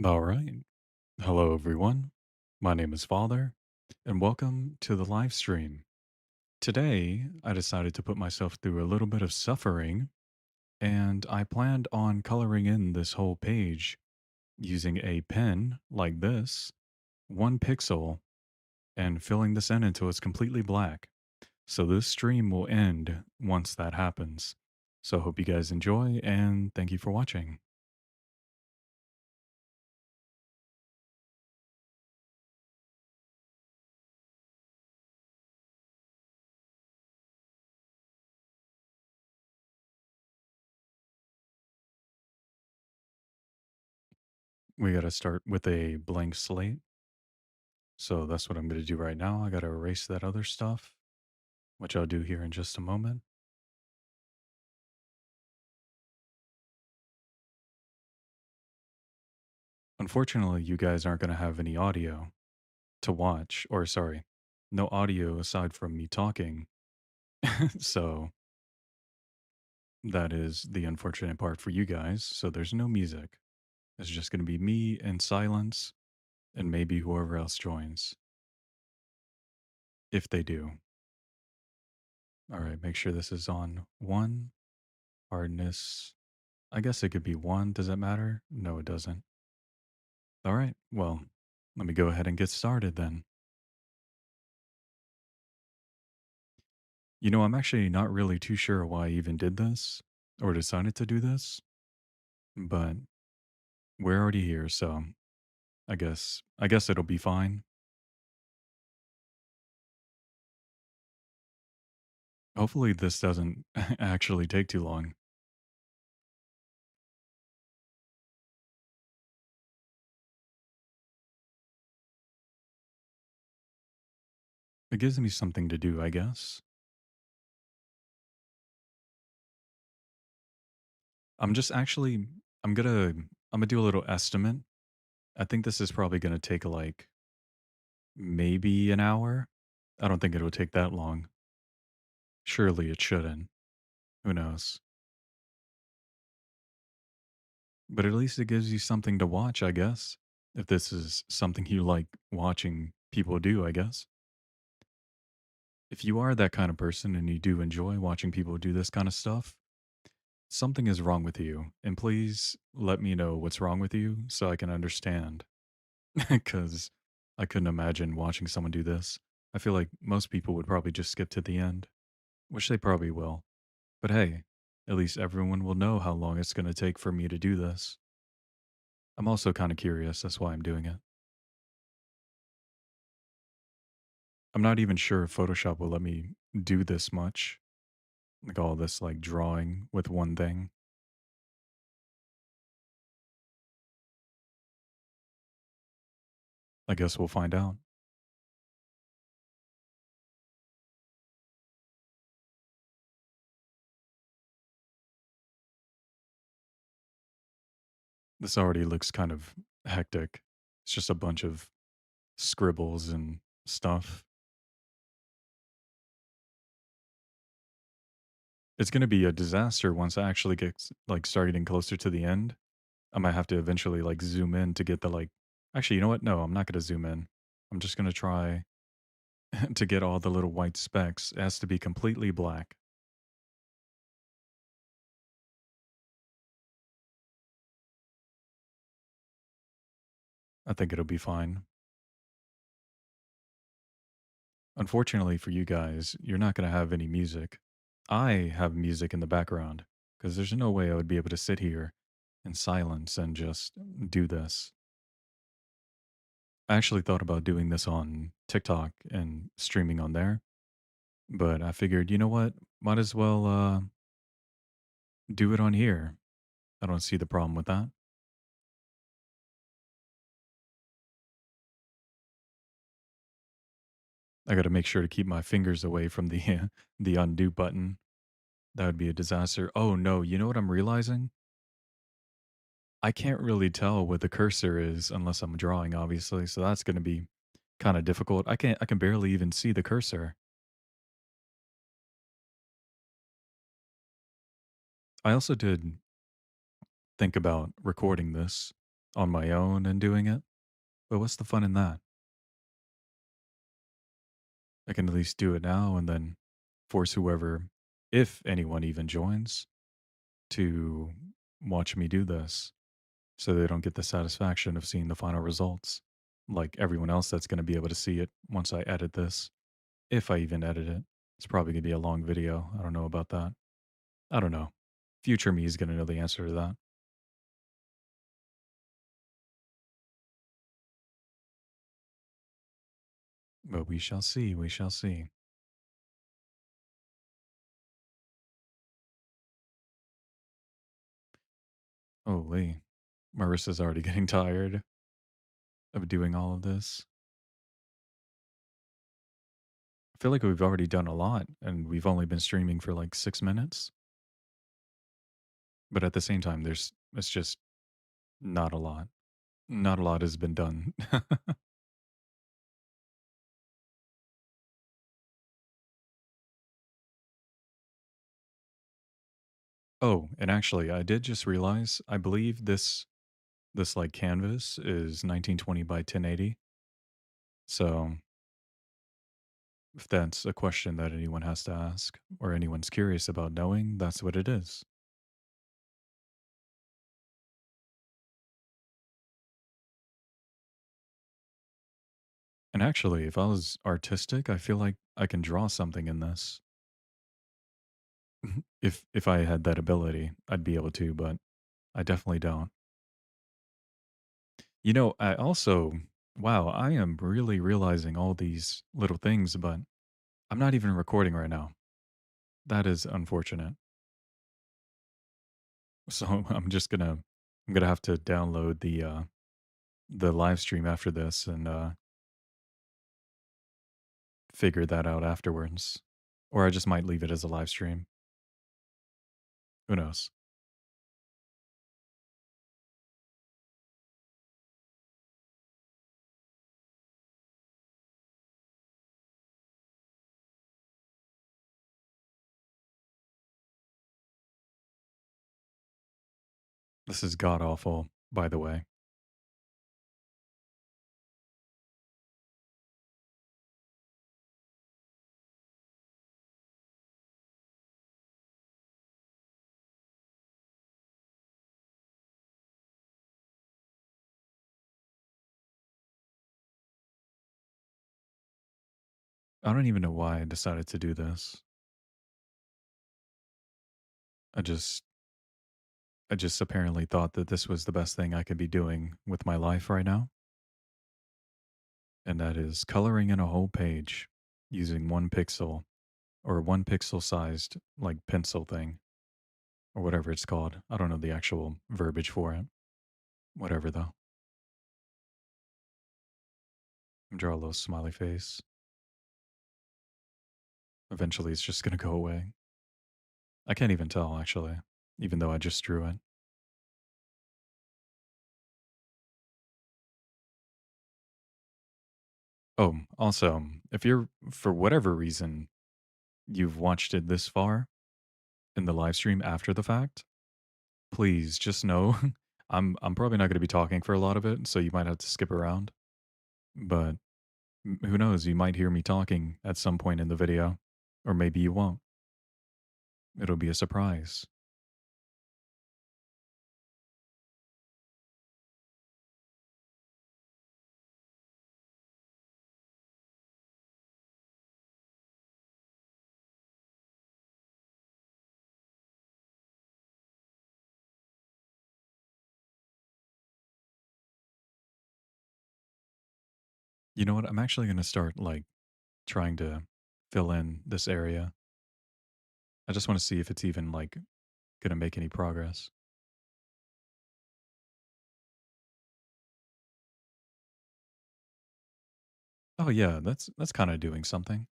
All right. Hello, everyone. My name is Father, and welcome to the live stream. Today, I decided to put myself through a little bit of suffering, and I planned on coloring in this whole page using a pen like this, 1 pixel, and filling this in until it's completely black. So, this stream will end once that happens. So, I hope you guys enjoy, and thank you for watching. We got to start with a blank slate. So that's what I'm going to do right now. I got to erase that other stuff, which I'll do here in just a moment. Unfortunately, you guys aren't going to have any audio to watch, or sorry, no audio aside from me talking. So that is the unfortunate part for you guys. So there's no music. It's just going to be me and silence and maybe whoever else joins, if they do. All right, make sure this is on one. Hardness. I guess it could be one. Does that matter? No, it doesn't. All right. Well, let me go ahead and get started then. I'm actually not really too sure why I even did this or decided to do this, but we're already here, so I guess it'll be fine. Hopefully this doesn't actually take too long. It gives me something to do, I guess. I'm just actually I'm gonna do a little estimate. I think this is probably gonna take like maybe an hour. I don't think it'll take that long. Surely it shouldn't. Who knows? But at least it gives you something to watch, I guess. If this is something you like watching people do, I guess. If you are that kind of person and you do enjoy watching people do this kind of stuff, something is wrong with you. And please let me know what's wrong with you so I can understand. Because I couldn't imagine watching someone do this. I feel like most people would probably just skip to the end, which they probably will. But hey, at least everyone will know how long it's going to take for me to do this. I'm also kind of curious. That's why I'm doing it. I'm not even sure if Photoshop will let me do this much, like all this like drawing with one thing. I guess we'll find out. This already looks kind of hectic. It's just a bunch of scribbles and stuff. It's going to be a disaster once I actually get like start getting closer to the end. I might have to eventually like zoom in to get the like actually, you know what? No, I'm not going to zoom in. I'm just going to try to get all the little white specks. It has to be completely black. I think it'll be fine. Unfortunately for you guys, you're not going to have any music. I have music in the background because there's no way I would be able to sit here in silence and just do this. I actually thought about doing this on TikTok and streaming on there, but I figured, you know what? Might as well do it on here. I don't see the problem with that. I got to make sure to keep my fingers away from the the undo button. That would be a disaster. Oh no, you know what I'm realizing? I can't really tell what the cursor is unless I'm drawing, obviously. So that's going to be kind of difficult. I can barely even see the cursor. I also did think about recording this. on my own and doing it. But what's the fun in that? I can at least do it now and then force whoever, if anyone even joins, to watch me do this so they don't get the satisfaction of seeing the final results like everyone else that's going to be able to see it once I edit this. If I even edit it, it's probably going to be a long video. I don't know about that. I don't know. Future me is going to know the answer to that. But we shall see. We shall see. Holy. Marissa's already getting tired of doing all of this. I feel like we've already done a lot and we've only been streaming for like 6 minutes. But at the same time, it's just not a lot. Not a lot has been done. Oh, and actually, I did just realize I believe this like canvas is 1920 by 1080. So if that's a question that anyone has to ask or anyone's curious about knowing, that's what it is. And actually, if I was artistic, I feel like I can draw something in this. If I had that ability, I'd be able to, but I definitely don't. I also wow, I am really realizing all these little things, but I'm not even recording right now. That is unfortunate. So I'm gonna have to download the live stream after this and figure that out afterwards. Or I just might leave it as a live stream. Who knows? This is god awful, by the way. I don't even know why I decided to do this. I just I just apparently thought that this was the best thing I could be doing with my life right now, and that is coloring in a whole page using 1 pixel or 1 pixel sized like pencil thing or whatever it's called. I don't know the actual verbiage for it. Whatever though. Draw a little smiley face. Eventually it's just gonna go away. I can't even tell actually, even though I just drew it. Oh, also, if you're for whatever reason you've watched it this far in the live stream after the fact, please just know I'm probably not going to be talking for a lot of it, so you might have to skip around. But who knows? You might hear me talking at some point in the video, or maybe you won't. It'll be a surprise. You know what? I'm actually going to start like trying to fill in this area. I just want to see if it's even like going to make any progress. Oh yeah, that's kind of doing something.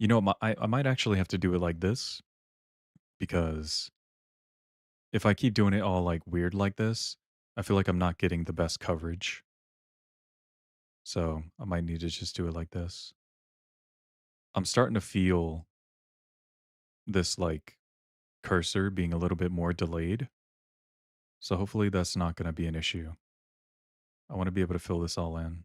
I might actually have to do it like this because if I keep doing it all like weird like this, I feel like I'm not getting the best coverage. So I might need to just do it like this. I'm starting to feel this like cursor being a little bit more delayed. So hopefully that's not going to be an issue. I want to be able to fill this all in.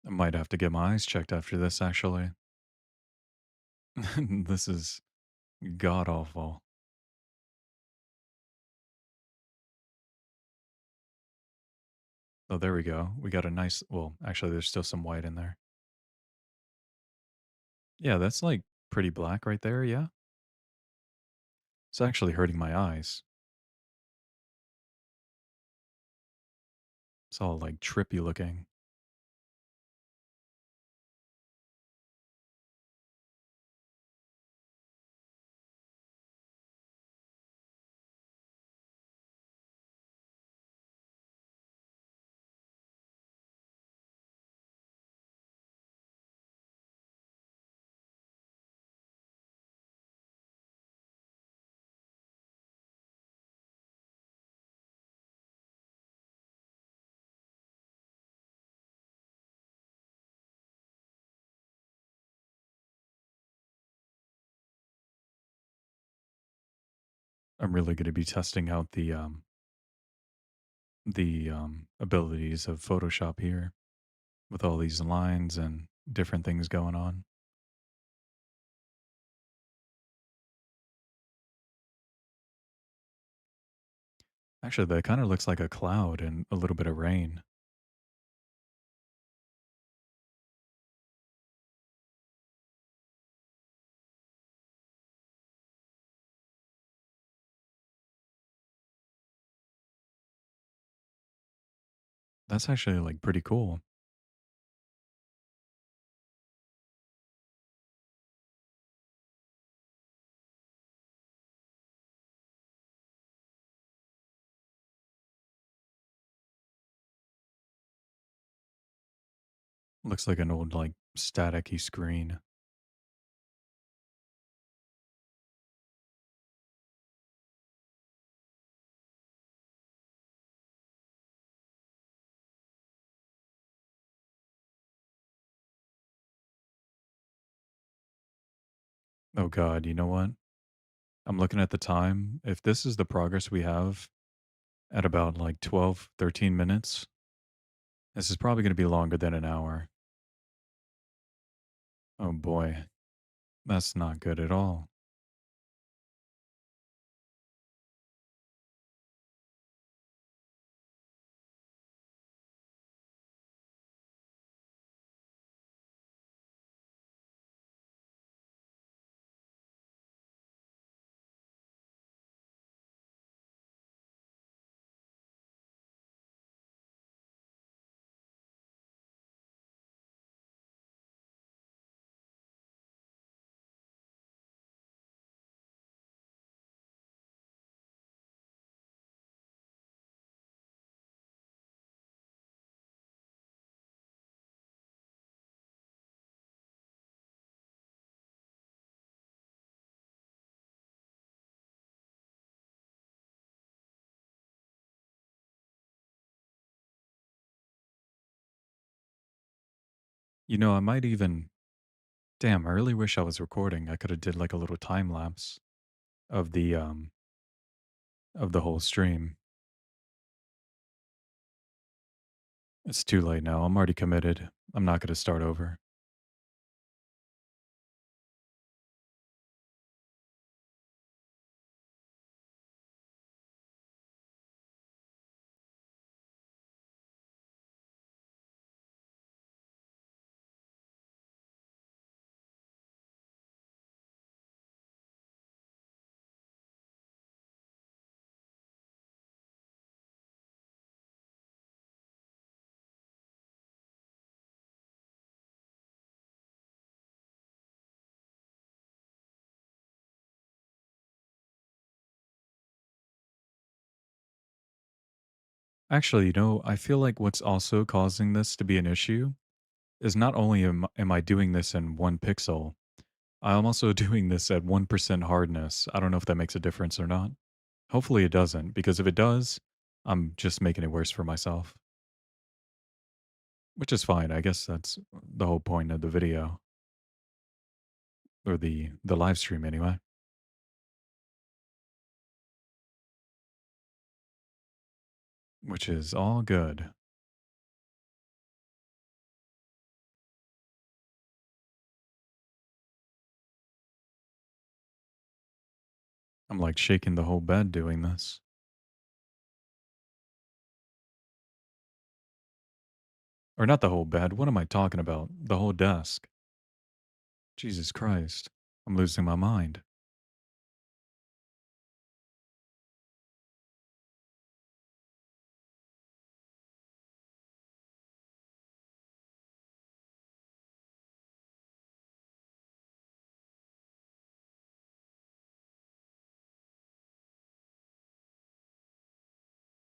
I might have to get my eyes checked after this, actually. This is god awful. Oh, there we go. We got a nice, well, actually, there's still some white in there. Yeah, that's like pretty black right there. Yeah. It's actually hurting my eyes. It's all like trippy looking. I'm really going to be testing out the abilities of Photoshop here with all these lines and different things going on. Actually, that kind of looks like a cloud and a little bit of rain. That's actually like pretty cool. Looks like an old like staticky screen. Oh god, you know what? I'm looking at the time. If this is the progress we have at about like 12, 13 minutes, this is probably going to be longer than an hour. Oh boy, that's not good at all. You know, I might even, damn, I really wish I was recording. I could have did like a little time lapse of the whole stream. It's too late now. I'm already committed. I'm not going to start over. Actually, you know, I feel like what's also causing this to be an issue is not only am I doing this in 1 pixel, I'm also doing this at 1% hardness. I don't know if that makes a difference or not. Hopefully it doesn't, because if it does, I'm just making it worse for myself. which is fine. I guess that's the whole point of the video or the live stream anyway, which is all good. I'm like shaking the whole bed doing this. Or not the whole bed. What am I talking about? The whole desk. Jesus Christ. I'm losing my mind.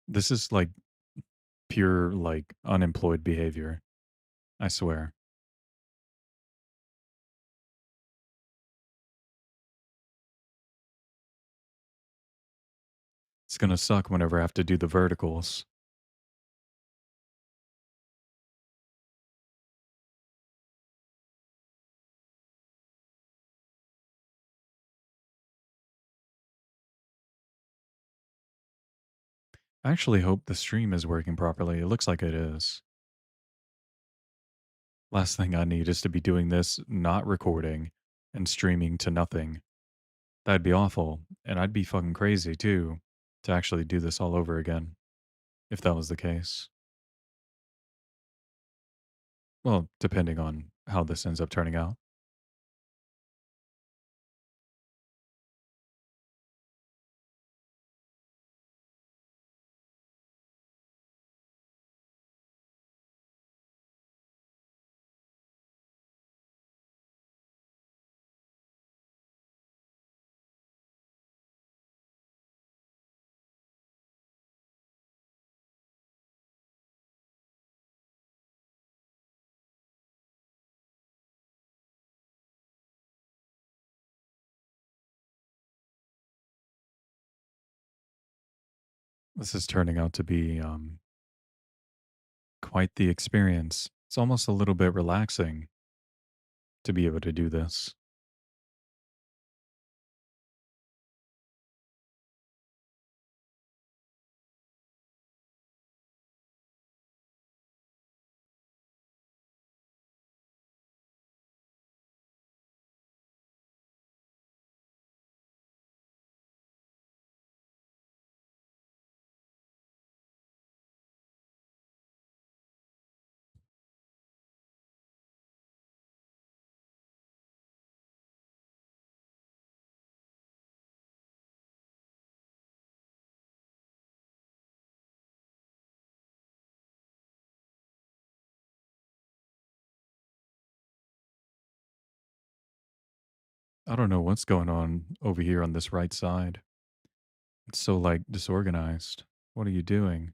This is like pure, like, unemployed behavior. I swear. It's gonna suck whenever I have to do the verticals. I actually hope the stream is working properly. It looks like it is. Last thing I need is to be doing this, not recording, and streaming to nothing. That'd be awful. And I'd be fucking crazy too to actually do this all over again if that was the case. Well, depending on how this ends up turning out. This is turning out to be quite the experience. It's almost a little bit relaxing to be able to do this. I don't know what's going on over here on this right side. It's so like disorganized. What are you doing?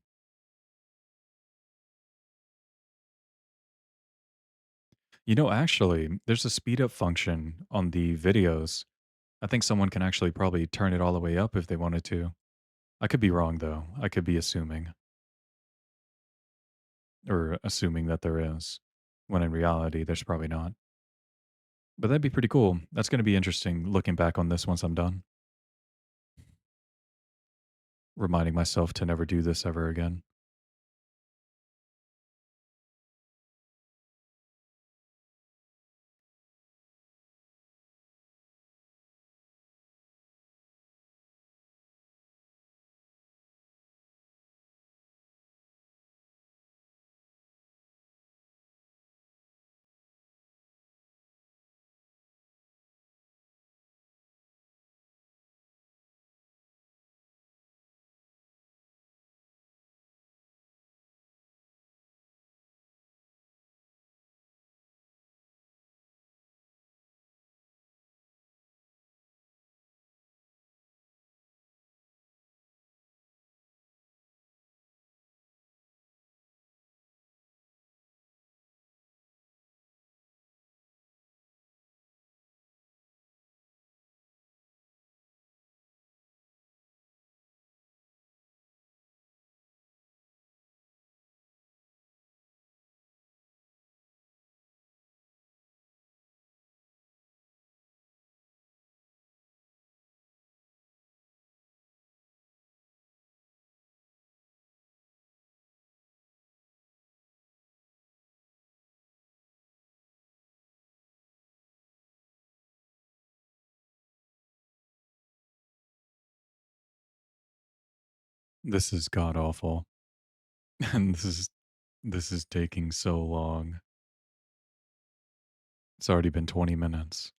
You know, actually, there's a speed up function on the videos. I think someone can actually probably turn it all the way up if they wanted to. I could be wrong though. I could be assuming or assuming that there is when in reality there's probably not. But that'd be pretty cool. That's going to be interesting looking back on this once I'm done, reminding myself to never do this ever again. This is god awful. And this is taking so long. It's already been 20 minutes.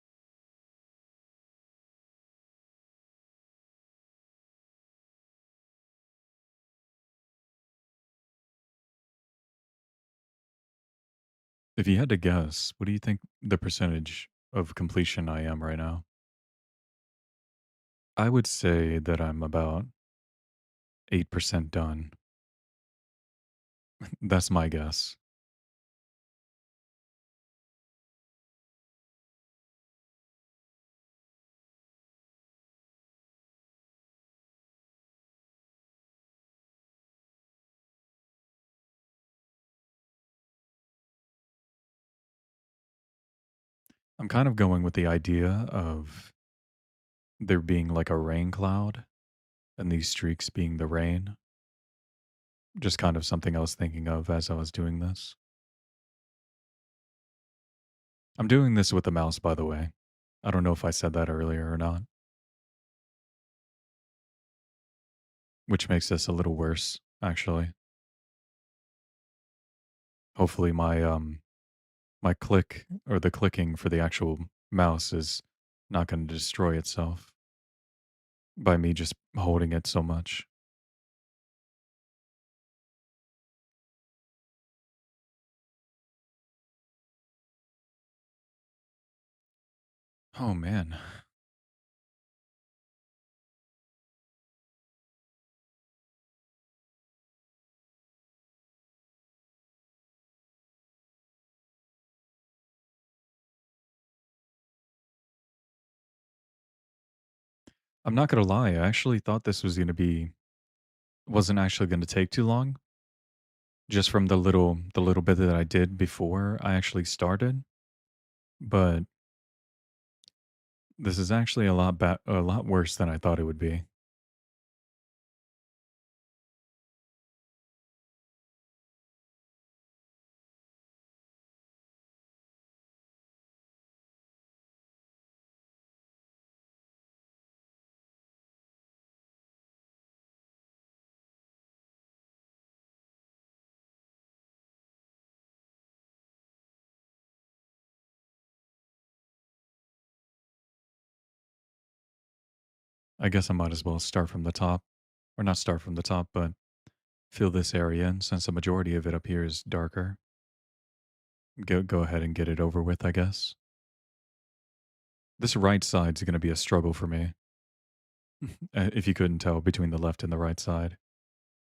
If you had to guess, what do you think the percentage of completion I am right now? I would say that I'm about 8% done. That's my guess. I'm kind of going with the idea of there being like a rain cloud and these streaks being the rain. Just kind of something I was thinking of as I was doing this. I'm doing this with the mouse, by the way. I don't know if I said that earlier or not, which makes this a little worse, actually. Hopefully my click or the clicking for the actual mouse is not going to destroy itself by me just holding it so much. Oh man. I'm not going to lie. I actually thought this was going to be wasn't actually going to take too long just from the little bit that I did before I actually started, but this is actually a lot worse than I thought it would be. I guess I might as well start from the top, or not start from the top, but fill this area in since the majority of it up here is darker. Go ahead and get it over with, I guess. This right side's going to be a struggle for me. If you couldn't tell between the left and the right side,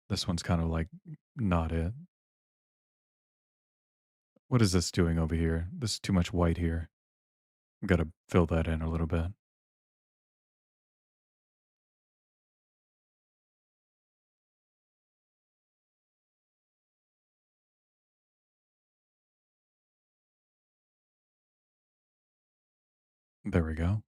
this one's kind of like not it. What is this doing over here? This is too much white here. Got to fill that in a little bit. There we go.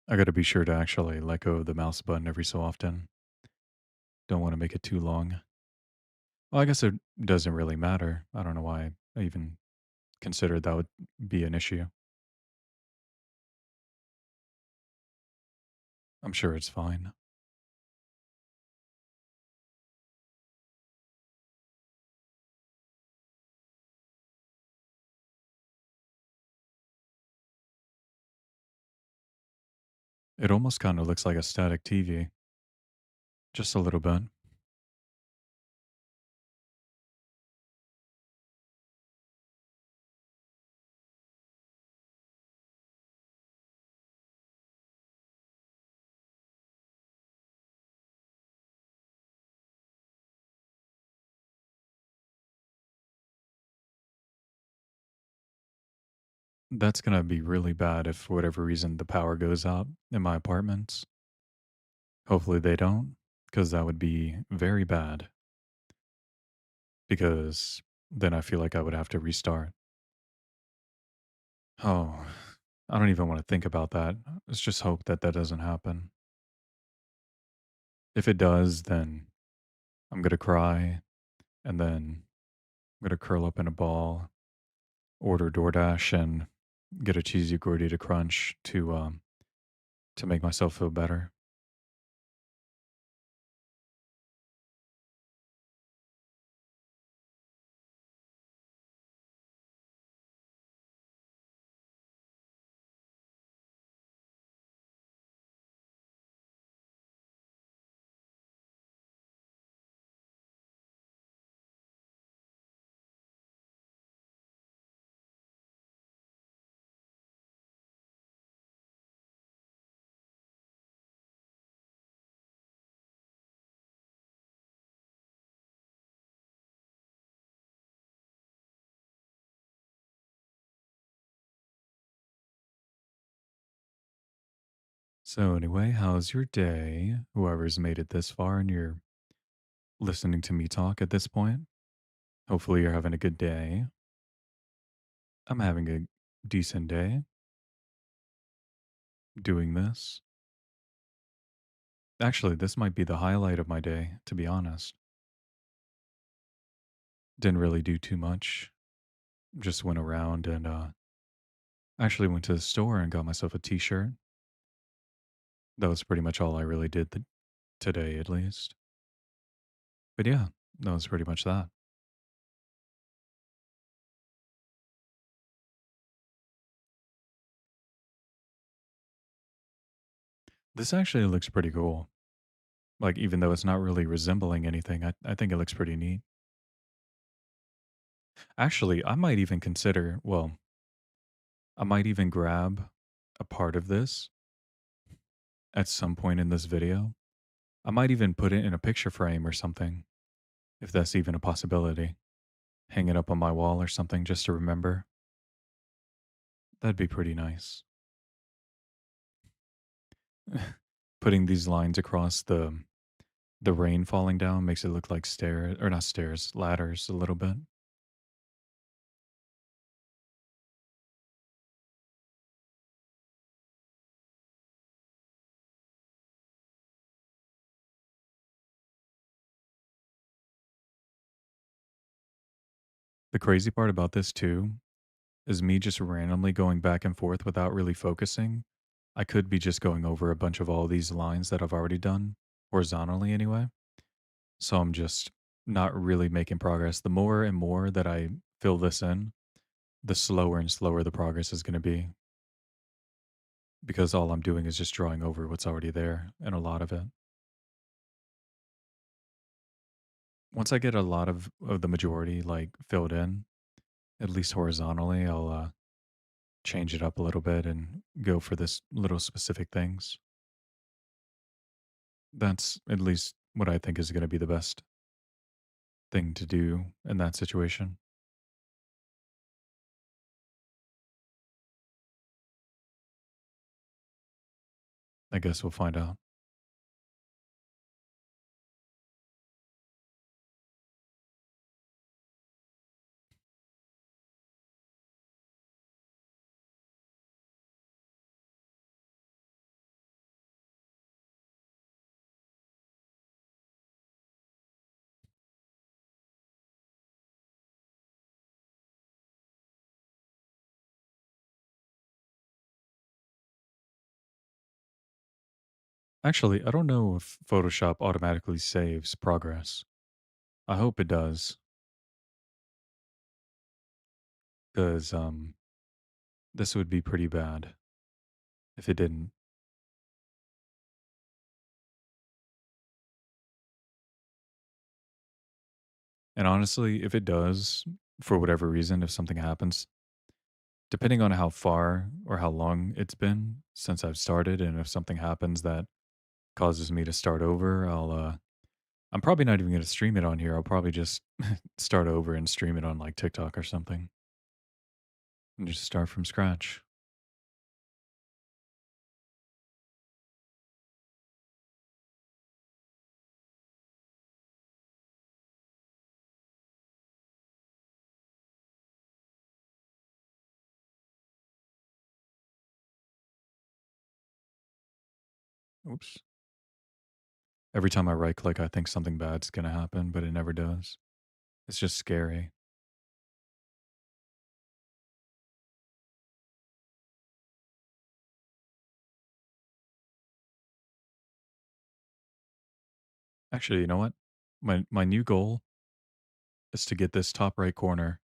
I got to be sure to actually let go of the mouse button every so often. Don't want to make it too long. Well, I guess it doesn't really matter. I don't know why I even considered that would be an issue. I'm sure it's fine. It almost kind of looks like a static TV, just a little bit. That's gonna be really bad if for whatever reason the power goes out in my apartments. Hopefully they don't, because that would be very bad. Because then I feel like I would have to restart. Oh, I don't even want to think about that. Let's just hope that that doesn't happen. If it does, then I'm gonna cry, and then I'm gonna curl up in a ball, order DoorDash, and get a cheesy gordita crunch to make myself feel better. So anyway, how's your day? Whoever's made it this far and you're listening to me talk at this point. Hopefully you're having a good day. I'm having a decent day doing this. Actually, this might be the highlight of my day, to be honest. Didn't really do too much. Just went around and actually went to the store and got myself a t-shirt. That was pretty much all I really did today, at least. But yeah, that was pretty much that. This actually looks pretty cool. Like, even though it's not really resembling anything, I think it looks pretty neat. Actually, I might even consider, well, I might even grab a part of this at some point in this video. I might even put it in a picture frame or something, if that's even a possibility. Hang it up on my wall or something just to remember. That'd be pretty nice. Putting these lines across the rain falling down makes it look like stairs, or not stairs, ladders a little bit. The crazy part about this too is me just randomly going back and forth without really focusing. I could be just going over a bunch of all these lines that I've already done, horizontally anyway. So I'm just not really making progress. The more and more that I fill this in, the slower and slower the progress is going to be because all I'm doing is just drawing over what's already there and a lot of it. Once I get a lot of the majority like filled in, at least horizontally, I'll change it up a little bit and go for this little specific things. That's at least what I think is going to be the best thing to do in that situation. I guess we'll find out. Actually, I don't know if Photoshop automatically saves progress. I hope it does, because this would be pretty bad if it didn't. And honestly, if it does, for whatever reason, if something happens, depending on how far or how long it's been since I've started, and if something happens that causes me to start over, I'm probably not even gonna stream it on here. I'll probably just start over and stream it on like TikTok or something and just start from scratch. Oops. Every time I right click, I think something bad's gonna happen, but it never does. It's just scary. Actually, you know what? My new goal is to get this top right corner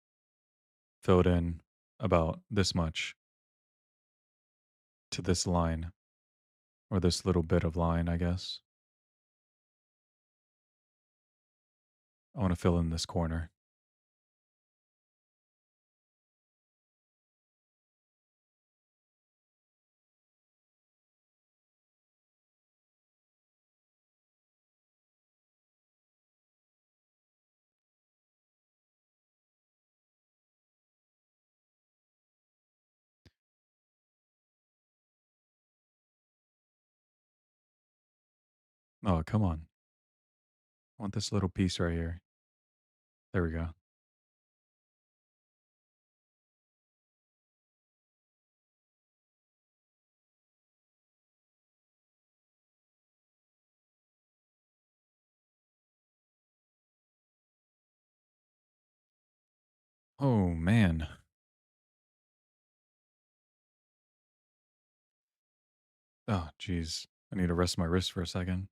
filled in about this much to this line, or this little bit of line, I guess. I want to fill in this corner. Oh, come on. I want this little piece right here. There we go. Oh man. Oh, jeez. I need to rest my wrist for a second.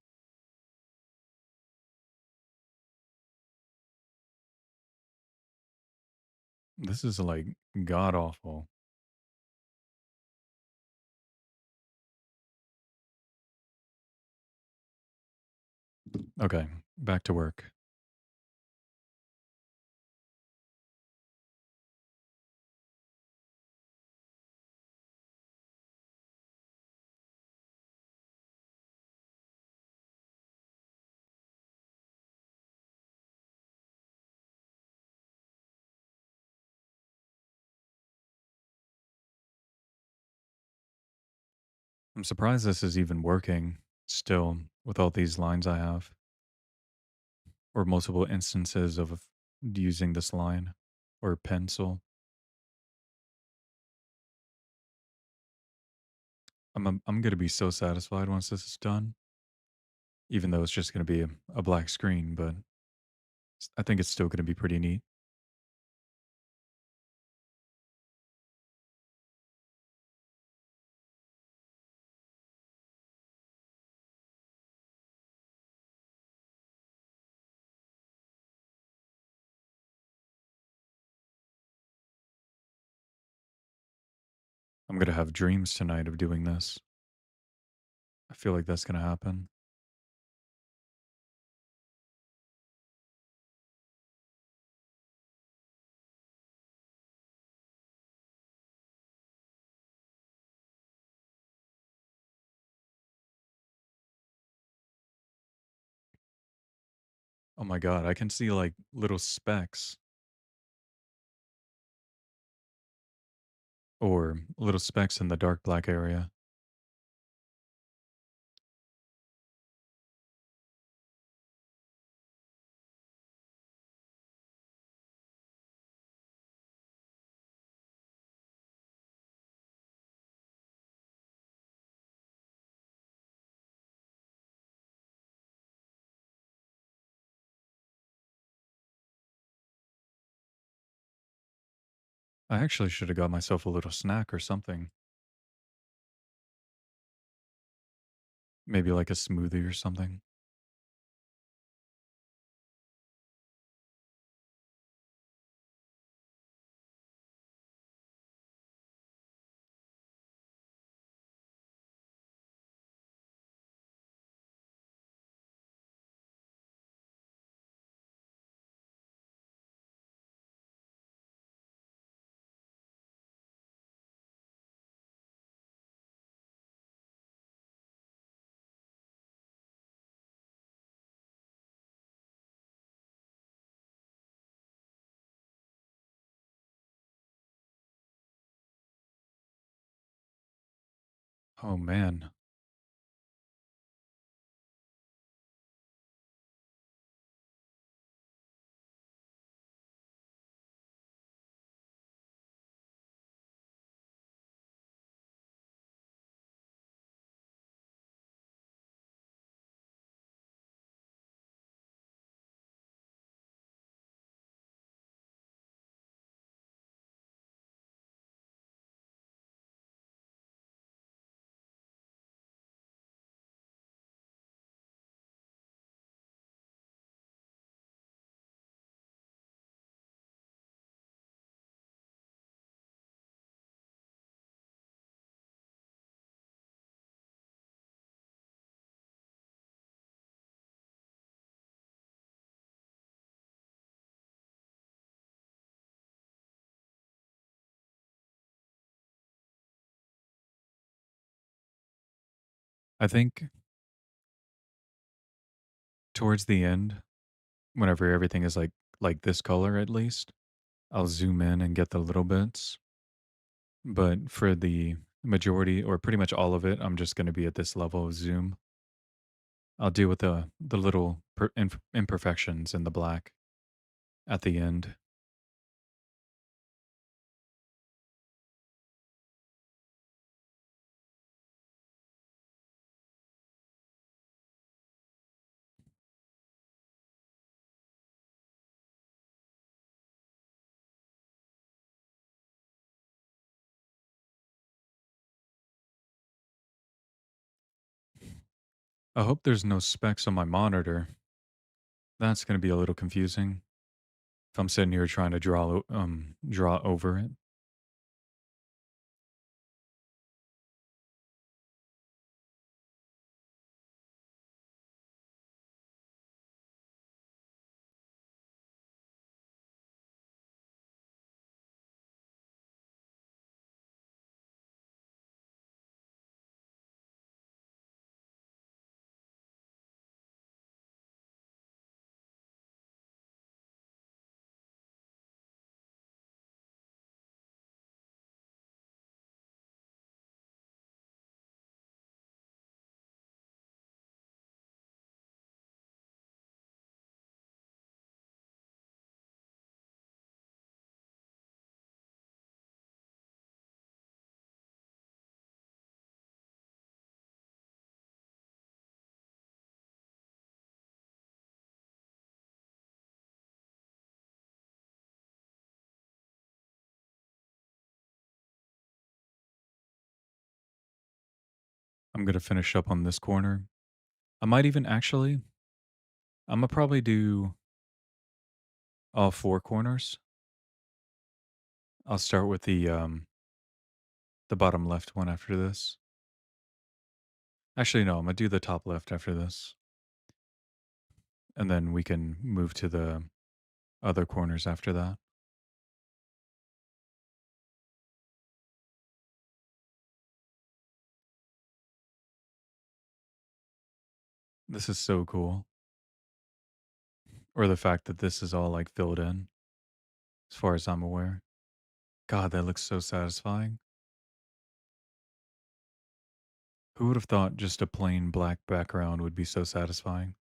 This is like god awful. Okay, back to work. I'm surprised this is even working still with all these lines I have, or multiple instances of using this line or pencil. I'm gonna be so satisfied once this is done, even though it's just gonna be a black screen, but I think it's still gonna be pretty neat. I'm gonna have dreams tonight of doing this. I feel like that's gonna happen. Oh my god, I can see like little specks or little specks in the dark black area. I actually should have got myself a little snack or something. Maybe like a smoothie or something. Oh man. I think towards the end, whenever everything is like this color at least, I'll zoom in and get the little bits. But for the majority or pretty much all of it, I'm just going to be at this level of zoom. I'll deal with the little imperfections in the black at the end. I hope there's no specs on my monitor. That's going to be a little confusing if I'm sitting here trying to draw over it. I'm going to finish up on this corner. I might even actually, I'm going to probably do all four corners. I'll start with the bottom left one after this. Actually, no, I'm going to do the top left after this. And then we can move to the other corners after that. This is so cool. Or the fact that this is all like filled in, as far as I'm aware. God, that looks so satisfying. Who would have thought just a plain black background would be so satisfying?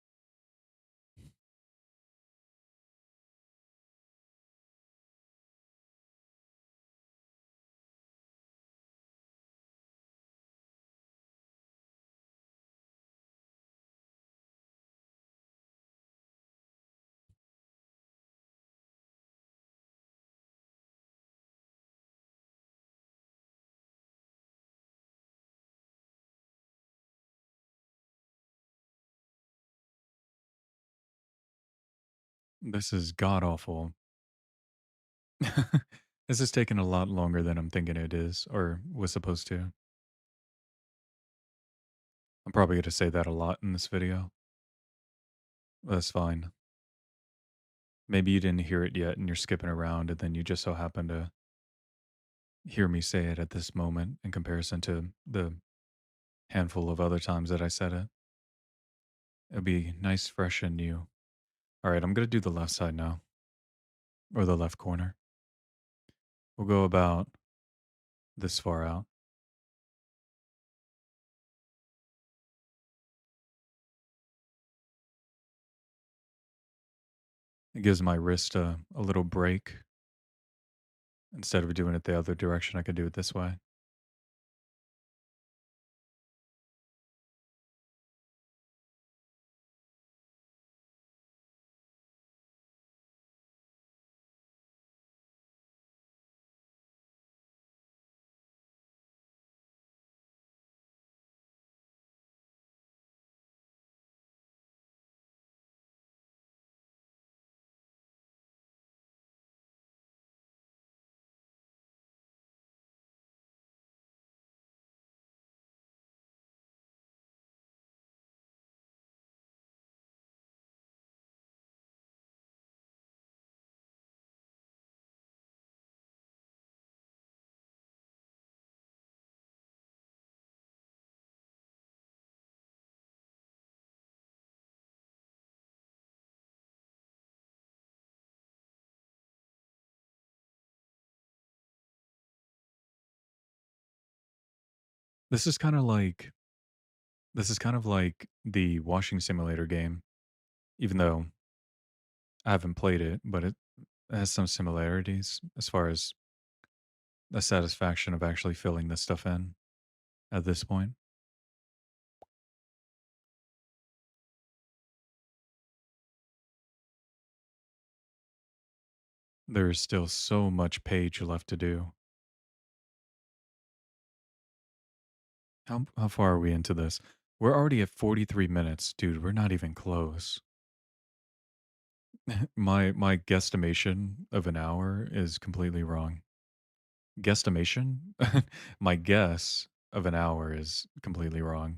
This is god awful. This is taking a lot longer than I'm thinking it is or was supposed to. I'm probably going to say that a lot in this video. That's fine. Maybe you didn't hear it yet and you're skipping around and then you just so happen to hear me say it at this moment in comparison to the handful of other times that I said it. It'll be nice, fresh, and new. All right, I'm going to do the left side now, or the left corner. We'll go about this far out. It gives my wrist a little break. Instead of doing it the other direction, I could do it this way. This is kind of like the washing simulator game, even though I haven't played it, but it has some similarities as far as the satisfaction of actually filling this stuff in at this point. There's still so much page left to do. How far are we into this? We're already at 43 minutes, dude. We're not even close. My guesstimation of an hour is completely wrong. Guesstimation? My guess of an hour is completely wrong.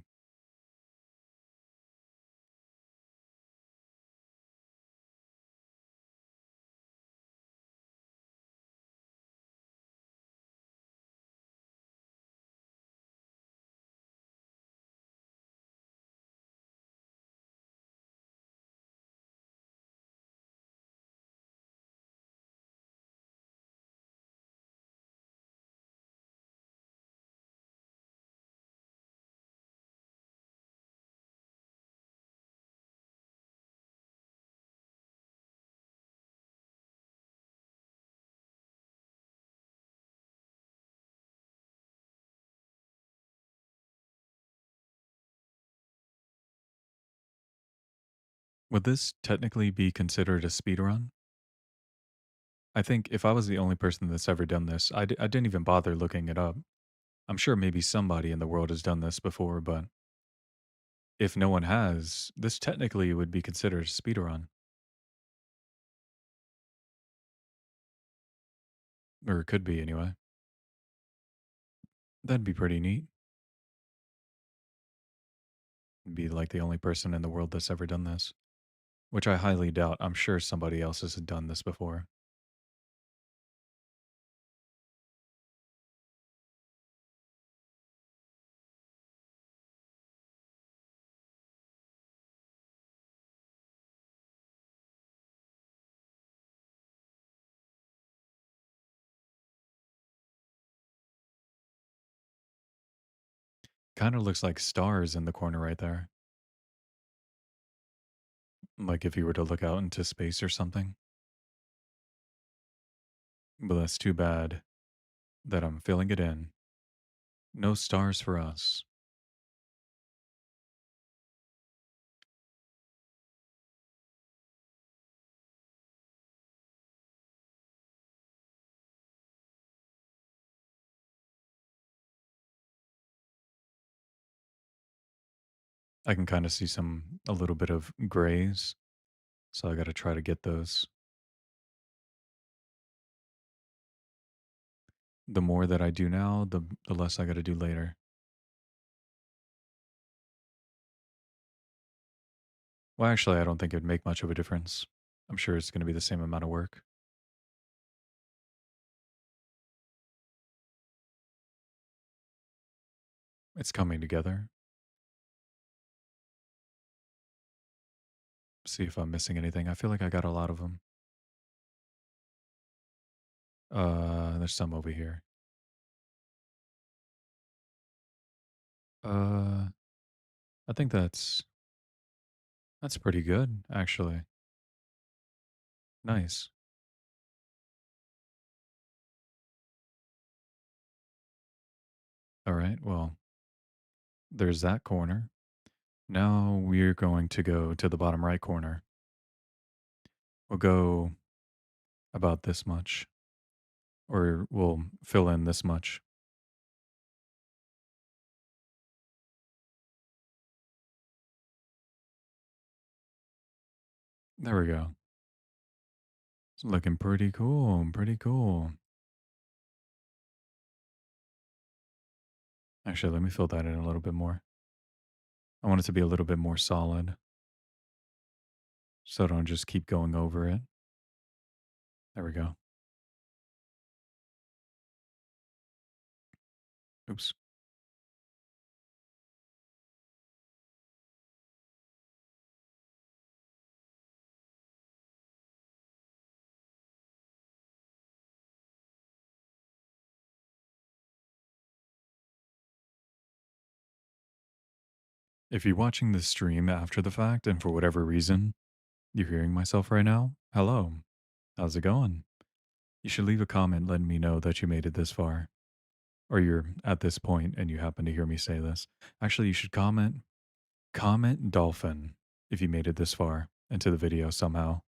Would this technically be considered a speed run? I think if I was the only person that's ever done this, I didn't even bother looking it up. I'm sure maybe somebody in the world has done this before, but if no one has, this technically would be considered a speed run, or it could be anyway. That'd be pretty neat. Be like the only person in the world that's ever done this, which I highly doubt. I'm sure somebody else has done this before. Kind of looks like stars in the corner right there. Like if you were to look out into space or something. But that's too bad that I'm filling it in. No stars for us. I can kind of see a little bit of grays So I got to try to get those. The more that I do now, the less I got to do later. Well, actually, I don't think it'd make much of a difference. I'm sure it's going to be the same amount of work. It's coming together. See if I'm missing anything. I feel like I got a lot of them. There's some over here. Uh, I think that's pretty good, actually. Nice. All right. Well, there's that corner. Now we're going to go to the bottom right corner. We'll go about this much, or we'll fill in this much. There we go. It's looking pretty cool. Pretty cool. Actually, let me fill that in a little bit more. I want it to be a little bit more solid, so I don't just keep going over it. There we go. Oops. If you're watching this stream after the fact and for whatever reason you're hearing myself right now, hello. How's it going? You should leave a comment letting me know that you made it this far or you're at this point and you happen to hear me say this. Actually, you should comment dolphin if you made it this far into the video somehow.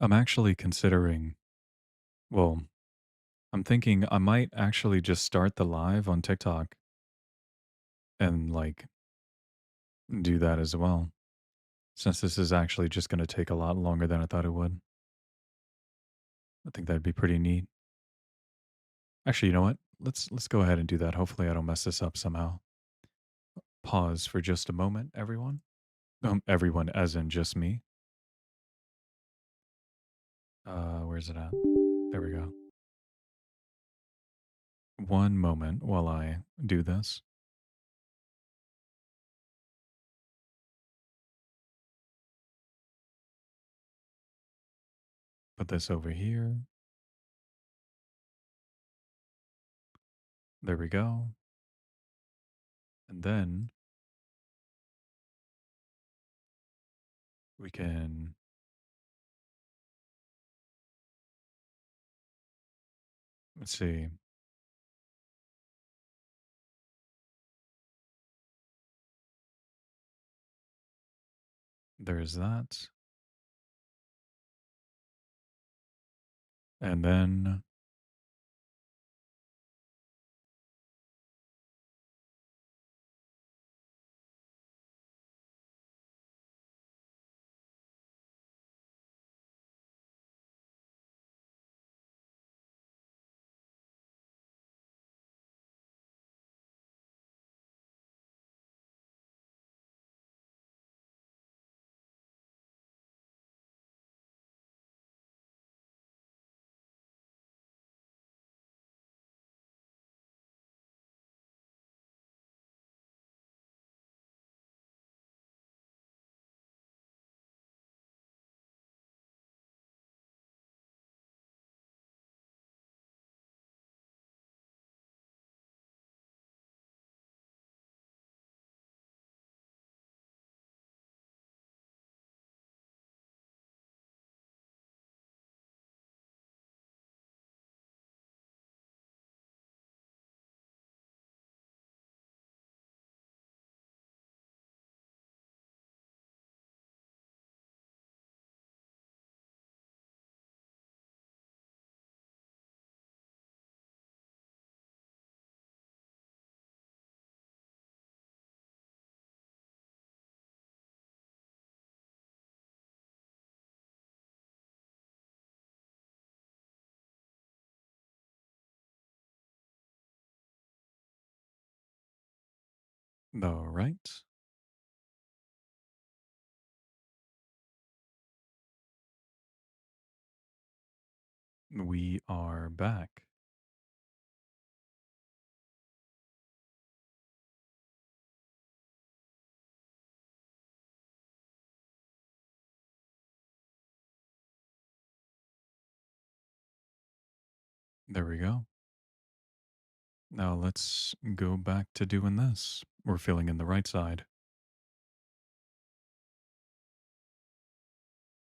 I'm actually considering, well, I'm thinking I might actually just start the live on TikTok and like do that as well, since this is actually just going to take a lot longer than I thought it would. I think that'd be pretty neat. Actually, you know what? Let's go ahead and do that. Hopefully, I don't mess this up somehow. Pause for just a moment, everyone. Everyone, as in just me. Where's it at? There we go. One moment while I do this. Put this over here. There we go. And then we can, let's see, there's that. And then All right. We are back. There we go. Now let's go back to doing this. We're feeling in the right side.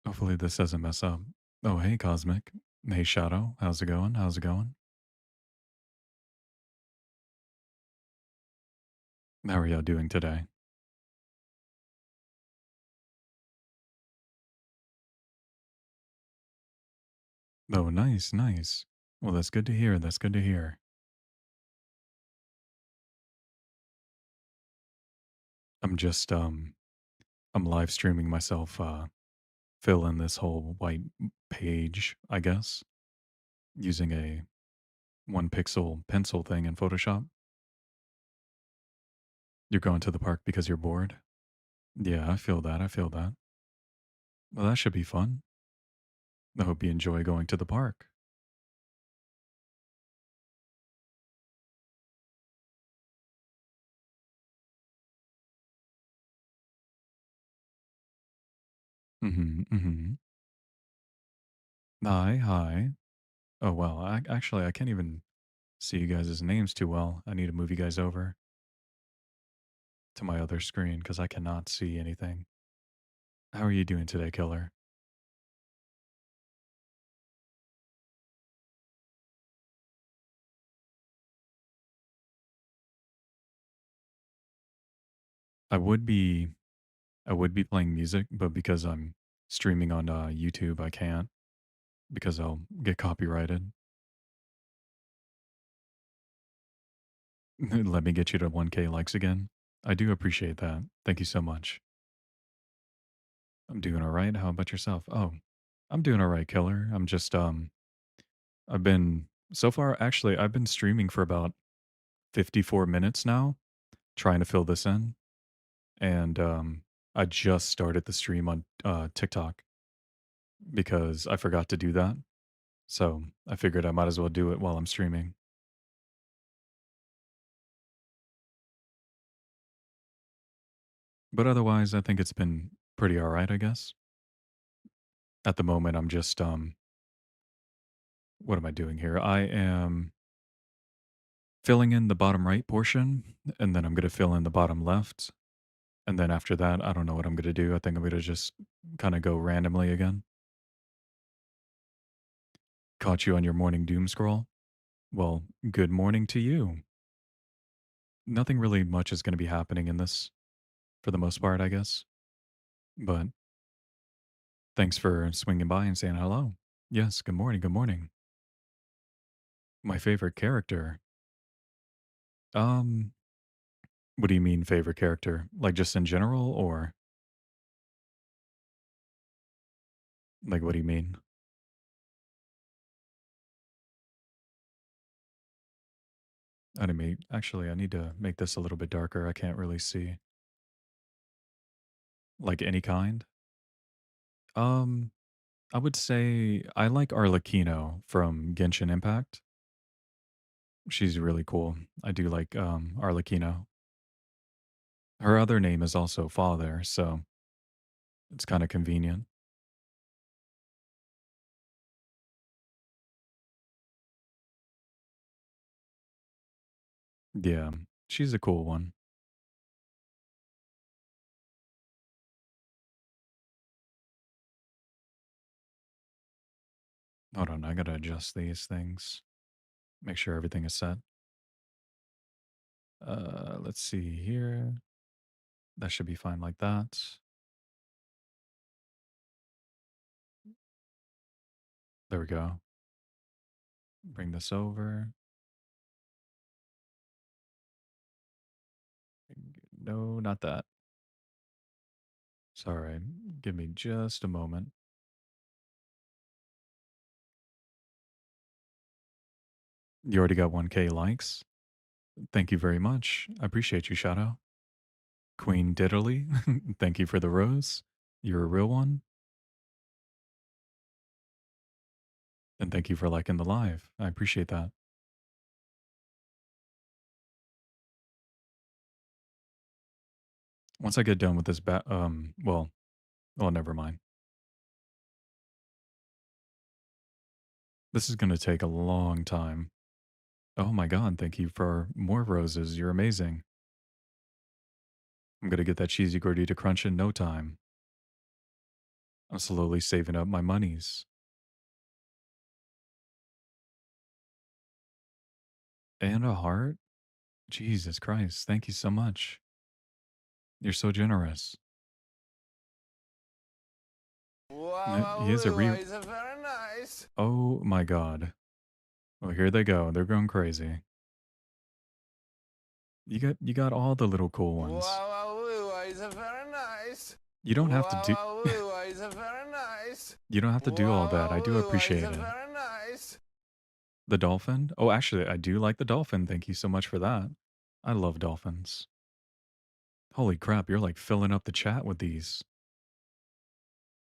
Hopefully this doesn't mess up. Oh, hey, Cosmic. Hey, Shadow. How's it going? How's it going? How are y'all doing today? Oh, nice, nice. Well, that's good to hear. That's good to hear. I'm just I'm live streaming myself fill in this whole white page, I guess, using a 1 pixel pencil thing in Photoshop. You're going to the park because you're bored? Yeah, I feel that. I feel that. Well, that should be fun. I hope you enjoy going to the park. Mhm, mhm. Hi, hi. Oh, well, actually, I can't even see you guys' names too well. I need to move you guys over to my other screen because I cannot see anything. How are you doing today, Killer? I would be I would be playing music, but because I'm streaming on YouTube, I can't because I'll get copyrighted. Let me get you to 1K likes again. I do appreciate that. Thank you so much. I'm doing all right. How about yourself? Oh, I'm doing all right, Killer. I'm just I've been so far actually I've been streaming for about 54 minutes now, trying to fill this in. And I just started the stream on TikTok because I forgot to do that. So I figured I might as well do it while I'm streaming. But otherwise, I think it's been pretty all right, I guess. At the moment, I'm just what am I doing here? I am filling in the bottom right portion, and then I'm going to fill in the bottom left. And then after that, I don't know what I'm going to do. I think I'm going to just kind of go randomly again. Caught you on your morning doom scroll. Well, good morning to you. Nothing really much is going to be happening in this for the most part, I guess. But thanks for swinging by and saying hello. Yes, good morning. Good morning. My favorite character. Um, what do you mean favorite character? Like just in general or like what do you mean? I didn't mean actually I need to make this a little bit darker. I can't really see. Like any kind? Um, I would say I like Arlecchino from Genshin Impact. She's really cool. I do like Arlecchino. Her other name is also Father, so it's kind of convenient. Yeah, she's a cool one. Hold on, I gotta adjust these things. Make sure everything is set. Let's see here. That should be fine like that. There we go. Bring this over. No, not that. Sorry. Give me just a moment. You already got 1K likes. Thank you very much. I appreciate you, Shadow. Queen Diddley, thank you for the rose. You're a real one. And thank you for liking the live. I appreciate that. Once I get done with this well, never mind. This is gonna take a long time. Oh my god, thank you for more roses. You're amazing. I'm gonna get that cheesy gordita crunch in no time. I'm slowly saving up my monies. And a heart? Jesus Christ, thank you so much. You're so generous. Wow, He is a re it's very nice. Oh my god. Well, here they go. They're going crazy. You got all the little cool ones. Wow, it's very nice. You don't have to do Wow, it's very nice. you don't have to do all that. I do Wow, it's appreciate it. very nice. The dolphin? Oh, actually, I do like the dolphin. Thank you so much for that. I love dolphins. Holy crap, you're like filling up the chat with these.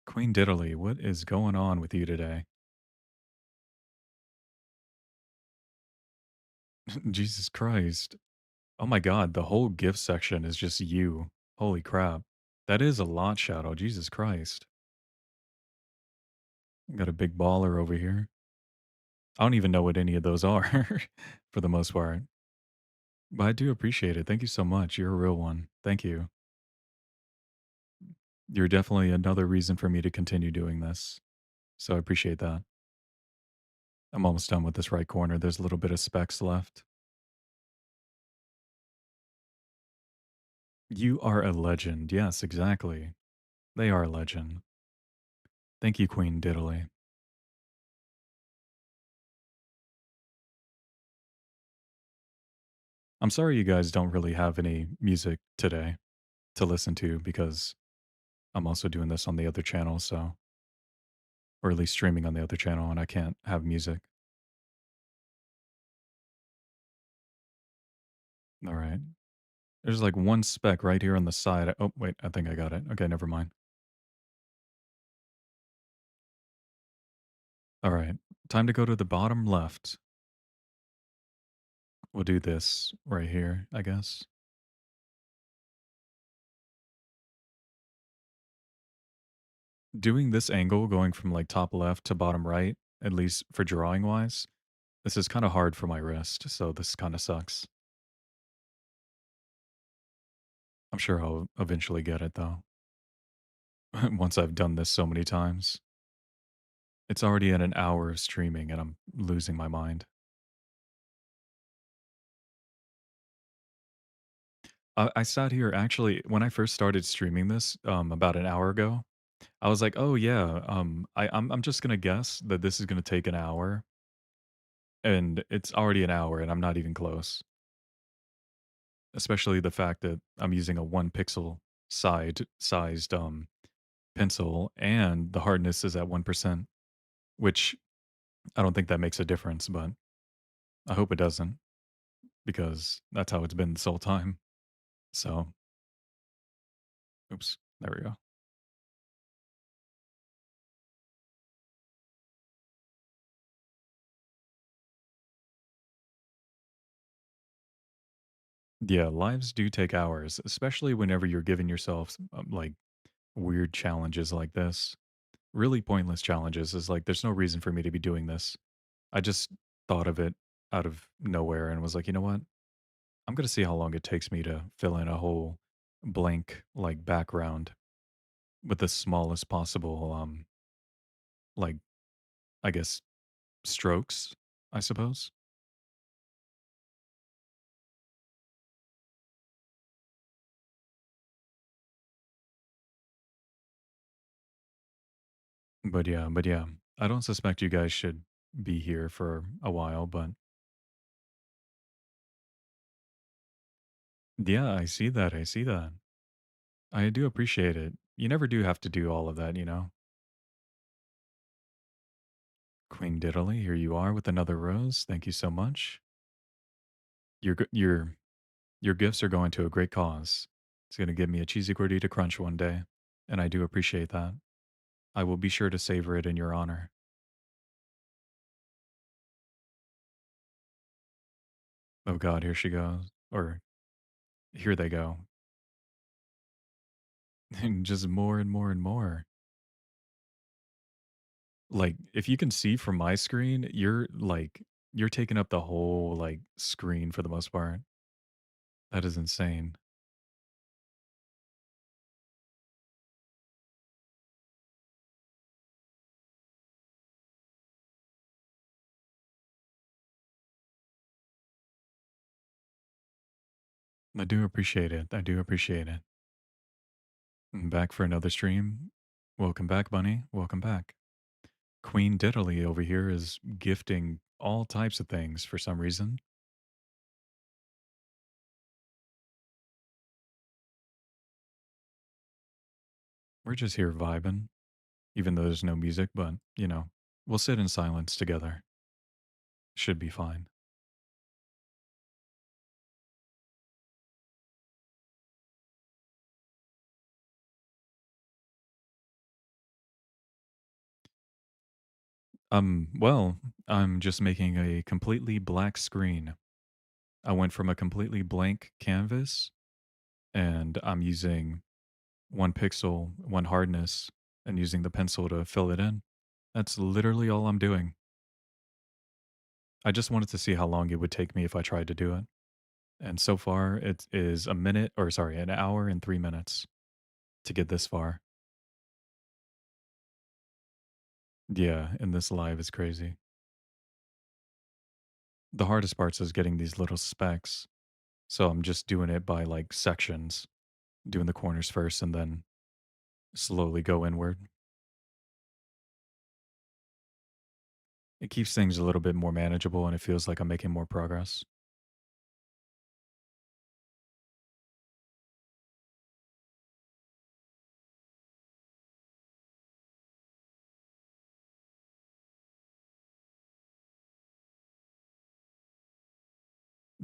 Queen Diddley, what is going on with you today? Jesus Christ. Oh my god, the whole gift section is just you. Holy crap. That is a lot, Shadow. Jesus Christ. Got a big baller over here. I don't even know what any of those are for the most part. But I do appreciate it. Thank you so much. You're a real one. Thank you. You're definitely another reason for me to continue doing this. So I appreciate that. I'm almost done with this right corner. There's a little bit of specks left. You are a legend. Yes, exactly. They are a legend. Thank you, Queen Diddley. I'm sorry you guys don't really have any music today to listen to because I'm also doing this on the other channel, so or at least streaming on the other channel and I can't have music. All right. There's like one speck right here on the side. Oh, wait, I think I got it. Okay, never mind. All right. Time to go to the bottom left. We'll do this right here, I guess. Doing this angle going from like top left to bottom right, at least for drawing wise, this is kind of hard for my wrist, so this kind of sucks. I'm sure I'll eventually get it though. Once I've done this so many times. It's already at an hour of streaming and I'm losing my mind. I sat here actually when I first started streaming this about an hour ago. I was like, "Oh yeah, I'm just gonna guess that this is gonna take an hour," and it's already an hour, and I'm not even close. Especially the fact that I'm using a 1 pixel sized pencil, and the hardness is at 1%, which I don't think that makes a difference, but I hope it doesn't because that's how it's been this whole time. So, oops, there we go. Yeah, lives do take hours, especially whenever you're giving yourself like weird challenges like this. Really pointless challenges is like, there's no reason for me to be doing this. I just thought of it out of nowhere and was like, you know what? I'm going to see how long it takes me to fill in a whole blank like background with the smallest possible, like, I guess, strokes, I suppose. But yeah, I don't suspect you guys should be here for a while, but yeah, I see that. I see that. I do appreciate it. You never do have to do all of that, you know? Queen Diddley, here you are with another rose. Thank you so much. Your gifts are going to a great cause. It's gonna give me a cheesy gordita crunch one day, and I do appreciate that. I will be sure to savor it in your honor. Oh god, here she goes. Or here they go. And just more and more and more. Like, if you can see from my screen, you're taking up the whole, like, screen for the most part. That is insane. I do appreciate it. I do appreciate it. Back for another stream. Welcome back, Bunny. Welcome back. Queen Diddley over here is gifting all types of things for some reason. We're just here vibing, even though there's no music, but, we'll sit in silence together. Should be fine. Well, I'm just making a completely black screen. I went from a completely blank canvas and I'm using one pixel, one hardness, and using the pencil to fill it in. That's literally all I'm doing. I just wanted to see how long it would take me if I tried to do it. And so far, it is an hour and 3 minutes to get this far. Yeah, and this live is crazy. The hardest parts is getting these little specks. So I'm just doing it by like sections, doing the corners first and then slowly go inward. It keeps things a little bit more manageable and it feels like I'm making more progress.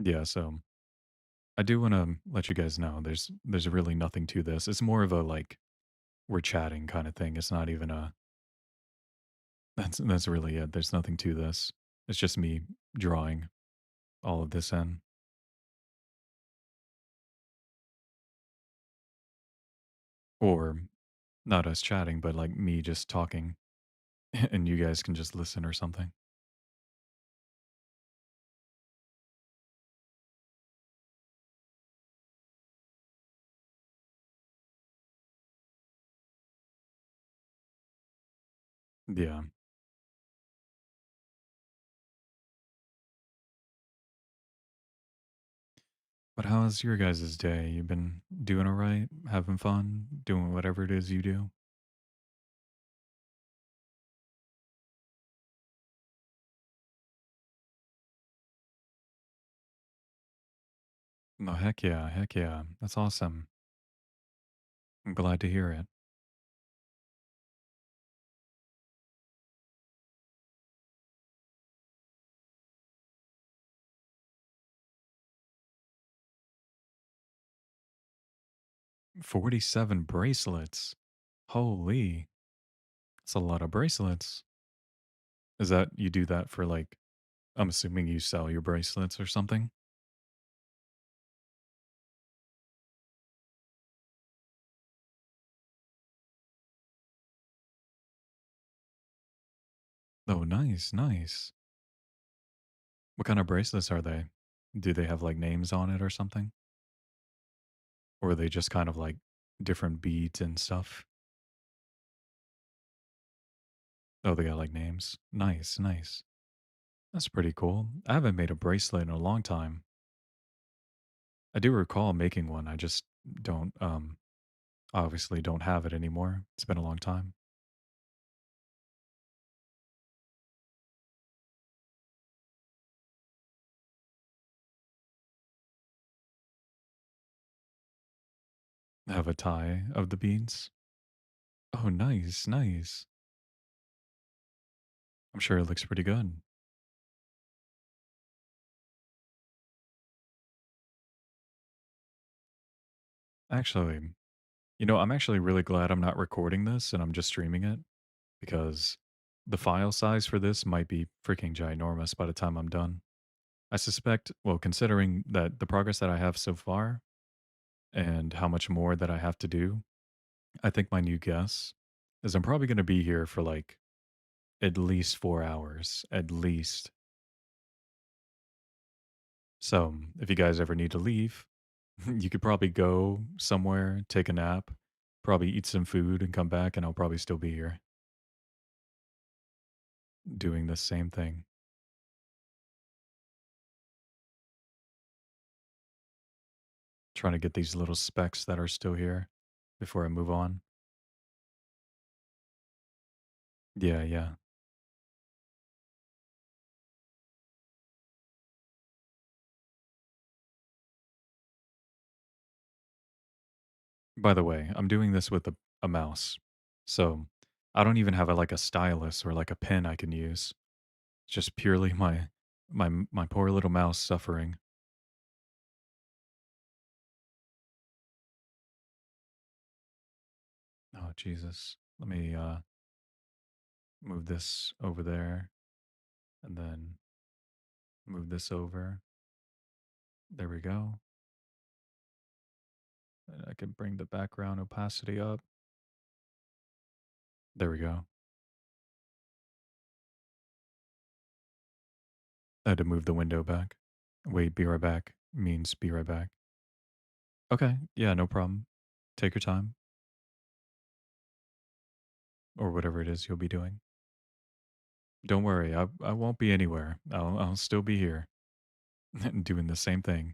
Yeah, so I do want to let you guys know there's really nothing to this. It's more of a like we're chatting kind of thing. It's not even a that's really it. There's nothing to this. It's just me drawing all of this in. Or not us chatting, but like me just talking and you guys can just listen or something. Yeah. But how's your guys' day? You been doing all right? Having fun? Doing whatever it is you do? No, heck yeah. Heck yeah. That's awesome. I'm glad to hear it. 47 bracelets. Holy. That's a lot of bracelets. Is that you do that for like, I'm assuming you sell your bracelets or something? Oh, nice. Nice. What kind of bracelets are they? Do they have like names on it or something? Or are they just kind of like different beads and stuff? Oh, they got like names. Nice. Nice. That's pretty cool. I haven't made a bracelet in a long time. I do recall making one. I just don't obviously don't have it anymore. It's been a long time. I have a tie of the beads. Oh, nice, nice. I'm sure it looks pretty good. Actually, I'm actually really glad I'm not recording this and I'm just streaming it because the file size for this might be freaking ginormous by the time I'm done. I suspect, well, considering that the progress that I have so far and how much more that I have to do, I think my new guess is I'm probably going to be here for like at least 4 hours, at least. So if you guys ever need to leave, you could probably go somewhere, take a nap, probably eat some food and come back, and I'll probably still be here doing the same thing. Trying to get these little specks that are still here before I move on. Yeah, yeah. By the way, I'm doing this with a mouse. So I don't even have like a stylus or like a pen I can use. It's just purely my poor little mouse suffering. Oh Jesus. Let me move this over there and then move this over. There we go. And I can bring the background opacity up. There we go. I had to move the window back. Wait, be right back means be right back. Okay. Yeah, no problem. Take your time or whatever it is you'll be doing. Don't worry. I won't be anywhere. I'll still be here doing the same thing.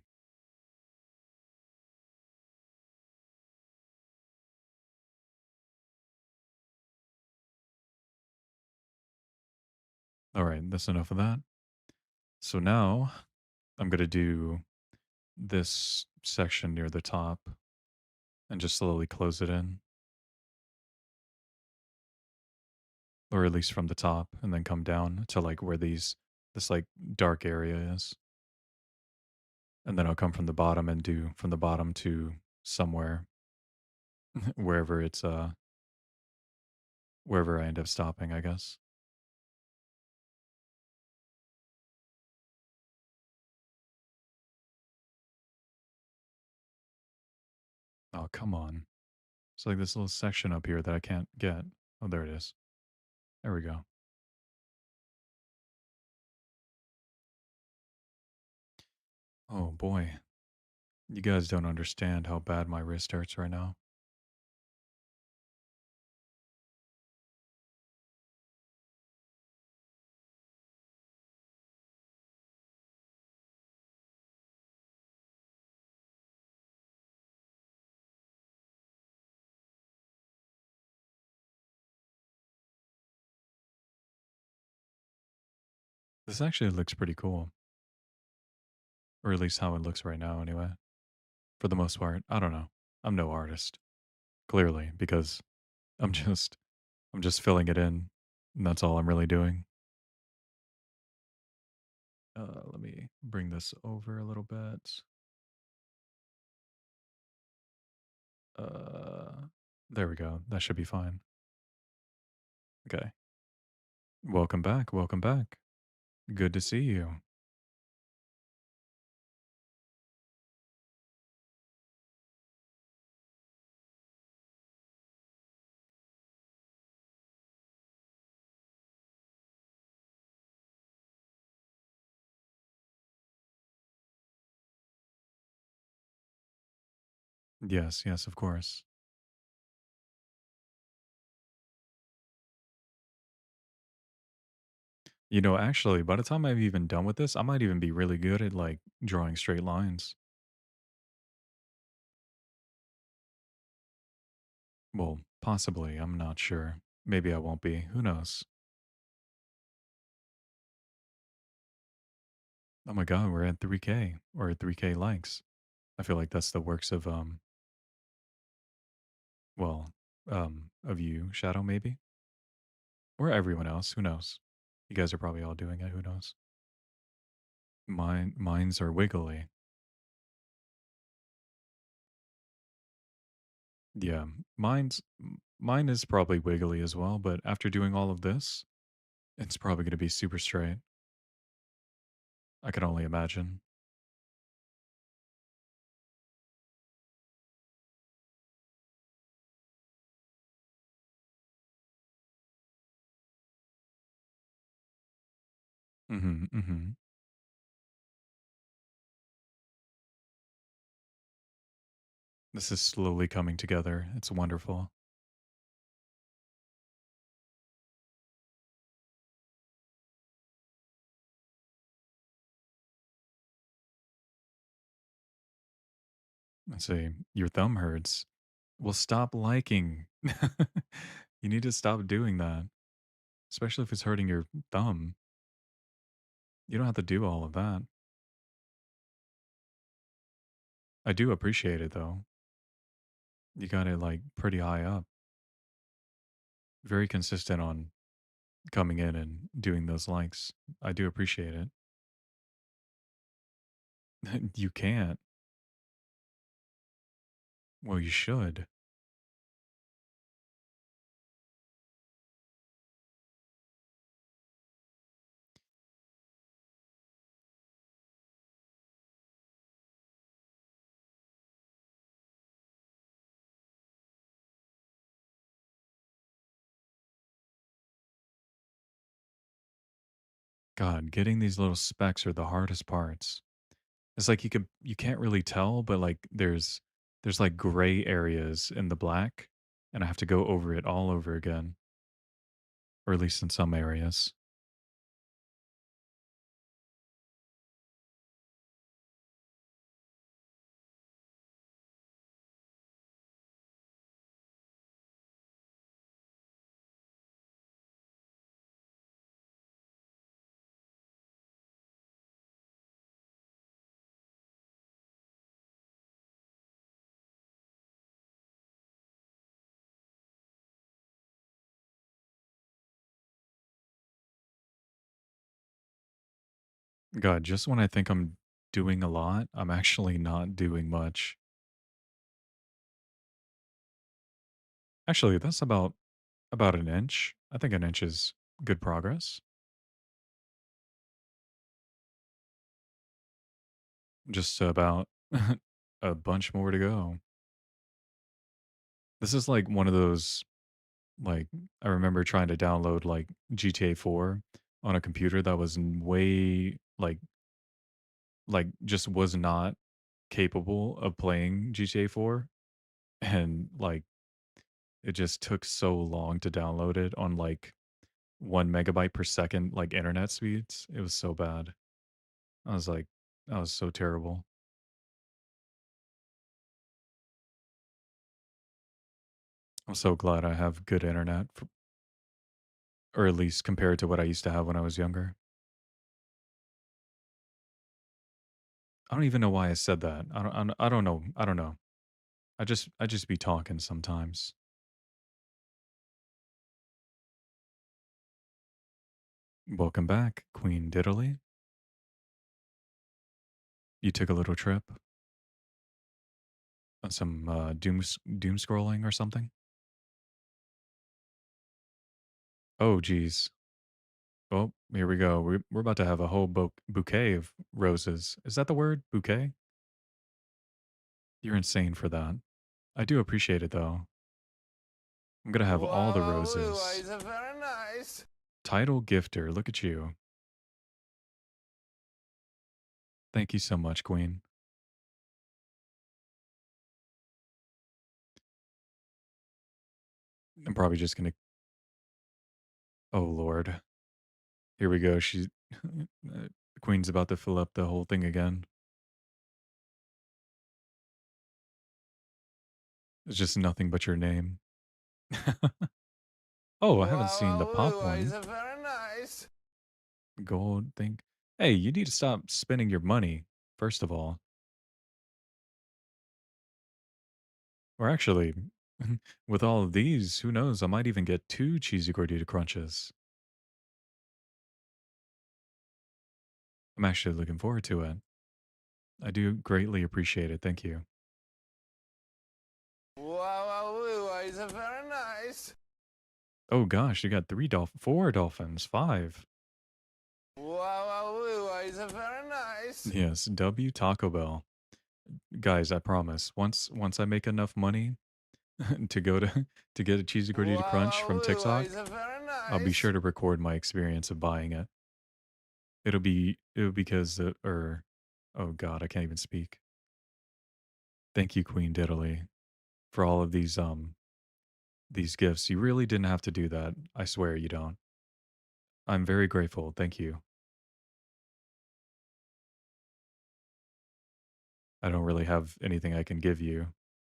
All right. That's enough of that. So now I'm going to do this section near the top and just slowly close it in, or at least from the top, and then come down to like where this like dark area is. And then I'll come from the bottom and do from the bottom to somewhere wherever wherever I end up stopping, I guess. Oh, come on. It's like this little section up here that I can't get. Oh, there it is. There we go. Oh boy. You guys don't understand how bad my wrist hurts right now. This actually looks pretty cool. Or at least how it looks right now anyway. For the most part. I don't know. I'm no artist. Clearly, because I'm just I'm just filling it in. And that's all I'm really doing. Let me bring this over a little bit. Uh, there we go. That should be fine. Okay. Welcome back. Welcome back. Good to see you. Yes, yes, of course. Actually, by the time I've even done with this, I might even be really good at like drawing straight lines. Well, possibly. I'm not sure. Maybe I won't be. Who knows? Oh my god, we're at 3K or 3K likes. I feel like that's the works of well, of you, Shadow maybe? Or everyone else, who knows? You guys are probably all doing it, who knows? Mines are wiggly. Yeah, mine is probably wiggly as well, but after doing all of this, it's probably gonna be super straight. I can only imagine. Mhm, mhm. This is slowly coming together. It's wonderful. Let's see. Your thumb hurts. Well, stop liking. You need to stop doing that, especially if it's hurting your thumb. You don't have to do all of that. I do appreciate it though. You got it like pretty high up. Very consistent on coming in and doing those likes. I do appreciate it. You can't. Well, you should. God, getting these little specks are the hardest parts. It's like you can't really tell, but like there's like gray areas in the black, and I have to go over it all over again, or at least in some areas. God, just when I think I'm doing a lot, I'm actually not doing much. Actually, that's about an inch. I think an inch is good progress. Just about a bunch more to go. This is like one of those like I remember trying to download like GTA 4 on a computer that was way like just was not capable of playing GTA 4 and like it just took so long to download it on like 1 megabyte per second like internet speeds. It was so bad. I was like that was so terrible. I'm so glad I have good internet or at least compared to what I used to have when I was younger. I don't even know why I said that. I don't know. I don't know. I just be talking sometimes. Welcome back, Queen Diddley. You took a little trip on some doom scrolling or something. Oh, geez. Oh, here we go. We're about to have a whole bouquet of roses. Is that the word? Bouquet? You're insane for that. I do appreciate it though. I'm gonna have all the Wow, roses. it's very nice. Title gifter. Look at you. Thank you so much, Queen. I'm probably just gonna. Oh Lord. Here we go. She's the Queen's about to fill up the whole thing again. It's just nothing but your name. Oh, I haven't seen the pop Wow, it's one. very nice. Gold thing. Hey, you need to stop spending your money, first of all. Or actually, with all of these, who knows? I might even get 2 cheesy gordita crunches. I'm actually looking forward to it. I do greatly appreciate it. Thank you. Wow, Oh gosh, you got four dolphins, five. Wow, wow, is very nice. Yes, W Taco Bell. Guys, I promise, once I make enough money to go to get a cheesy gordita crunch from Wow, wow, TikTok, is very I'll be sure nice. to record my experience of buying it. It'll because or oh god, I can't even speak. Thank you, Queen Diddley, for all of these gifts. You really didn't have to do that. I swear you don't. I'm very grateful. Thank you. I don't really have anything I can give you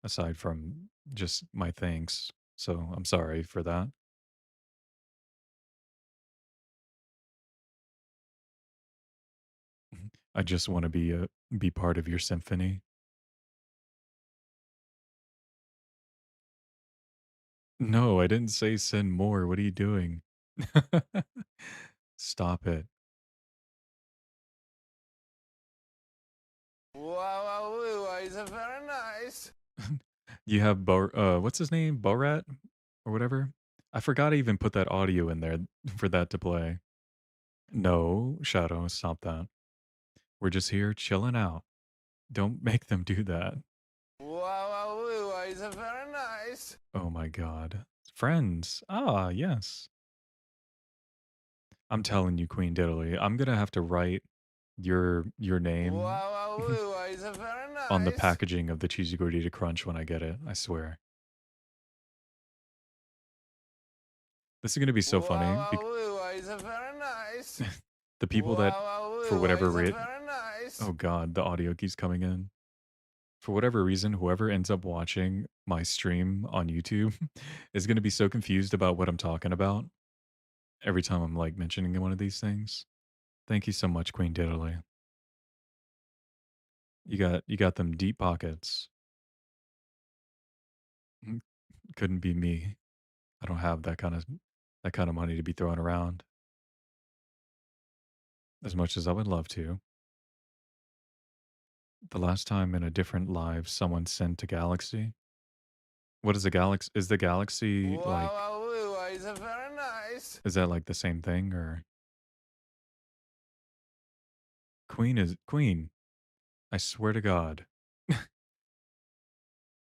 aside from just my thanks. So I'm sorry for that. I just want to be part of your symphony. No, I didn't say send more. What are you doing? Stop it. Wow, wow, is very nice. You have what's his name? Borat or whatever? I forgot to even put that audio in there for that to play. No, Shadow, stop that. We're just here chilling out. Don't make them do that. Wow, wow, is very nice. Oh my god. Friends. Ah, yes. I'm telling you, Queen Diddley, I'm gonna have to write your name Wow, wow, is very on the nice. packaging of the cheesy gordita crunch when I get it. I swear. This is gonna be so funny. Wow, wow, is very nice. The people that, Wow, for wow, whatever is reason, very nice. oh god, the audio keeps coming in. For whatever reason, whoever ends up watching my stream on YouTube is gonna be so confused about what I'm talking about every time I'm like mentioning one of these things. Thank you so much, Queen Diddley. You got them deep pockets. Mm, couldn't be me. I don't have that kind of money to be throwing around as much as I would love to. The last time in a different live someone sent a galaxy. What is a galaxy? Is the galaxy like Wow, wow, is very nice. is that like the same thing or Queen? I swear to God.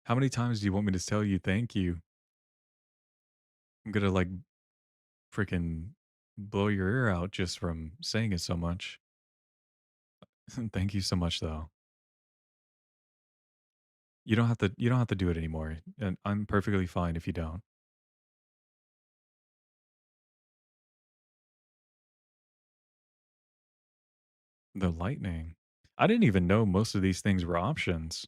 How many times do you want me to tell you thank you? I'm gonna like freaking blow your ear out just from saying it so much. Thank you so much though. You don't have to do it anymore. And I'm perfectly fine if you don't. The lightning. I didn't even know most of these things were options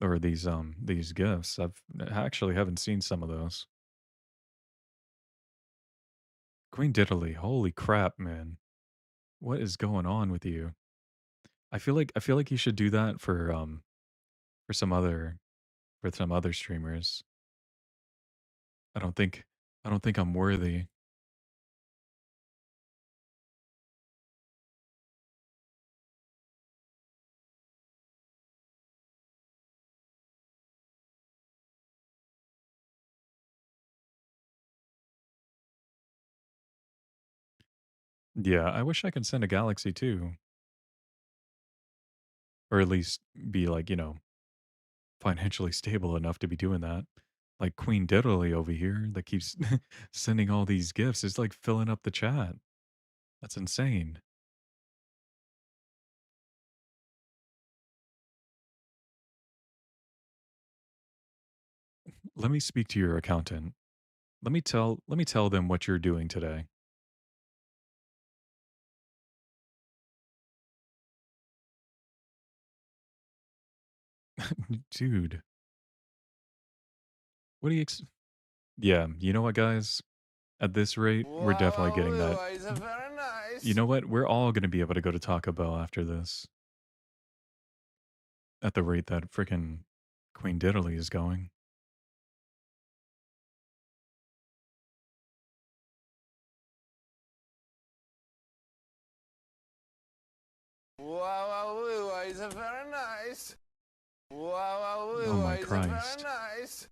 or these gifts. I actually haven't seen some of those. Queen Diddley, holy crap, man. What is going on with you? I feel like you should do that for some other streamers. I don't think I don't think I'm worthy. Yeah, I wish I could send a galaxy too. Or at least be like, financially stable enough to be doing that. Like Queen Diddley over here that keeps sending all these gifts. It's like filling up the chat. That's insane. Let me speak to your accountant. Let me tell them what you're doing today. Dude, what do you Yeah, you know what guys? At this rate, we're definitely Wow, getting that. wow, is very You nice. know what? We're all going to be able to go to Taco Bell after this at the rate that freaking Queen Diddley is going. Wow, wow, is very nice. Oh Wow, my is very Christ. nice.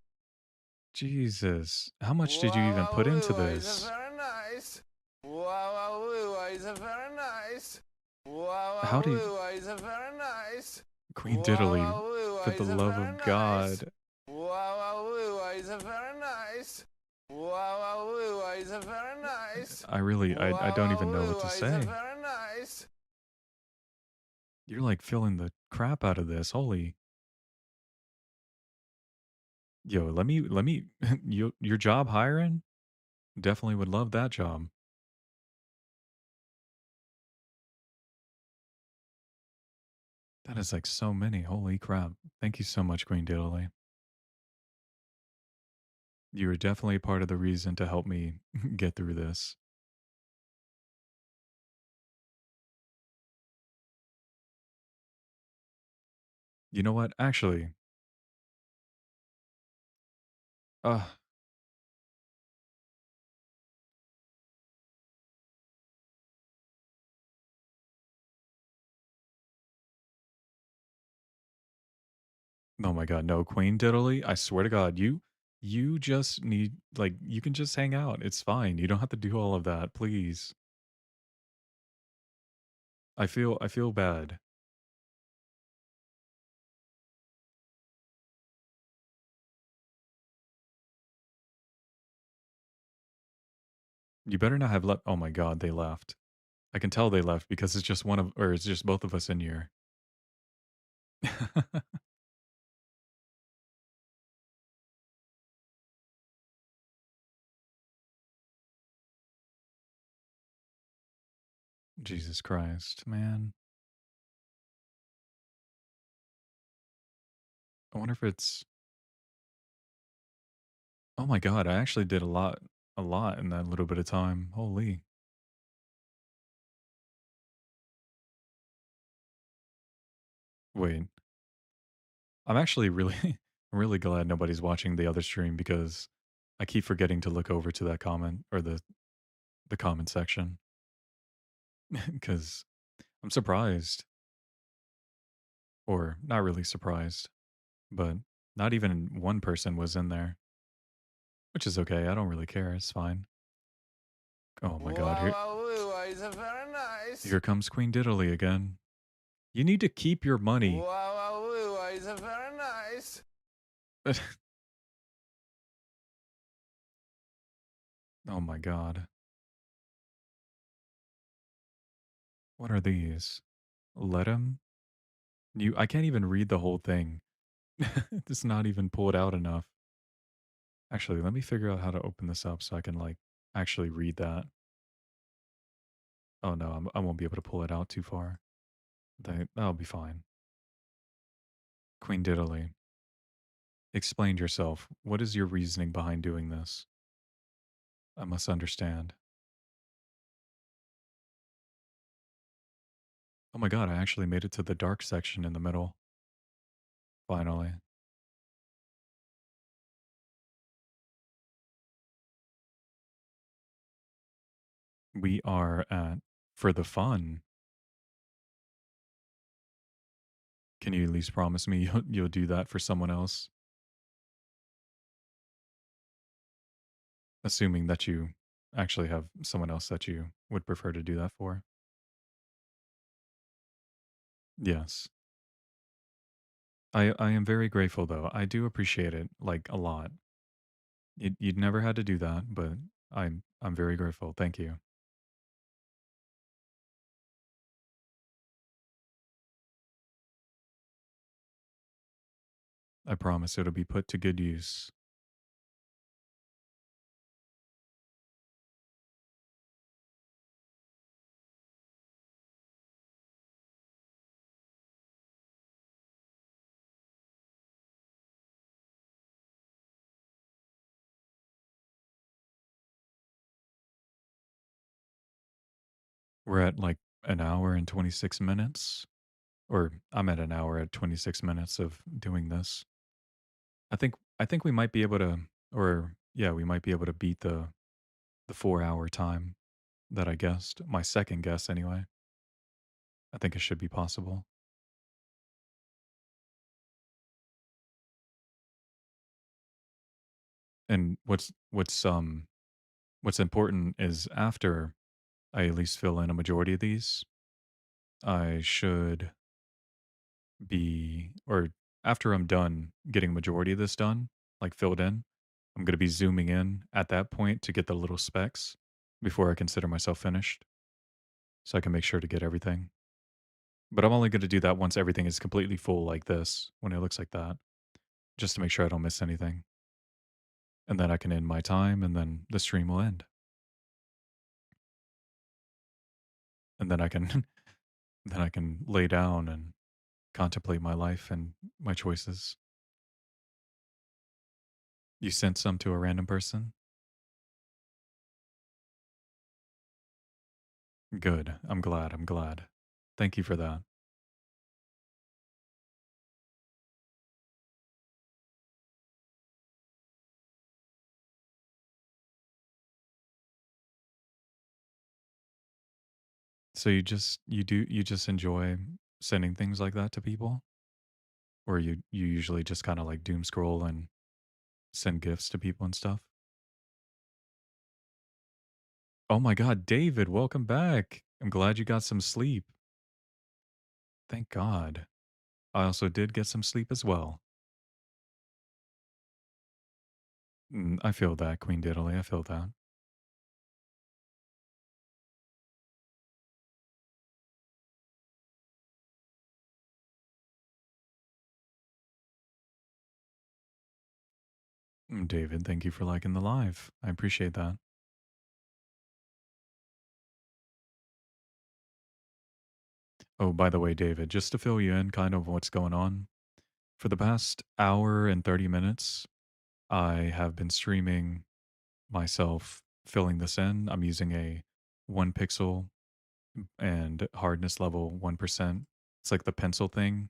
Jesus. How much did you even put into Wow, is this? very nice. Wow, is very nice. How do you Wow, is very nice. Queen Diddley, Wow, for the is love very of nice. God. Wow, is very nice. Wow, is very nice. I don't even know what to Wow, is say. very nice. You're like filling the crap out of this. Holy yo, let me your job hiring? Definitely would love that job. That is like so many. Holy crap. Thank you so much, Queen Diddley. You were definitely part of the reason to help me get through this. You know what? Actually, uh, oh my god, no, Queen Diddley, I swear to God, you just need like you can just hang out. It's fine. You don't have to do all of that, please. I feel bad. You better not have left. Oh my god, they left. I can tell they left because it's just one of or it's just both of us in here. Jesus Christ, man. I wonder if it's oh my god, I actually did a lot in that little bit of time. Holy. Wait. I'm actually really I'm really glad nobody's watching the other stream because I keep forgetting to look over to that comment or the comment section because I'm surprised or not really surprised, but not even one person was in there, which is okay. I don't really care. It's fine. Oh my god, Wow, is very nice. here comes Queen Diddley again. You need to keep your money. Wow, is very nice. Oh my god. What are these? Let him? You I can't even read the whole thing. It's not even pulled out enough. Actually, let me figure out how to open this up so I can like actually read that. Oh no, I won't be able to pull it out too far. That'll be fine. Queen Diddley, explain yourself. What is your reasoning behind doing this? I must understand. Oh my god, I actually made it to the dark section in the middle. Finally. We are at for the fun. Can you at least promise me you'll do that for someone else? Assuming that you actually have someone else that you would prefer to do that for. Yes. I am very grateful though. I do appreciate it like a lot. You'd never had to do that, but I'm very grateful. Thank you. I promise it'll be put to good use. We're at like an hour and 26 minutes, or I'm at an hour at 26 minutes of doing this. I think we might be able to, or yeah, we might be able to beat the 4 hour time that I guessed. My second guess anyway. I think it should be possible. And what's important is after I at least fill in a majority of these, I should be or after I'm done getting a majority of this done, like filled in, I'm gonna be zooming in at that point to get the little specks before I consider myself finished, so I can make sure to get everything. But I'm only gonna do that once everything is completely full like this, when it looks like that, just to make sure I don't miss anything. And then I can end my time, and then the stream will end. And then I can then I can lay down and contemplate my life and my choices. You sent some to a random person? Good. I'm glad, I'm glad. Thank you for that. So you just enjoy sending things like that to people? Or you usually just kinda, like, doom scroll and send gifts to people and stuff? Oh my god, David, welcome back. I'm glad you got some sleep. Thank God. I also did get some sleep as well. I feel that, Queen Diddley, I feel that. David, thank you for liking the live. I appreciate that. Oh, by the way, David, just to fill you in kind of what's going on, for the past hour and 30 minutes, I have been streaming myself filling this in. I'm using a 1 pixel and hardness level 1%. It's like the pencil thing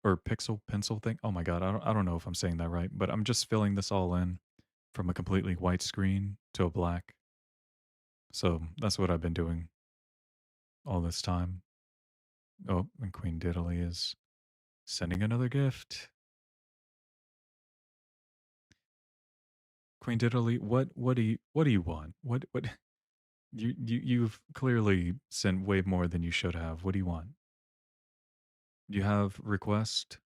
or pixel pencil thing. Oh my god, I don't know if I'm saying that right, but I'm just filling this all in from a completely white screen to a black. So that's what I've been doing all this time. Oh, and Queen Diddley is sending another gift. Queen Diddley, what do you want? What you've clearly sent way more than you should have. What do you want? You have request?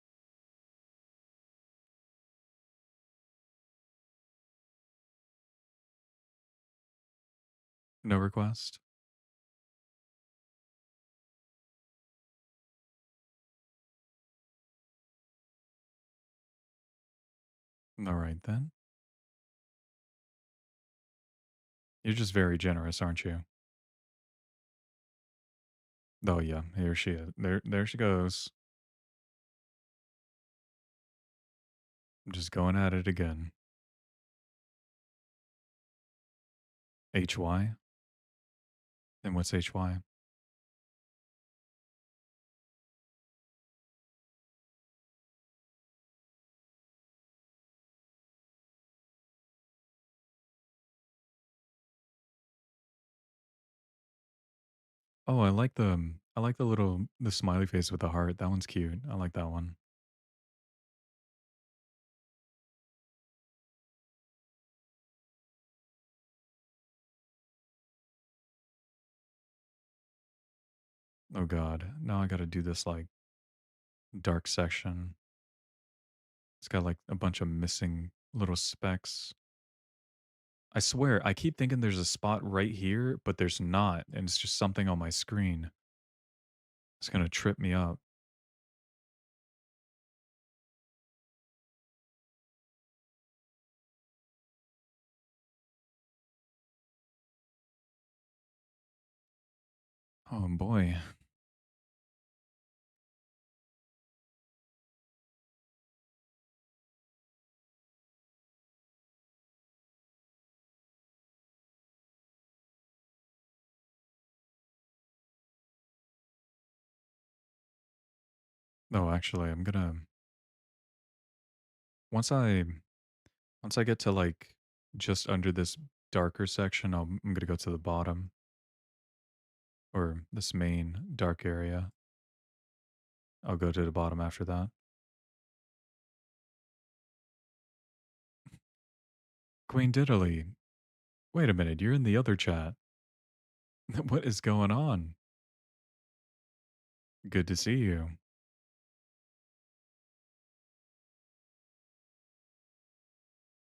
No request? All right then. You're just very generous, aren't you? Oh yeah, here she is. There she goes. I'm just going at it again. HY? And what's HY? Oh, I like the little the smiley face with the heart. That one's cute. I like that one. Oh god. Now I gotta do this like dark section. It's got like a bunch of missing little specks. I swear, I keep thinking there's a spot right here, but there's not, and it's just something on my screen. It's gonna trip me up. Oh boy. No, actually, I'm gonna once I once I get to like just under this darker section, I'm gonna go to the bottom or this main dark area. I'll go to the bottom after that. Queen Diddley. Wait a minute, you're in the other chat. What is going on? Good to see you.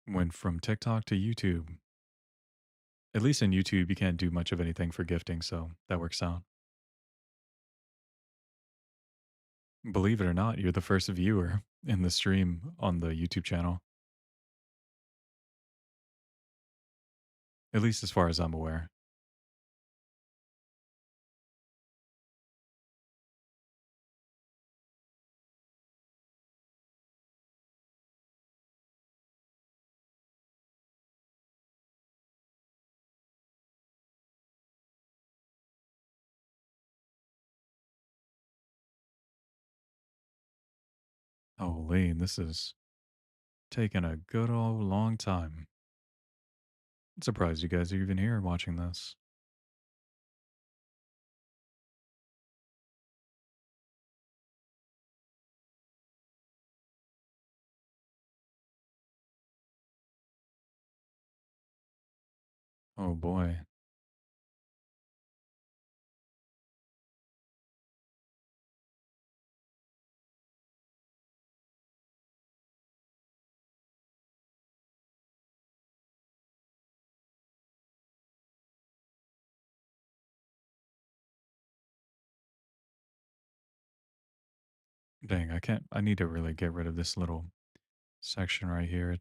Went from TikTok to YouTube. At least in YouTube, you can't do much of anything for gifting, so that works out. Believe it or not, you're the first viewer in the stream on the YouTube channel, at least as far as I'm aware. Holy, this is taking a good old long time. I'm surprised you guys are even here watching this. Oh boy. Dang, I need to really get rid of this little section right here.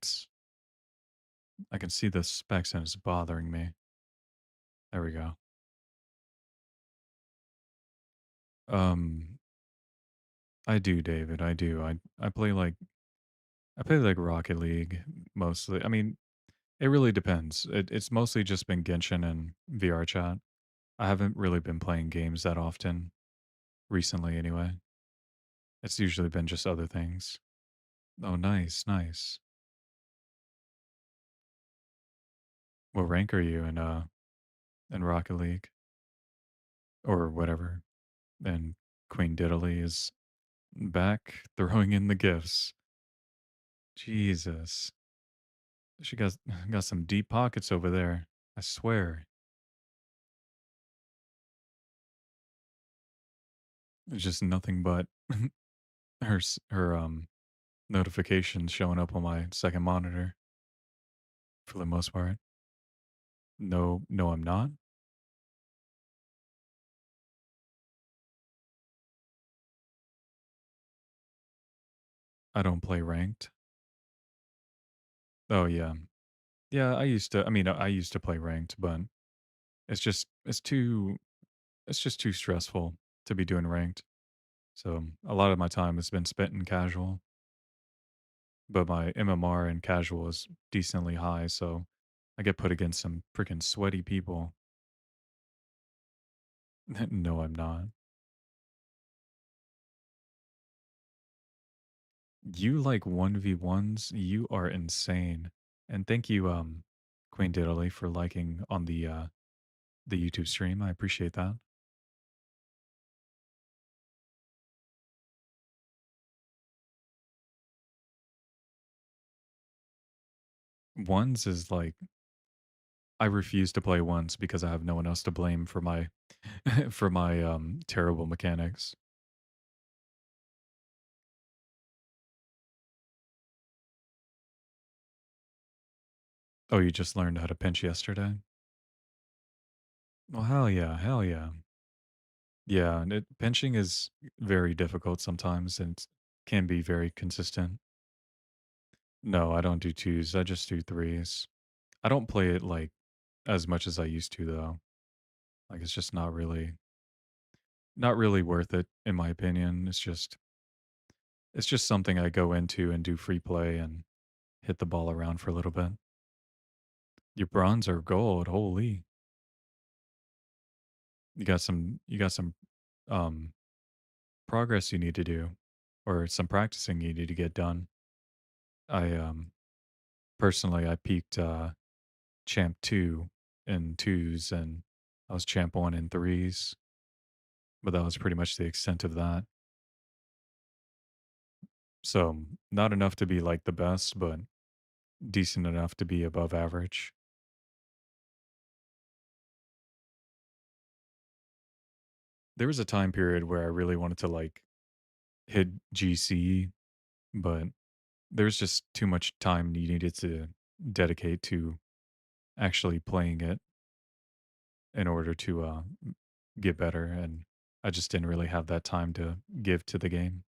I can see the specs and it's bothering me. There we go. Um, I do, David. I do. I play like Rocket League mostly. I mean, it really depends. It's mostly just been Genshin and VR chat. I haven't really been playing games that often recently anyway. It's usually been just other things. Oh, nice, nice. What rank are you in Rocket League or whatever? And Queen Diddley is back throwing in the gifts. Jesus. She got some deep pockets over there. I swear. It's just nothing but her notifications showing up on my second monitor for the most part. No, no, I'm not. I don't play ranked. Oh yeah. Yeah, I used to play ranked, but it's just too stressful to be doing ranked. So a lot of my time has been spent in casual, but my MMR in casual is decently high, so I get put against some freaking sweaty people. No, I'm not. You like 1v1s? You are insane. And thank you, Queen Diddley, for liking on the YouTube stream. I appreciate that. Ones is like I refuse to play ones because I have no one else to blame for my for my terrible mechanics. Oh, you just learned how to pinch yesterday? Well, hell yeah, hell yeah. Yeah, and pinching is very difficult sometimes and can be very consistent. No, I don't do twos. I just do threes. I don't play it like as much as I used to though. Like it's just not really worth it in my opinion. It's just something I go into and do free play and hit the ball around for a little bit. Your bronze or gold, holy. You got some um progress you need to do or some practicing you need to get done. I personally I peaked champ 2 in twos and I was champ 1 in threes, but that was pretty much the extent of that. So, not enough to be like the best, but decent enough to be above average. There was a time period where I really wanted to like hit GC, but there's just too much time needed to dedicate to actually playing it in order to get better. And I just didn't really have that time to give to the game.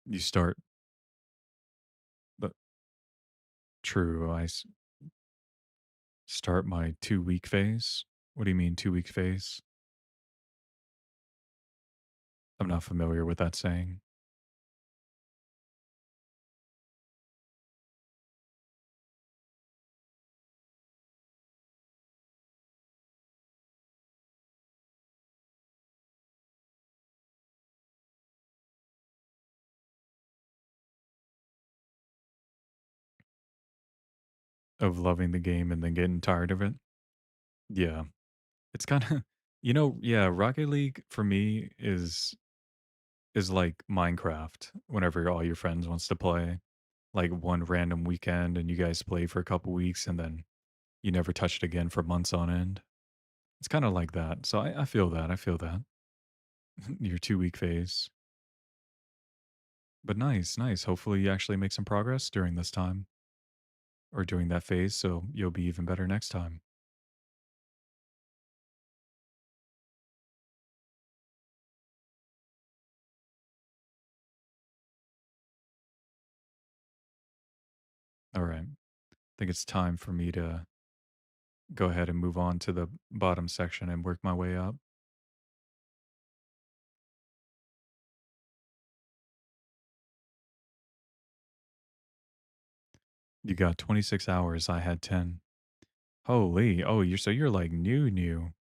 You start the true. Start my 2 week phase. What do you mean 2 week phase? I'm not familiar with that saying. Of loving the game and then getting tired of it. Yeah. It's kinda yeah, Rocket League for me is like Minecraft whenever all your friends wants to play, like, one random weekend and you guys play for a couple weeks and then you never touch it again for months on end. It's kinda like that. So I feel that, I feel that. Your 2 week phase. But nice, nice. Hopefully you actually make some progress during this time or during that phase so you'll be even better next time. Alright. Think it's time for me to go ahead and move on to the bottom section and work my way up. You got 26 hours, I had 10. Holy, oh, you're like new, new.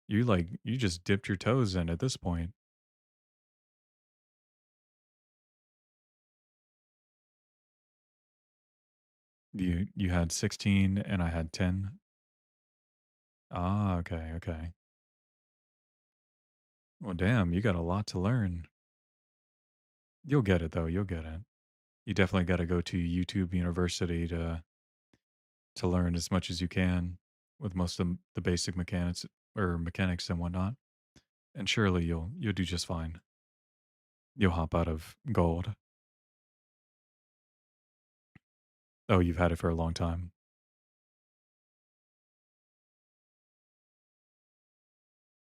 You just dipped your toes in at this point. You had 16 and I had 10. Ah, okay, okay. Well, damn, you got a lot to learn. You'll get it though, you'll get it. You definitely got to go to YouTube University to learn as much as you can with most of the basic mechanics and whatnot. And surely you'll do just fine. You'll hop out of gold. Oh, you've had it for a long time.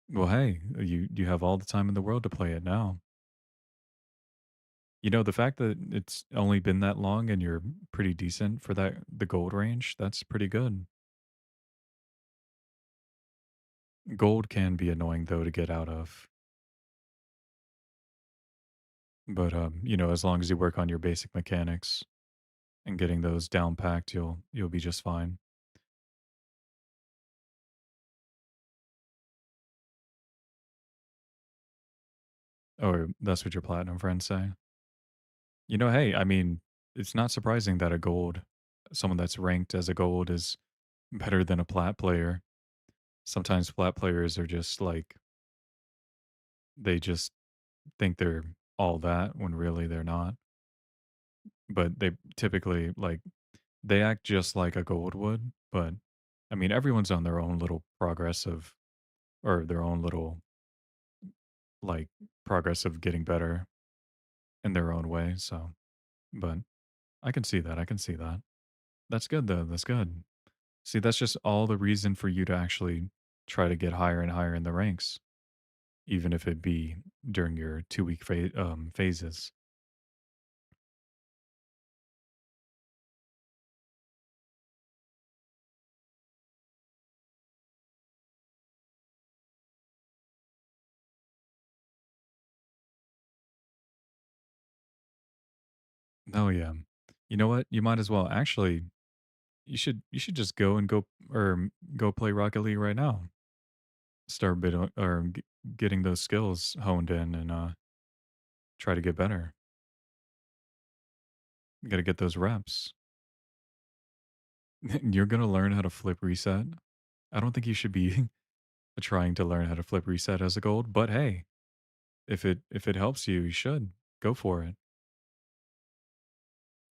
Well, hey, you have all the time in the world to play it now. The fact that it's only been that long and you're pretty decent for the gold range, that's pretty good. Gold can be annoying though to get out of, but as long as you work on your basic mechanics and getting those down packed, you'll be just fine. Or that's what your platinum friends say. Hey, I mean, it's not surprising that someone that's ranked as a gold is better than a plat player. Sometimes plat players are just like they just think they're all that when really they're not. But they typically they act just like a gold would. But I mean, everyone's on their own little progressive or their own little like progressive getting better in their own way. So, but I can see that. I can see that. That's good though. That's good. See, that's just all the reason for you to actually try to get higher and higher in the ranks, even if it be during your 2 week phases. Oh yeah. You know what? You might as well actually. You should just go play Rocket League right now. Start getting those skills honed in and try to get better. You got to get those reps. You're gonna learn how to flip reset. I don't think you should be trying to learn how to flip reset as a gold, but hey, If it helps you, you should go for it.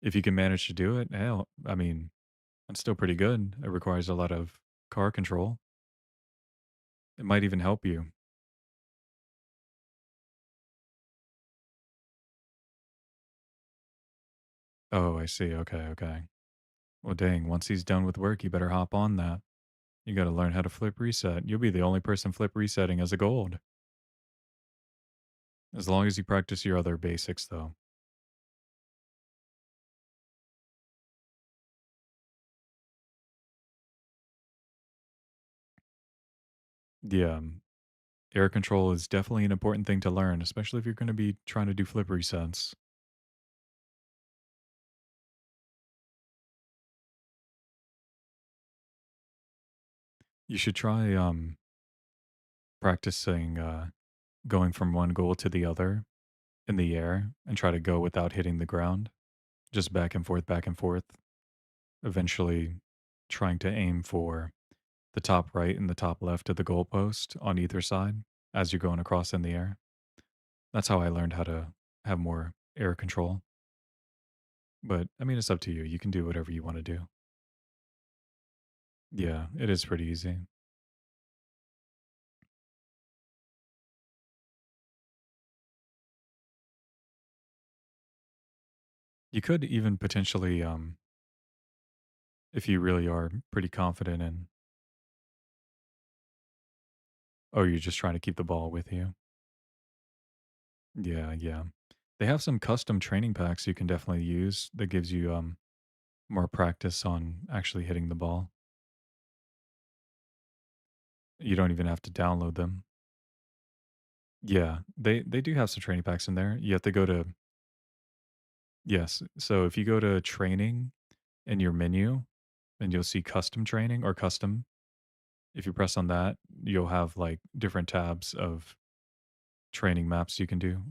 If you can manage to do it, hell, I mean, that's still pretty good. It requires a lot of car control. It might even help you. Oh, I see. Okay, okay. Well, dang, once he's done with work, you better hop on that. You gotta learn how to flip reset. You'll be the only person flip resetting as a gold. As long as you practice your other basics, though. Yeah, air control is definitely an important thing to learn, especially if you're gonna be trying to do flip resets. You should try practicing going from one goal to the other in the air and try to go without hitting the ground. Just back and forth. Eventually trying to aim for the top right and the top left of the goalpost on either side as you're going across in the air. That's how I learned how to have more air control. But I mean, it's up to you. You can do whatever you want to do. Yeah, it is pretty easy. You could even potentially, if you really are pretty confident in, oh, you're just trying to keep the ball with you. Yeah, yeah. They have some custom training packs you can definitely use that gives you more practice on actually hitting the ball. You don't even have to download them. Yeah, they do have some training packs in there. You have to go to yes. So if you go to training in your menu, and you'll see custom training or custom. If you press on that, you'll have like different tabs of training maps you can do.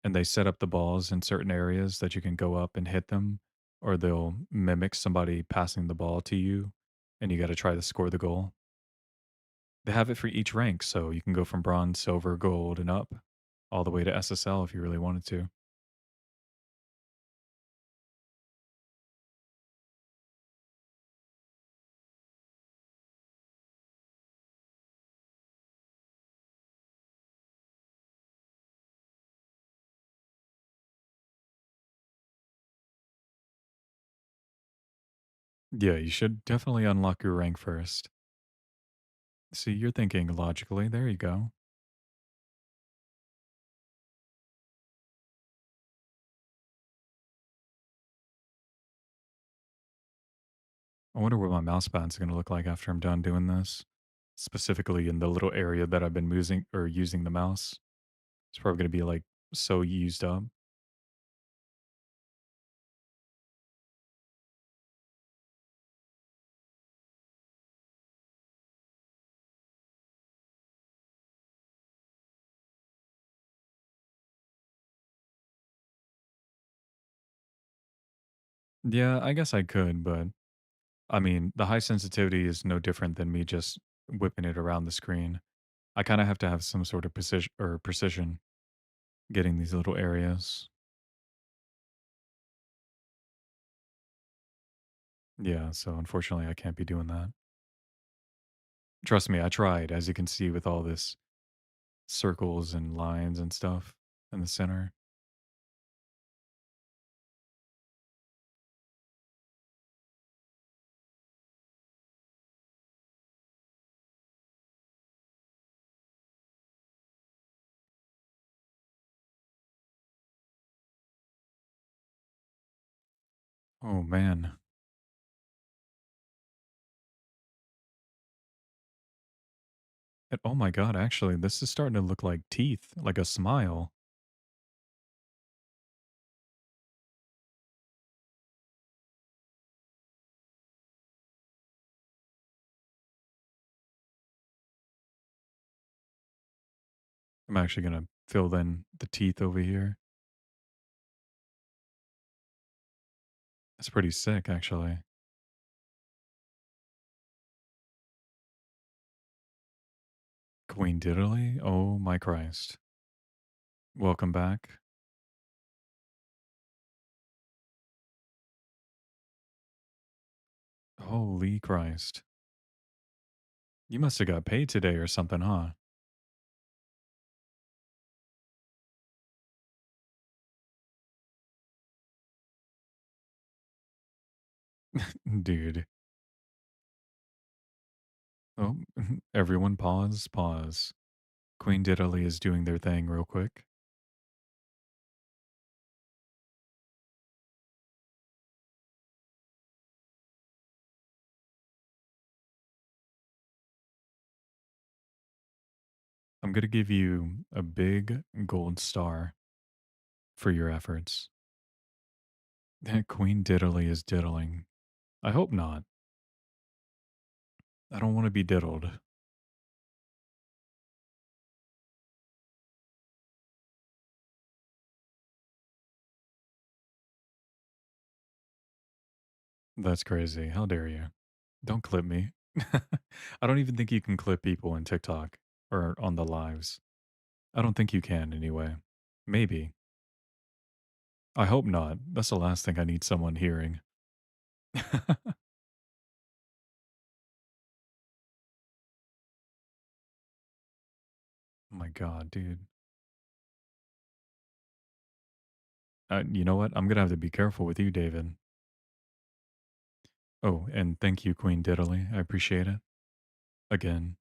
And they set up the balls in certain areas that you can go up and hit them, or they'll mimic somebody passing the ball to you, and you got to try to score the goal. They have it for each rank, so you can go from bronze, silver, gold, and up, all the way to SSL if you really wanted to. Yeah, you should definitely unlock your rank first. See, you're thinking logically. There you go. I wonder what my mouse pad's gonna look like after I'm done doing this. Specifically in the little area that I've been using the mouse. It's probably gonna be like so used up. Yeah, I guess I could, but I mean, the high sensitivity is no different than me just whipping it around the screen. I kind of have to have some sort of precision getting these little areas. Yeah, so unfortunately I can't be doing that. Trust me, I tried, as you can see with all this circles and lines and stuff in the center. Oh man. Oh my god, actually, this is starting to look like teeth, like a smile. I'm actually gonna fill in the teeth over here. That's pretty sick, actually. Queen Diddley? Oh my Christ. Welcome back. Holy Christ. You must have got paid today or something, huh? Dude. Oh, everyone pause, pause. Queen Diddley is doing their thing real quick. I'm going to give you a big gold star for your efforts. Queen Diddley is diddling. I hope not. I don't want to be diddled. That's crazy. How dare you? Don't clip me. I don't even think you can clip people in TikTok or on the lives. I don't think you can anyway. Maybe. I hope not. That's the last thing I need someone hearing. Oh my God, dude. You know what? I'm going to have to be careful with you, David. Oh, and thank you, Queen Diddley. I appreciate it. Again.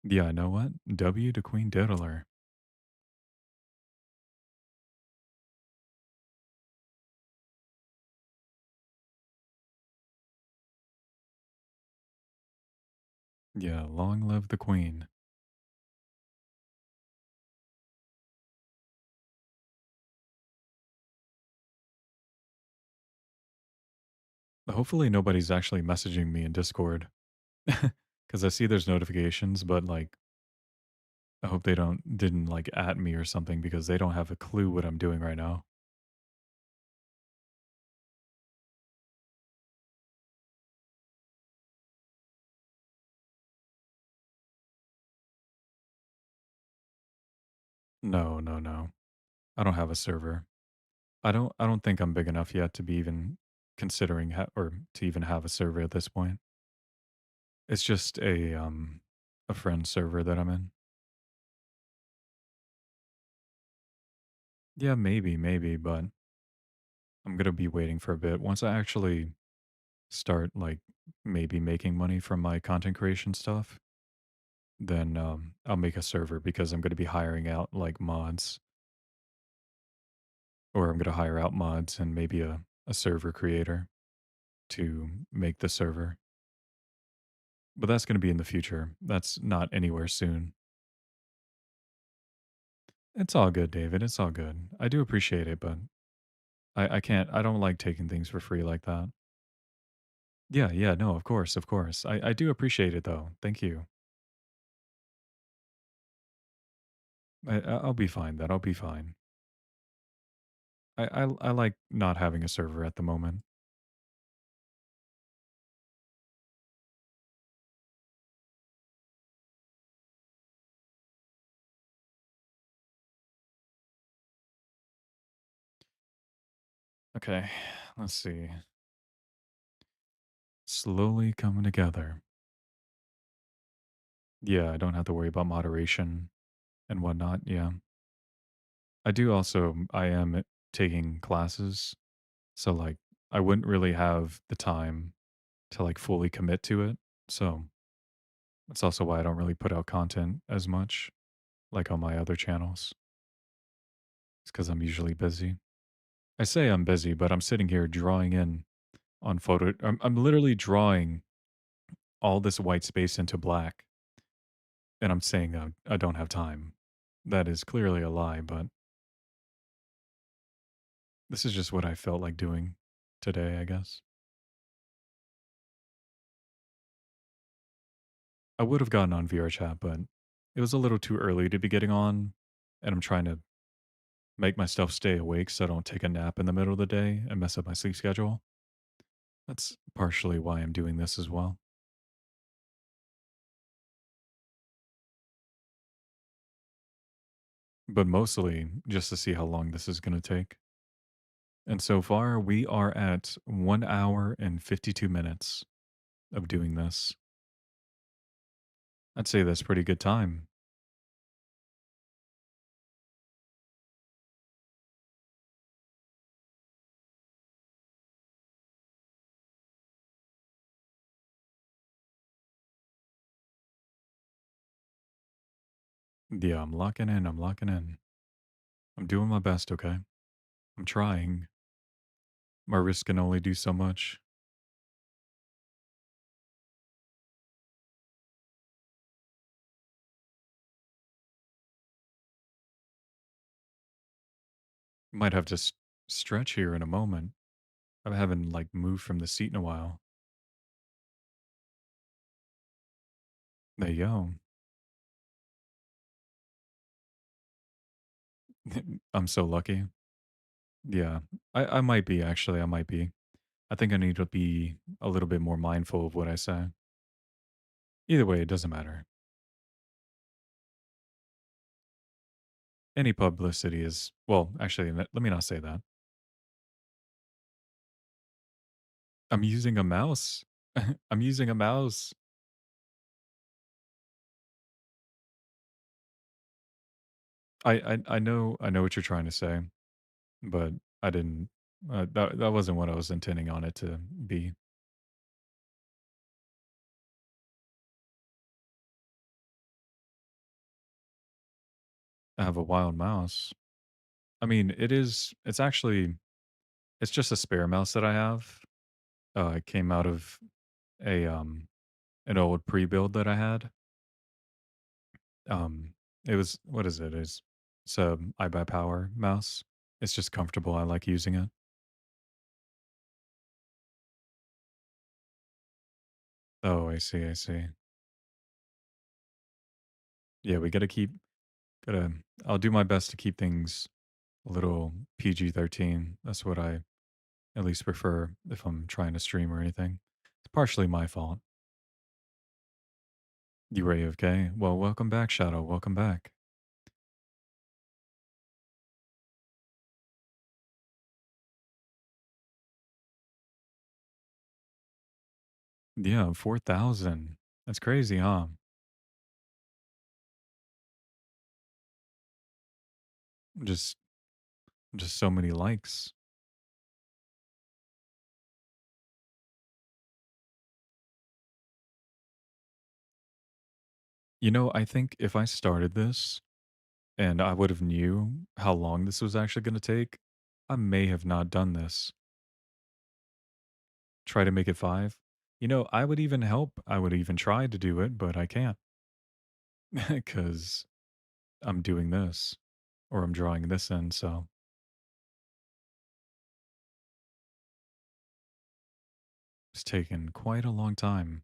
Yeah, I know what? W to Queen Diddler. Yeah, long live the Queen. Hopefully nobody's actually messaging me in Discord. Because I see there's notifications, but like I hope they didn't like at me or something because they don't have a clue what I'm doing right now. No, no, no. I don't have a server. I don't think I'm big enough yet to be even considering or to even have a server at this point. It's just a friend server that I'm in. Yeah, maybe, but I'm going to be waiting for a bit. Once I actually start like maybe making money from my content creation stuff, then I'll make a server because I'm going to be hiring out like mods, or I'm going to hire out mods and maybe a server creator to make the server. But that's going to be in the future. That's not anywhere soon. It's all good, David. It's all good. I do appreciate it, but I can't, I don't like taking things for free like that. Yeah, yeah, no, of course, of course. I do appreciate it though. Thank you. I'll be fine. That I'll be fine. I like not having a server at the moment. Okay, let's see. Slowly coming together. Yeah, I don't have to worry about moderation and whatnot. Yeah. I do also, I am taking classes. So, like, I wouldn't really have the time to like fully commit to it. So, that's also why I don't really put out content as much like on my other channels. It's because I'm usually busy. I say I'm busy, but I'm sitting here drawing in on photo. I'm literally drawing all this white space into black, and I'm saying I don't have time. That is clearly a lie, but this is just what I felt like doing today, I guess. I would have gotten on VR chat, but it was a little too early to be getting on, and I'm trying to make myself stay awake so I don't take a nap in the middle of the day and mess up my sleep schedule. That's partially why I'm doing this as well, but mostly just to see how long this is going to take. And so far, we are at 1 hour and 52 minutes of doing this. I'd say that's pretty good time. Yeah, I'm locking in. I'm locking in. I'm doing my best, okay? I'm trying. My wrist can only do so much. Might have to stretch here in a moment. I haven't like moved from the seat in a while. There you go. I'm so lucky. Yeah, I might be actually. I might be. I think I need to be a little bit more mindful of what I say. Either way, it doesn't matter. Any publicity is, well, actually, let me not say that. I'm using a mouse. I'm using a mouse. I know what you're trying to say, but I didn't. That wasn't what I was intending on it to be. I have a wild mouse. I mean, it is. It's actually. It's just a spare mouse that I have. It came out of a an old pre-build that I had. It was, what is it? It's a iBuyPower mouse. It's just comfortable. I like using it. Oh, I see. I see. Yeah, we gotta keep. Gotta. I'll do my best to keep things a little PG-13. That's what I at least prefer if I'm trying to stream or anything. It's partially my fault. You were AFK? Well, welcome back, Shadow. Welcome back. Yeah, 4,000. That's crazy, huh? Just just so many likes. You know, I think if I started this and I would have knew how long this was actually gonna take, I may have not done this. Try to make it 5. You know, I would even help. I would even try to do it, but I can't because 'cause I'm doing this or I'm drawing this in, so it's taken quite a long time.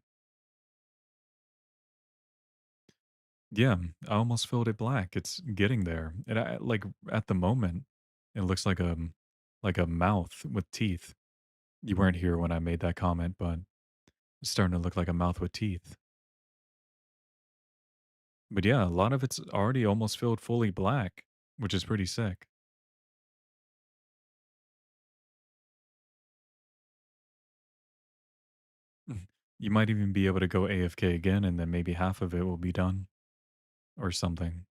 Yeah, I almost filled it black. It's getting there. And I like at the moment, it looks like a mouth with teeth. You weren't here when I made that comment, but it's starting to look like a mouth with teeth. But yeah, a lot of it's already almost filled fully black, which is pretty sick. You might even be able to go AFK again and then maybe half of it will be done or something.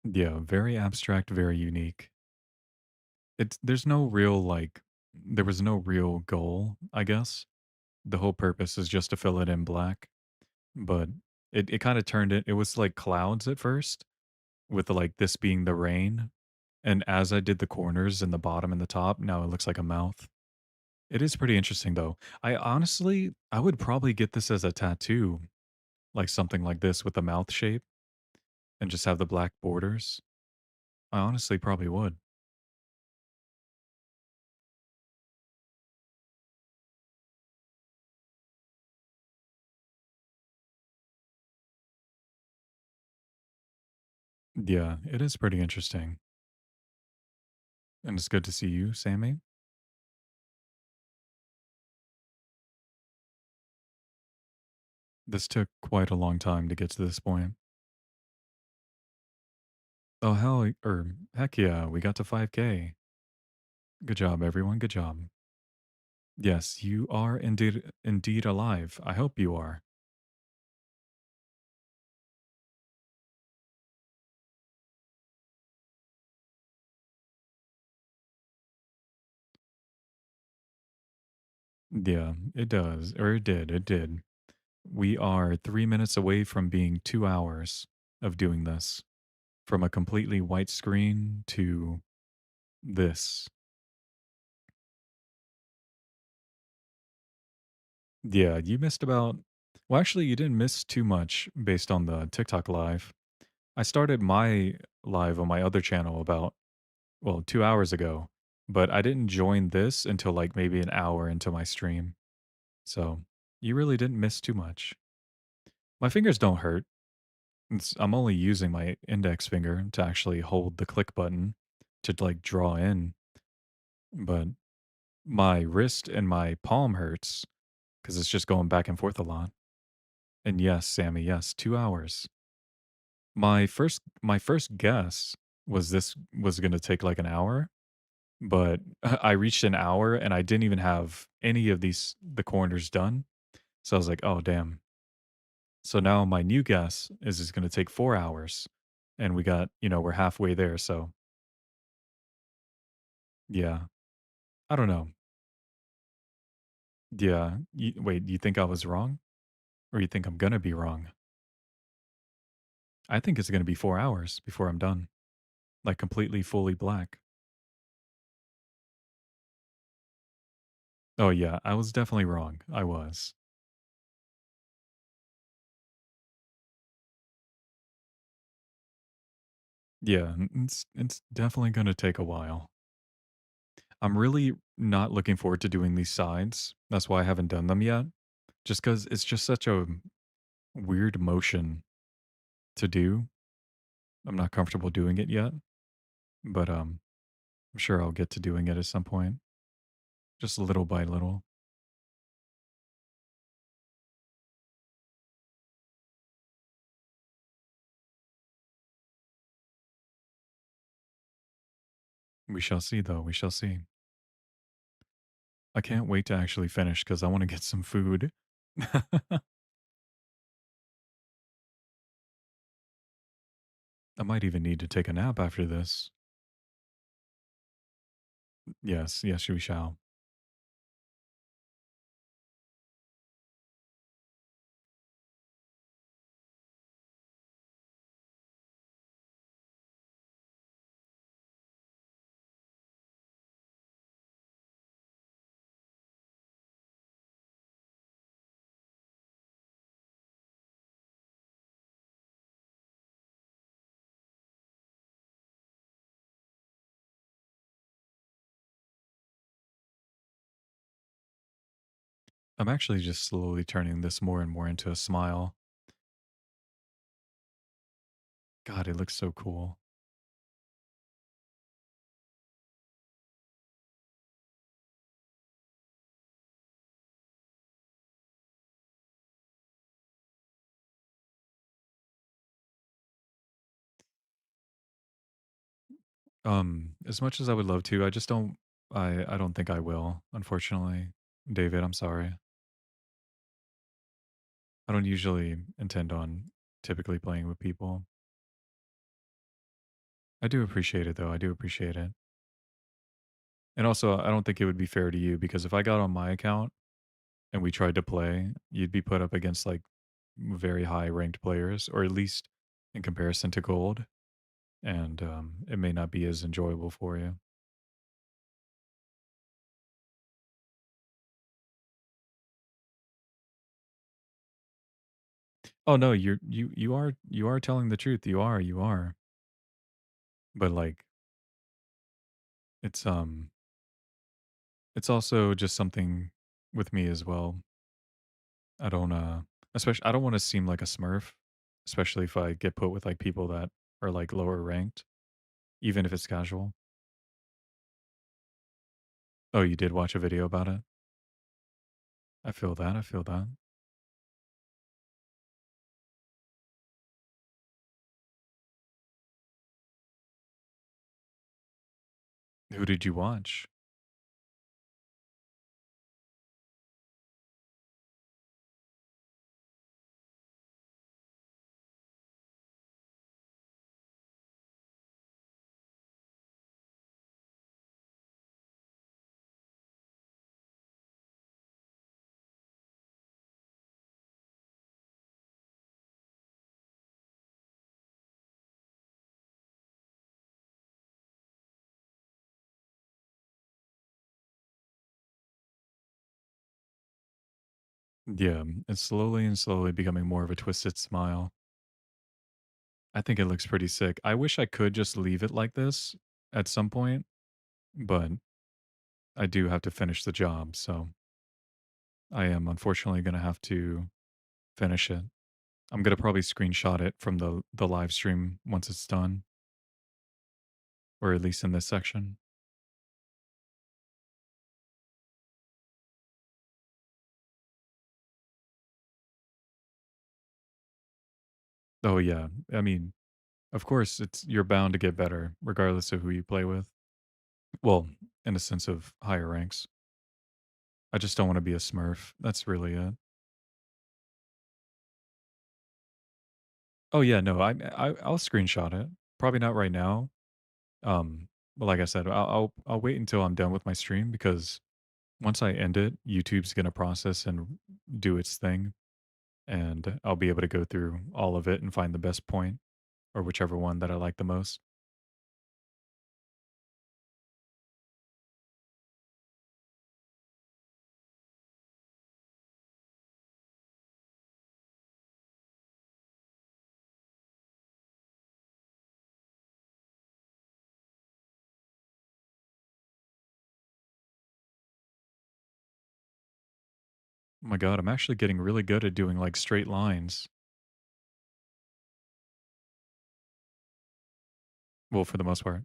Yeah, very abstract, very unique. It's there's no real like there was no real goal, I guess. The whole purpose is just to fill it in black, but it kind of turned it was like clouds at first with like this being the rain, and as I did the corners and the bottom and the top, now it looks like a mouth. It is pretty interesting though. I would probably get this as a tattoo, like something like this with the mouth shape and just have the black borders. I honestly probably would. Yeah, it is pretty interesting. And it's good to see you, Sammy. This took quite a long time to get to this point. Oh, heck yeah, we got to 5K. Good job, everyone. Good job. Yes, you are indeed alive. I hope you are. Yeah, it does. Or it did. It did. We are 3 minutes away from being 2 hours of doing this. From a completely white screen to this. Yeah, you missed about well, actually, you didn't miss too much based on the TikTok live. I started my live on my other channel about, well, 2 hours ago, but I didn't join this until, like, maybe an hour into my stream. So, you really didn't miss too much. My fingers don't hurt. I'm only using my index finger to actually hold the click button to, like, draw in, but my wrist and my palm hurts because it's just going back and forth a lot. And yes, Sammy, yes, 2 hours. My first guess was this was gonna take, like, an hour, but I reached an hour and I didn't even have any of the corners done. So I was like, "Oh, damn." So now my new guess is it's gonna take 4 hours, and we're halfway there, so yeah. I don't know. Yeah. Wait, you think I was wrong? Or you think I'm gonna be wrong? I think it's gonna be 4 hours before I'm done, like, completely fully black. Oh, yeah, I was definitely wrong. I was. Yeah, it's definitely gonna take a while. I'm really not looking forward to doing these sides. That's why I haven't done them yet. Just because it's just such a weird motion to do. I'm not comfortable doing it yet, but I'm sure I'll get to doing it at some point, just little by little. We shall see, though. We shall see. I can't wait to actually finish because I want to get some food. I might even need to take a nap after this. Yes, yes, we shall. I'm actually just slowly turning this more and more into a smile. God, it looks so cool. As much as I would love to, I just don't I don't think I will, unfortunately. David, I'm sorry. I don't usually intend on typically playing with people. I do appreciate it though. I do appreciate it. And also, I don't think it would be fair to you because if I got on my account and we tried to play, you'd be put up against like very high ranked players, or at least in comparison to gold, and it may not be as enjoyable for you. Oh no, you are telling the truth. You are. But like it's it's also just something with me as well. I don't especially I don't want to seem like a smurf, especially if I get put with like people that or like lower ranked, even if it's casual. Oh, you did watch a video about it? I feel that. I feel that. Who did you watch? Yeah, it's slowly and slowly becoming more of a twisted smile. I think it looks pretty sick. I wish I could just leave it like this at some point, but I do have to finish the job, so I am unfortunately gonna have to finish it. I'm gonna probably screenshot it from the live stream once it's done, or at least in this section. Oh yeah, I mean, of course, it's you're bound to get better regardless of who you play with. Well, in a sense of higher ranks. I just don't want to be a Smurf. That's really it. Oh yeah, no, I'll screenshot it. Probably not right now. But like I said, I'll wait until I'm done with my stream because once I end it, YouTube's gonna process and do its thing, and I'll be able to go through all of it and find the best point or whichever one that I like the most. Oh my god, I'm actually getting really good at doing like straight lines. Well, for the most part.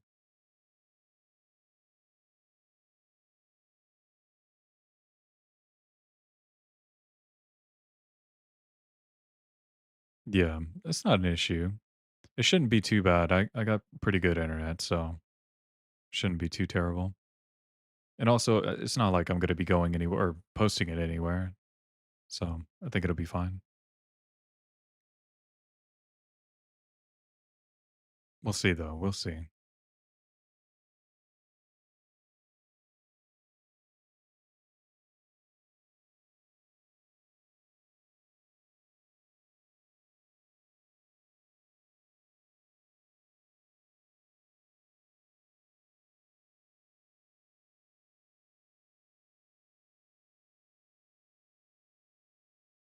Yeah, it's not an issue. It shouldn't be too bad. I got pretty good internet, so shouldn't be too terrible. And also, it's not like I'm gonna be going anywhere or posting it anywhere, so I think it'll be fine. We'll see though. We'll see.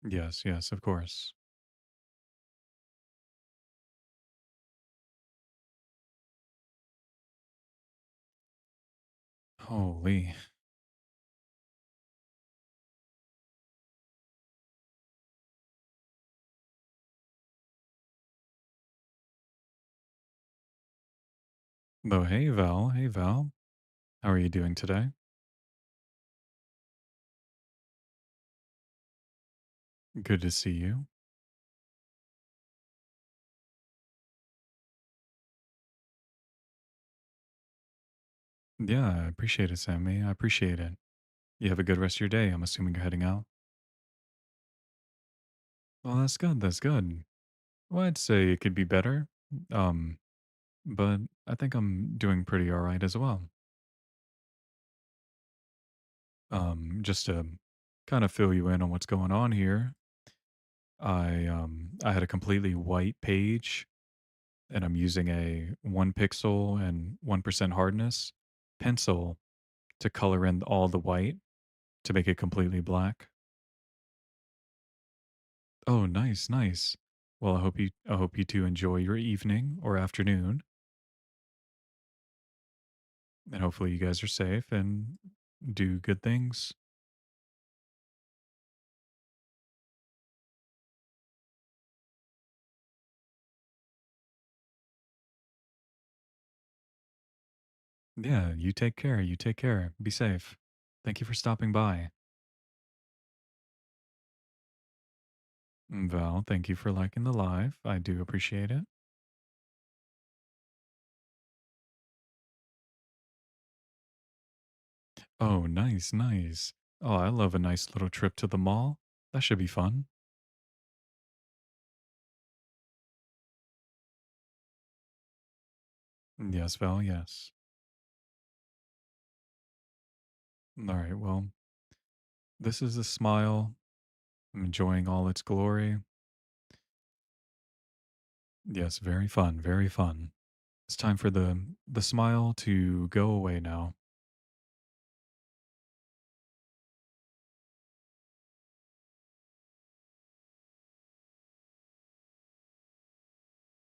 Yes, yes, of course. Holy. Though, hey Val, hey Val, how are you doing today? Good to see you. Yeah, I appreciate it, Sammy. I appreciate it. You have a good rest of your day. I'm assuming you're heading out. Well, that's good. That's good. Well, I'd say it could be better. Um, but I think I'm doing pretty all right as well. Just to kind of fill you in on what's going on here, I had a completely white page and I'm using a 1 pixel and 1% hardness pencil to color in all the white to make it completely black. Oh, nice, nice. Well, I hope you two enjoy your evening or afternoon, and hopefully you guys are safe and do good things. Yeah, you take care. You take care. Be safe. Thank you for stopping by. Val, thank you for liking the live. I do appreciate it. Oh, nice, nice. Oh, I love a nice little trip to the mall. That should be fun. Yes, Val, yes. All right, well, this is a smile. I'm enjoying all its glory. Yes, very fun, very fun. It's time for the smile to go away now.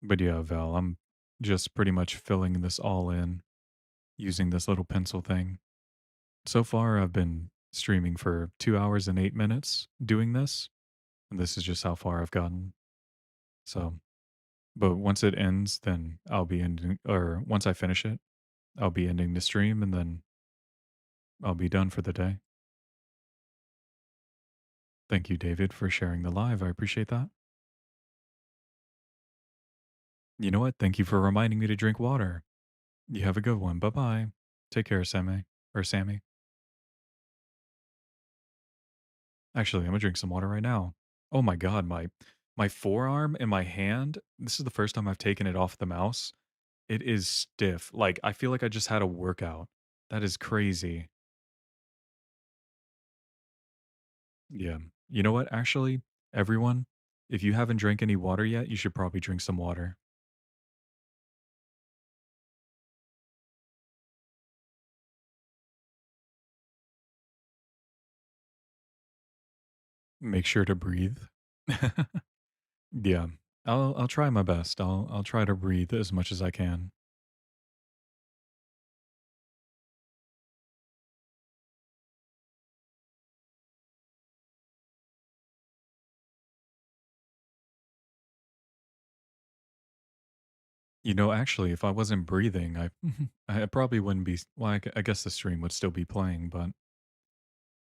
But yeah, Val, I'm just pretty much filling this all in using this little pencil thing. So far, I've been streaming for 2 hours and 8 minutes doing this, and this is just how far I've gotten. So, but once it ends, then I'll be ending, or once I finish it, I'll be ending the stream and then I'll be done for the day. Thank you, David, for sharing the live. I appreciate that. You know what? Thank you for reminding me to drink water. You have a good one. Bye bye. Take care, Sammy. Or Sammy. Actually, I'm gonna drink some water right now. Oh my god, my forearm and my hand. This is the first time I've taken it off the mouse. It is stiff. Like I feel like I just had a workout. That is crazy. Yeah. You know what? Actually, everyone, if you haven't drank any water yet, you should probably drink some water. Make sure to breathe. Yeah. I'll try my best. I'll try to breathe as much as I can. You know, actually, if I wasn't breathing, I I probably wouldn't be. Well, I guess the stream would still be playing, but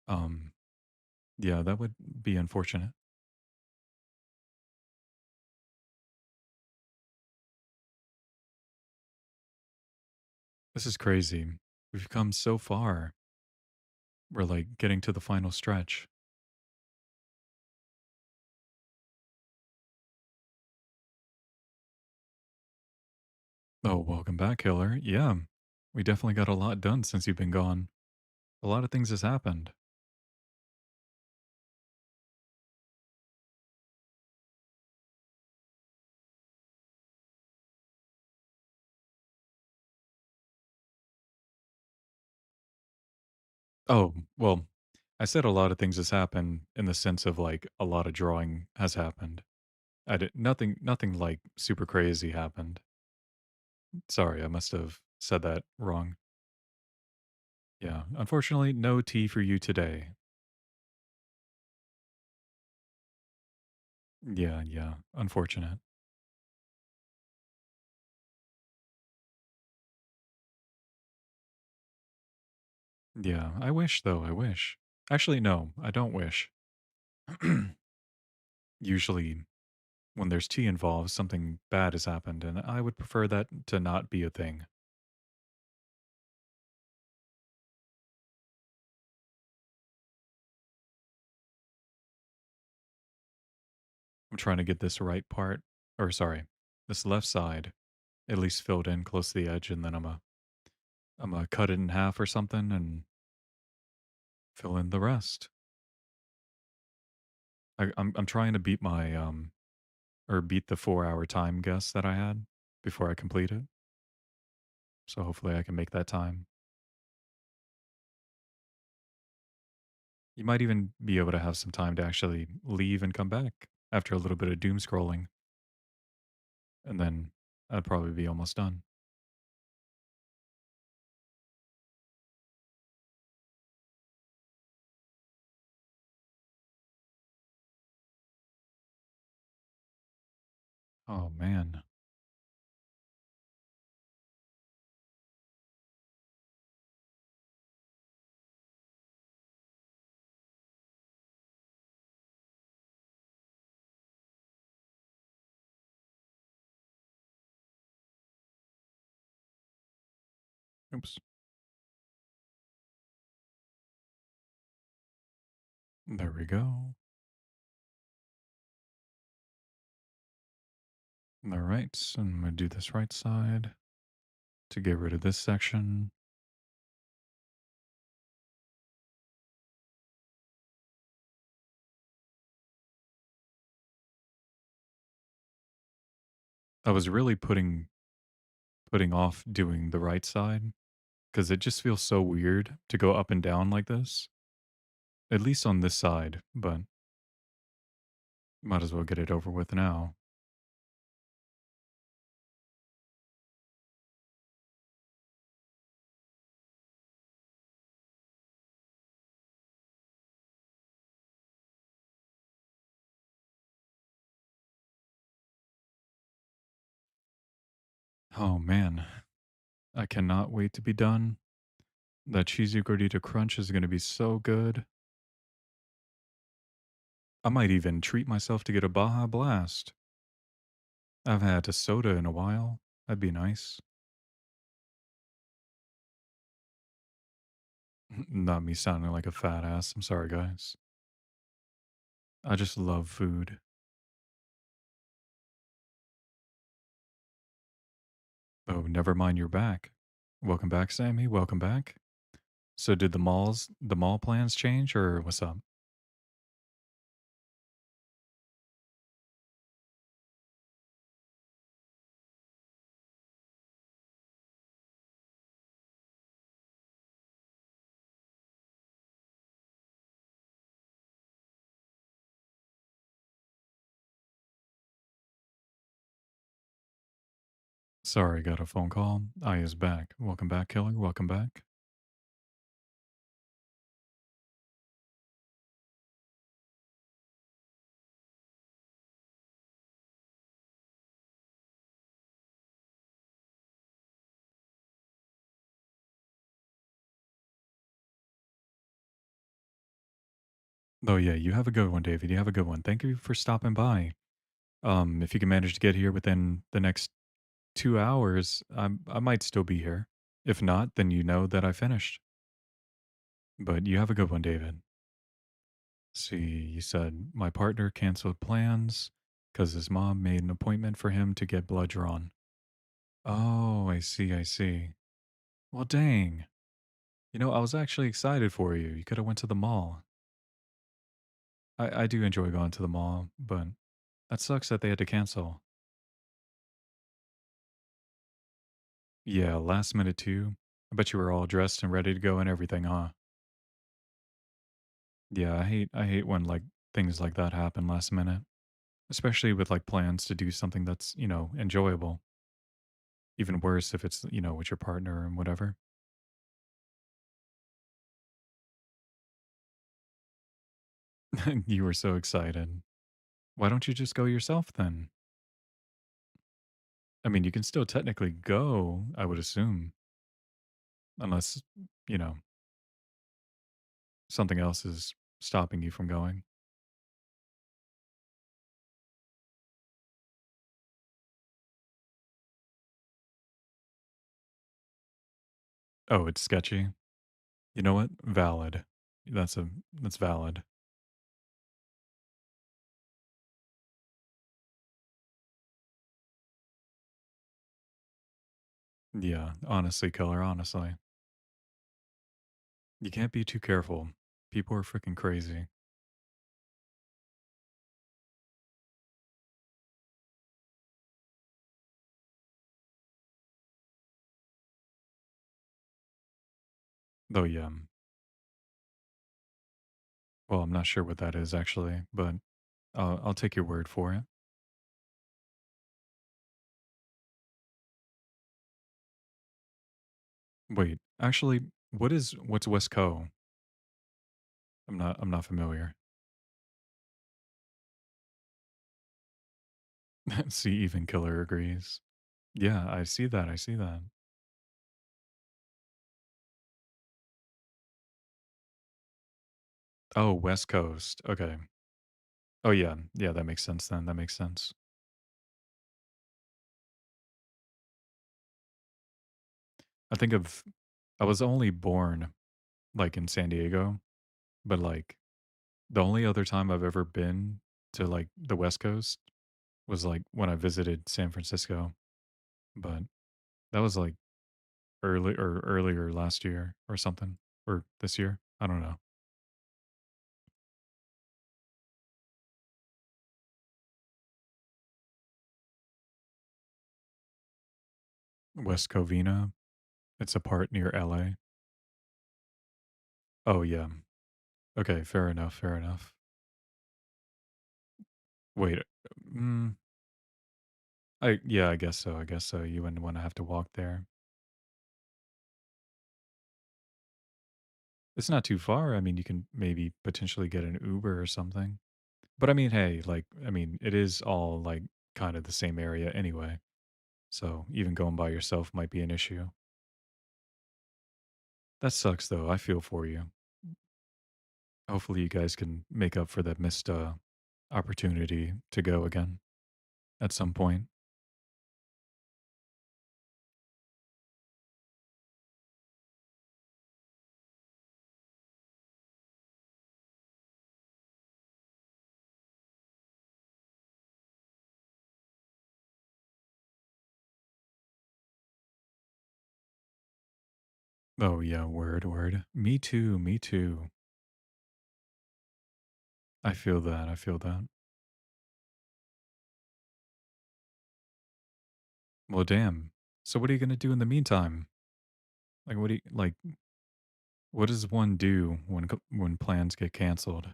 um, yeah, that would be unfortunate. This is crazy. We've come so far. We're like getting to the final stretch. Oh, welcome back, Killer. Yeah, we definitely got a lot done since you've been gone. A lot of things has happened. Oh, well, I said a lot of things has happened in the sense of like a lot of drawing has happened. I did nothing like super crazy happened. Sorry, I must have said that wrong. Yeah, unfortunately, no tea for you today. Yeah, yeah, unfortunate. Yeah, I wish though, I wish. Actually, no, I don't wish. Usually, when there's tea involved, something bad has happened, and I would prefer that to not be a thing. I'm trying to get this right part, or sorry, this left side at least filled in close to the edge, and then I'm gonna cut it in half or something and fill in the rest. I'm trying to beat my or beat the 4 hour time guess that I had before I complete it. So hopefully I can make that time. You might even be able to have some time to actually leave and come back after a little bit of doom scrolling, and then I'd probably be almost done. Oh man. Oops. There we go. All right. So I'm going to do this right side to get rid of this section. I was really putting off doing the right side because it just feels so weird to go up and down like this, at least on this side, but might as well get it over with now. Oh man, I cannot wait to be done. That cheesy gordita crunch is going to be so good. I might even treat myself to get a Baja Blast. I haven't had a soda in a while. That'd be nice. Not me sounding like a fat ass. I'm sorry, guys. I just love food. Oh, never mind, you're back. Welcome back, Sammy. Welcome back. So, did the mall plans change, or what's up? Sorry, got a phone call. I is back. Welcome back, killer. Welcome back. Oh yeah, you have a good one, David. You have a good one. Thank you for stopping by. If you can manage to get here within the next 2 hours, I might still be here. If not, then you know that I finished. But you have a good one, David. See, you said my partner canceled plans because his mom made an appointment for him to get blood drawn. Oh, I see, I see. Well, dang. I was actually excited for you. You could have went to the mall. I do enjoy going to the mall, but that sucks that they had to cancel. Yeah, last minute too. I bet you were all dressed and ready to go and everything, huh? Yeah, I hate when like things like that happen last minute, especially with like plans to do something that's, enjoyable. Even worse if it's, with your partner and whatever. You were so excited. Why don't you just go yourself then? I mean, you can still technically go, I would assume, unless, you know, something else is stopping you from going. Oh, it's sketchy. You know what? Valid. That's valid. Yeah, honestly, killer, honestly. You can't be too careful. People are freaking crazy. Though, yeah. Well, I'm not sure what that is actually, but I'll take your word for it. Wait, actually, what's West Co? I'm not familiar. See, even killer agrees. Yeah, I see that. I see that. Oh, West Coast. Okay. Oh yeah. Yeah, that makes sense then. That makes sense. I think of I was only born, like, in San Diego, but, like, the only other time I've ever been to, like, the West Coast was, like, when I visited San Francisco, but that was, like, earlier last year or something, or this year, I don't know. West Covina, it's a part near LA. Oh, yeah. Okay, fair enough, fair enough. Wait, mm, I guess so, I guess so, you wouldn't wanna have to walk there. It's not too far, I mean, you can maybe potentially get an Uber or something. But I mean, hey, like, I mean, it is all, like, kind of the same area anyway, so even going by yourself might be an issue. That sucks, though, I feel for you. Hopefully, you guys can make up for that missed, opportunity to go again at some point. Oh, yeah, word, word. Me too, me too. I feel that, I feel that. Well, damn. So what are you gonna do in the meantime? Like, what do you like, what does one do when plans get canceled?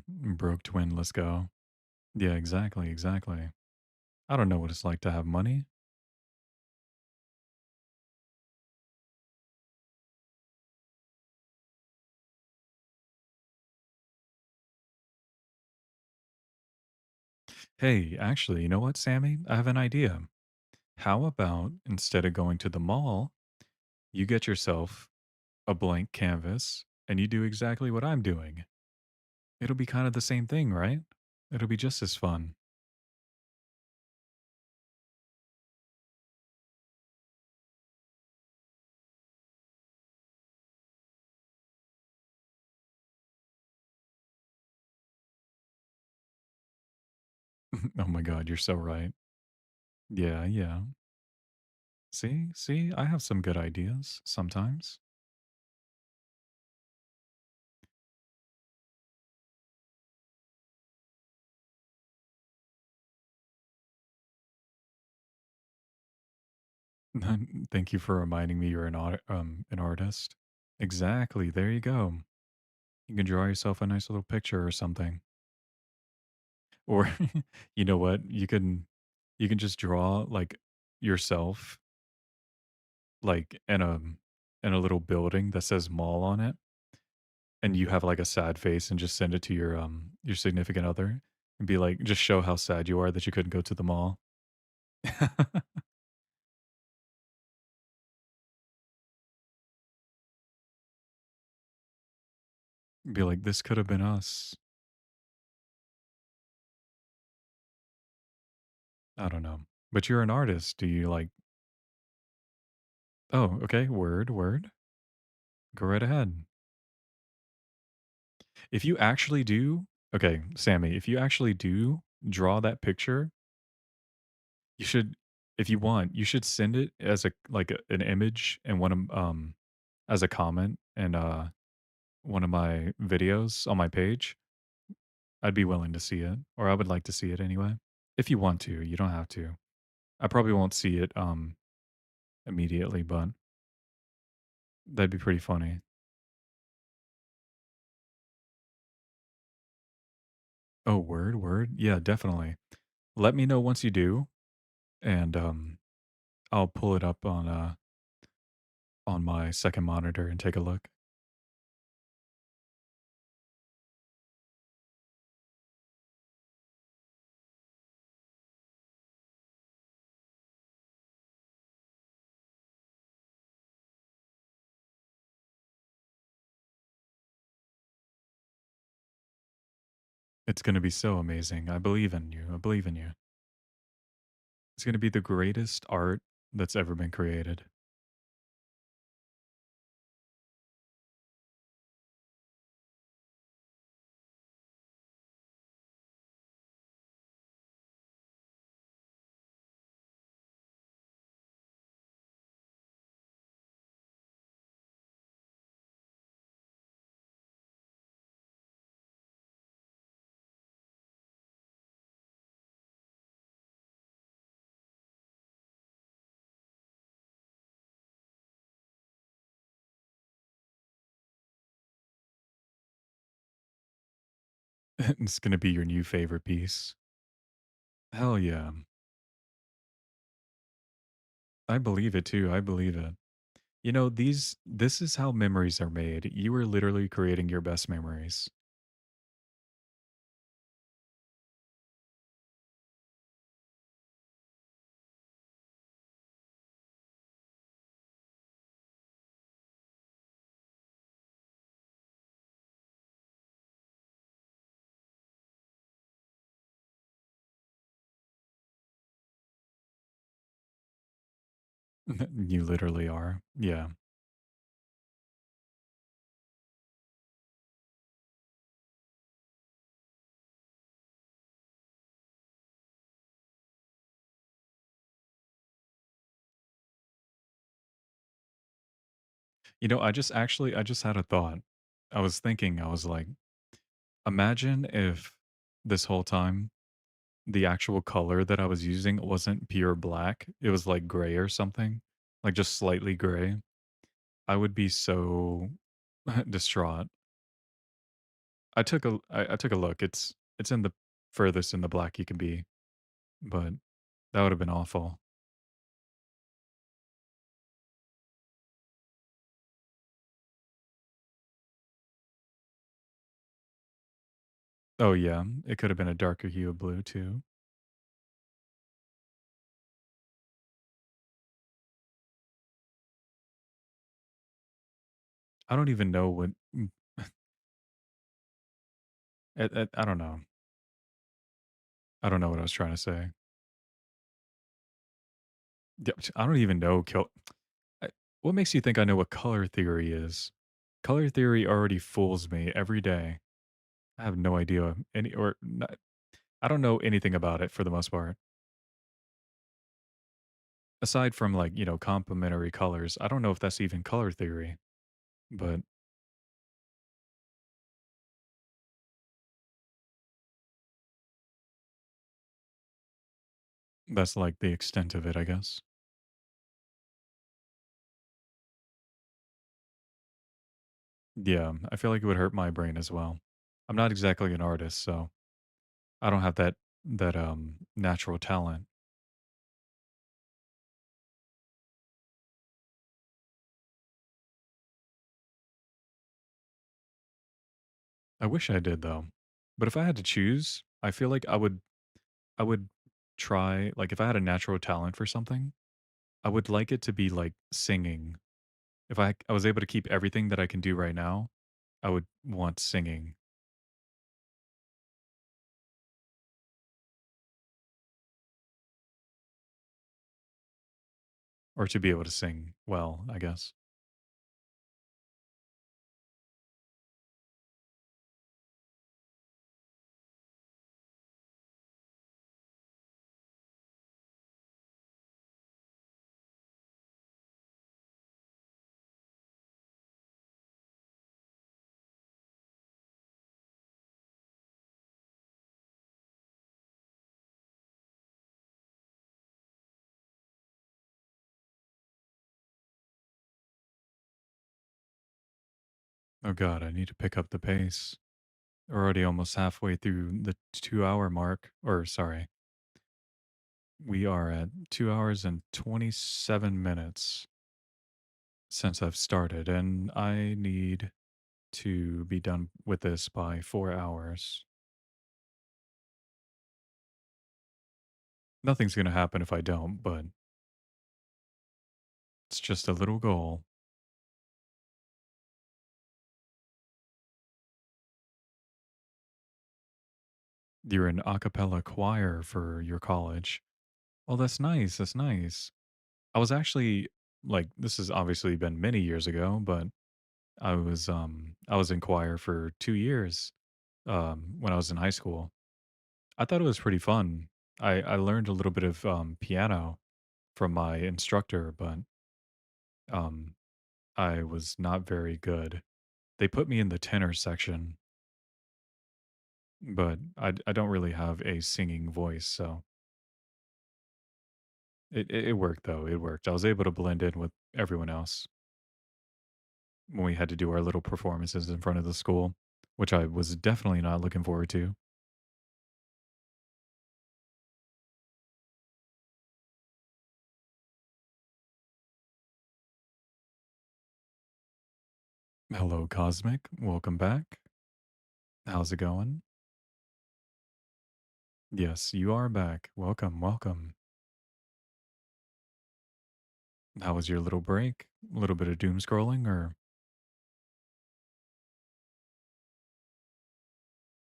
Broke twin, let's go. Yeah, exactly, exactly. I don't know what it's like to have money. Hey, actually, you know what, Sammy? I have an idea. How about instead of going to the mall, you get yourself a blank canvas and you do exactly what I'm doing? It'll be kind of the same thing, right? It'll be just as fun. Oh my God, you're so right. Yeah, yeah. See, I have some good ideas sometimes. Thank you for reminding me you're an artist. Exactly. There you go. You can draw yourself a nice little picture or something. Or you know what? You can just draw like yourself like in a little building that says mall on it, and you have like a sad face and just send it to your significant other and be like, just show how sad you are that you couldn't go to the mall. Be like, this could have been us. I don't know. But you're an artist. Do you like, oh, okay, word, word. Go right ahead. If you actually do, okay, Sammy, if you actually do draw that picture, you should, if you want, you should send it as a like an image and one of as a comment and one of my videos on my page. I'd be willing to see it, or I would like to see it anyway. If you want to, you don't have to. I probably won't see it immediately, but that'd be pretty funny. Oh, word, word. Yeah, definitely. Let me know once you do, and I'll pull it up on my second monitor and take a look. It's gonna be so amazing. I believe in you. I believe in you. It's gonna be the greatest art that's ever been created. It's gonna be your new favorite piece. Hell yeah. I believe it too. I believe it. You know, this is how memories are made. You are literally creating your best memories. You literally are. Yeah. You know, I just had a thought. I was thinking, I was like, imagine if this whole time the actual color that I was using wasn't pure black. It was like gray or something, like just slightly gray. I would be so distraught. I took a look. It's in the furthest in the black you can be, but that would have been awful. Oh yeah, it could have been a darker hue of blue too. I don't even know what I don't know. I don't know what I was trying to say. Yeah, I don't even know I what makes you think I know what color theory is? Color theory already fools me every day. I have no idea any or not, I don't know anything about it for the most part. Aside from like, you know, complementary colors, I don't know if that's even color theory, but that's like the extent of it, I guess. Yeah, I feel like it would hurt my brain as well. I'm not exactly an artist, so I don't have that natural talent. I wish I did though. But if I had to choose, I feel like I would try like if I had a natural talent for something, I would like it to be like singing. If I was able to keep everything that I can do right now, I would want singing or to be able to sing well, I guess. Oh god, I need to pick up the pace. We're already almost halfway through the 2 hour mark. Or sorry, we are at 2 hours and 27 minutes since I've started, and I need to be done with this by 4 hours. Nothing's gonna happen if I don't, but it's just a little goal. You're an a cappella choir for your college. Oh, that's nice. That's nice. I was actually like this has obviously been many years ago, but I was in choir for 2 years when I was in high school. I thought it was pretty fun. I learned a little bit of piano from my instructor, but um I was not very good. They put me in the tenor section, but I don't really have a singing voice, so it worked though. It worked. I was able to blend in with everyone else when we had to do our little performances in front of the school, which I was definitely not looking forward to. Hello, Cosmic. Welcome back. How's it going? Yes, you are back. Welcome, welcome. How was your little break? A little bit of doom scrolling, or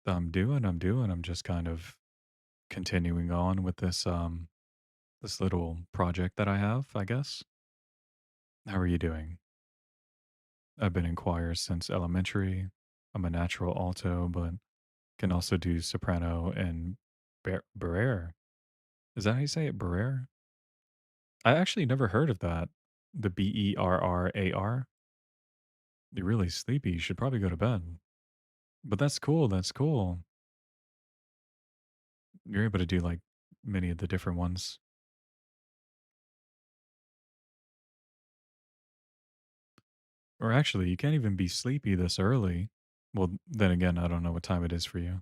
I'm just kind of continuing on with this little project that I have, I guess. How are you doing? I've been in choir since elementary. I'm a natural alto, but can also do soprano and barrere. Is that how you say it? Barrere? I actually never heard of that. The Berrar. You're really sleepy. You should probably go to bed. But that's cool. That's cool. You're able to do like many of the different ones. Or actually, you can't even be sleepy this early. Well, then again, I don't know what time it is for you.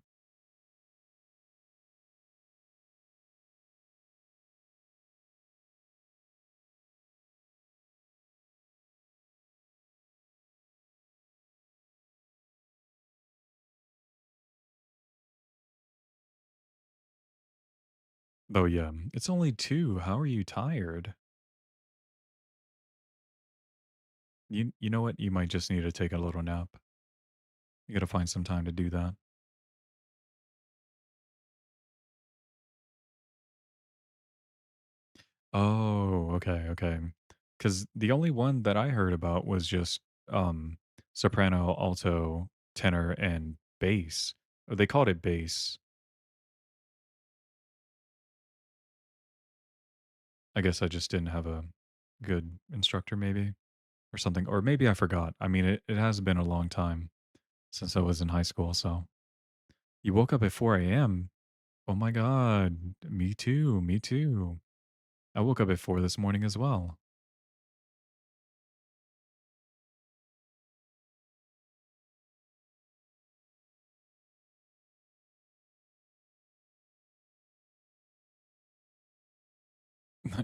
Oh yeah, it's only 2. How are you tired? You know what? You might just need to take a little nap. You gotta find some time to do that. Oh, okay, okay. Because the only one that I heard about was just soprano, alto, tenor, and bass. Or they called it bass. I guess I just didn't have a good instructor, maybe, or something. Or maybe I forgot. I mean, it has been a long time since I was in high school. So you woke up at 4 a.m. Oh my God. Me too. Me too. I woke up at 4 this morning as well.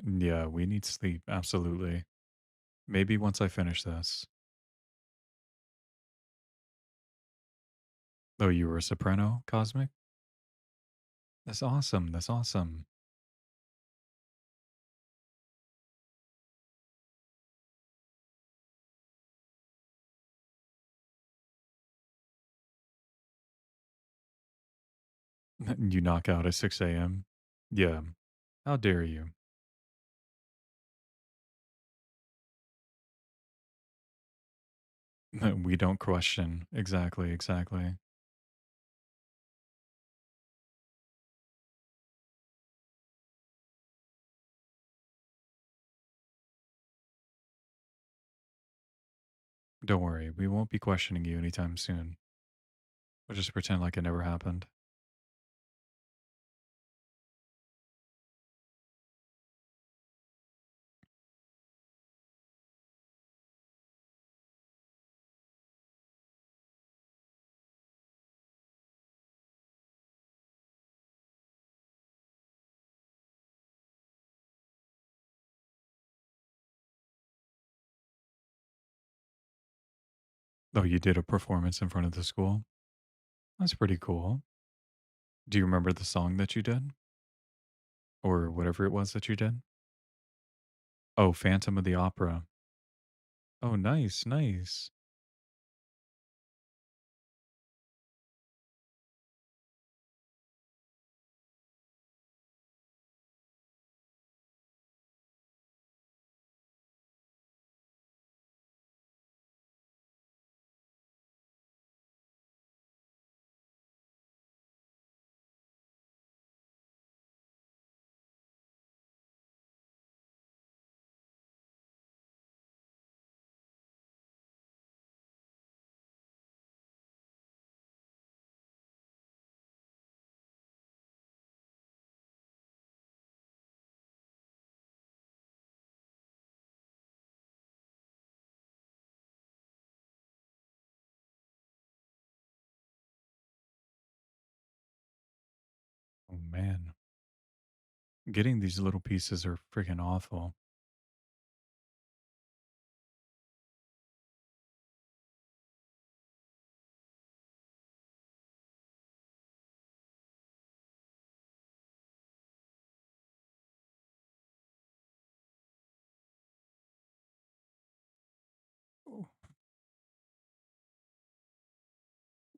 Yeah, we need sleep. Absolutely. Maybe once I finish this. Oh, you were a soprano, Cosmic? That's awesome. That's awesome. You knock out at 6 a.m. Yeah. How dare you? We don't question. Exactly. Exactly. Don't worry. We won't be questioning you anytime soon. We'll just pretend like it never happened. Oh, you did a performance in front of the school? That's pretty cool. Do you remember the song that you did? Or whatever it was that you did? Oh, Phantom of the Opera. Oh, nice. Nice. man. Getting these little pieces are freaking awful. Ooh.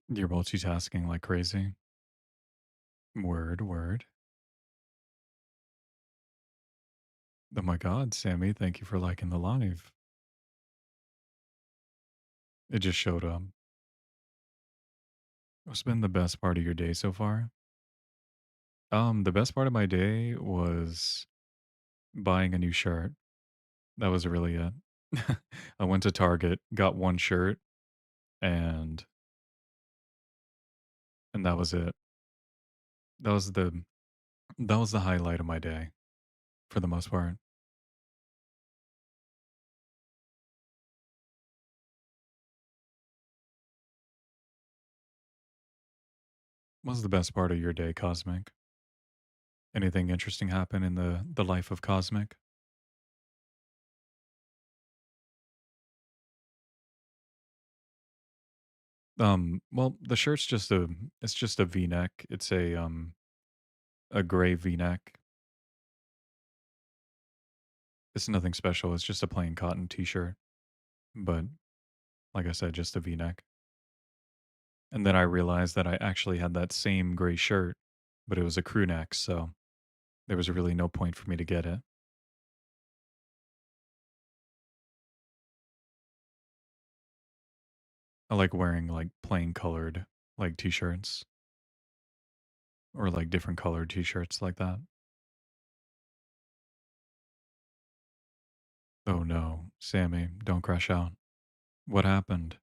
You're multitasking like crazy. Word, word. Oh my god, Sammy, thank you for liking the live. It just showed up. What's been the best part of your day so far? The best part of my day was buying a new shirt. That was really it. I went to Target, got one shirt, and that was it. That was the that was the highlight of my day for the most part. What was the best part of your day, Cosmic? Anything interesting happen in the life of Cosmic? Well, the shirt's just a V-neck. It's a gray V-neck. It's nothing special. It's just a plain cotton t-shirt, but like I said, just a V-neck. And then I realized that I actually had that same gray shirt, but it was a crew neck, so there was really no point for me to get it. I like wearing like plain colored like t-shirts or like different colored t-shirts like that. Oh no, Sammy, don't crash out. What happened?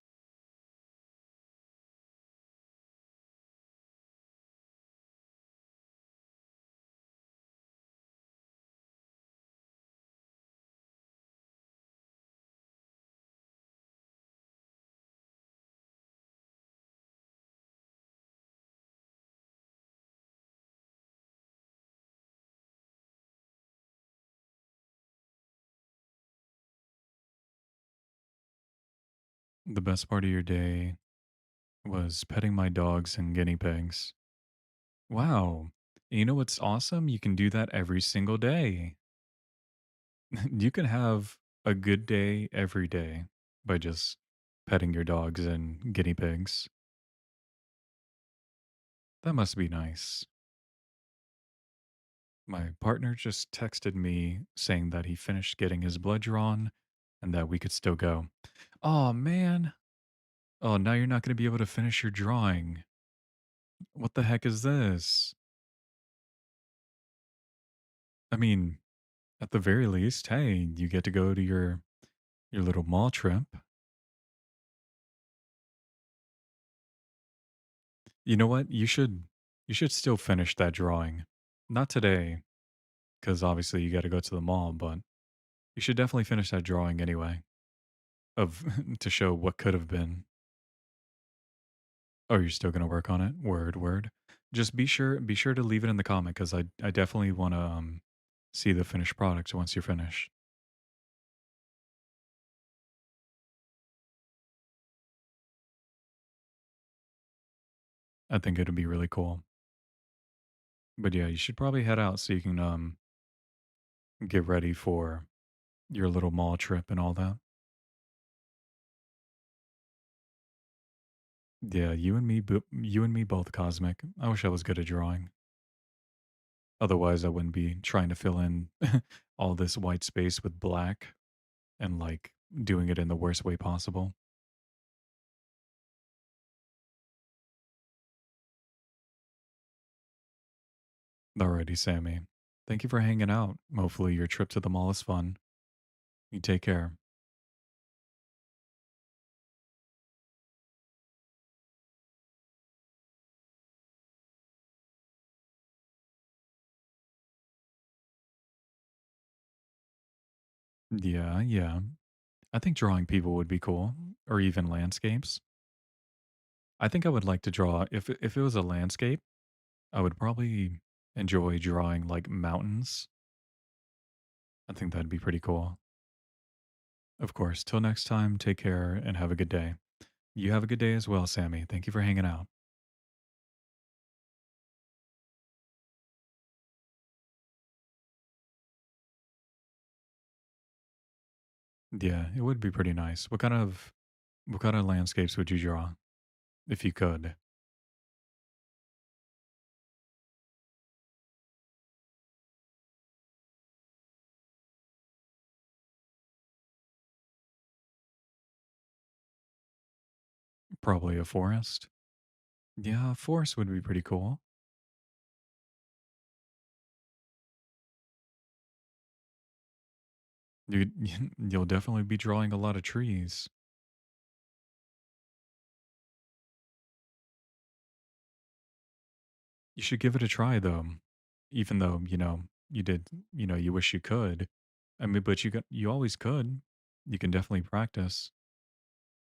The best part of your day was petting my dogs and guinea pigs. Wow. You know what's awesome? You can do that every single day. You can have a good day every day by just petting your dogs and guinea pigs. That must be nice. My partner just texted me saying that he finished getting his blood drawn and that we could still go. Oh, man. Oh, now you're not going to be able to finish your drawing. What the heck is this? I mean, at the very least, hey, you get to go to your little mall trip. You know what? You should still finish that drawing. Not today, because obviously you got to go to the mall, but you should definitely finish that drawing anyway of to show what could have been. Oh, you're still gonna work on it? Word, word. Just be sure to leave it in the comment because I definitely wanna see the finished product once you're finished. I think it'd be really cool. But yeah, you should probably head out so you can get ready for your little mall trip and all that. Yeah, you and me both, Cosmic. I wish I was good at drawing. Otherwise, I wouldn't be trying to fill in all this white space with black and like doing it in the worst way possible. Alrighty, Sammy. Thank you for hanging out. Hopefully, your trip to the mall is fun. You take care. Yeah, yeah. I think drawing people would be cool, or even landscapes. I think I would like to draw if it was a landscape. I would probably enjoy drawing like mountains. I think that'd be pretty cool. Of course, till next time, take care and have a good day. You have a good day as well, Sammy. Thank you for hanging out. Yeah, it would be pretty nice. What kind of landscapes would you draw if you could? Probably a forest. Yeah, a forest would be pretty cool. You you'll definitely be drawing a lot of trees. You should give it a try though. Even though, you did, you wish you could. I mean, but you always could. You can definitely practice.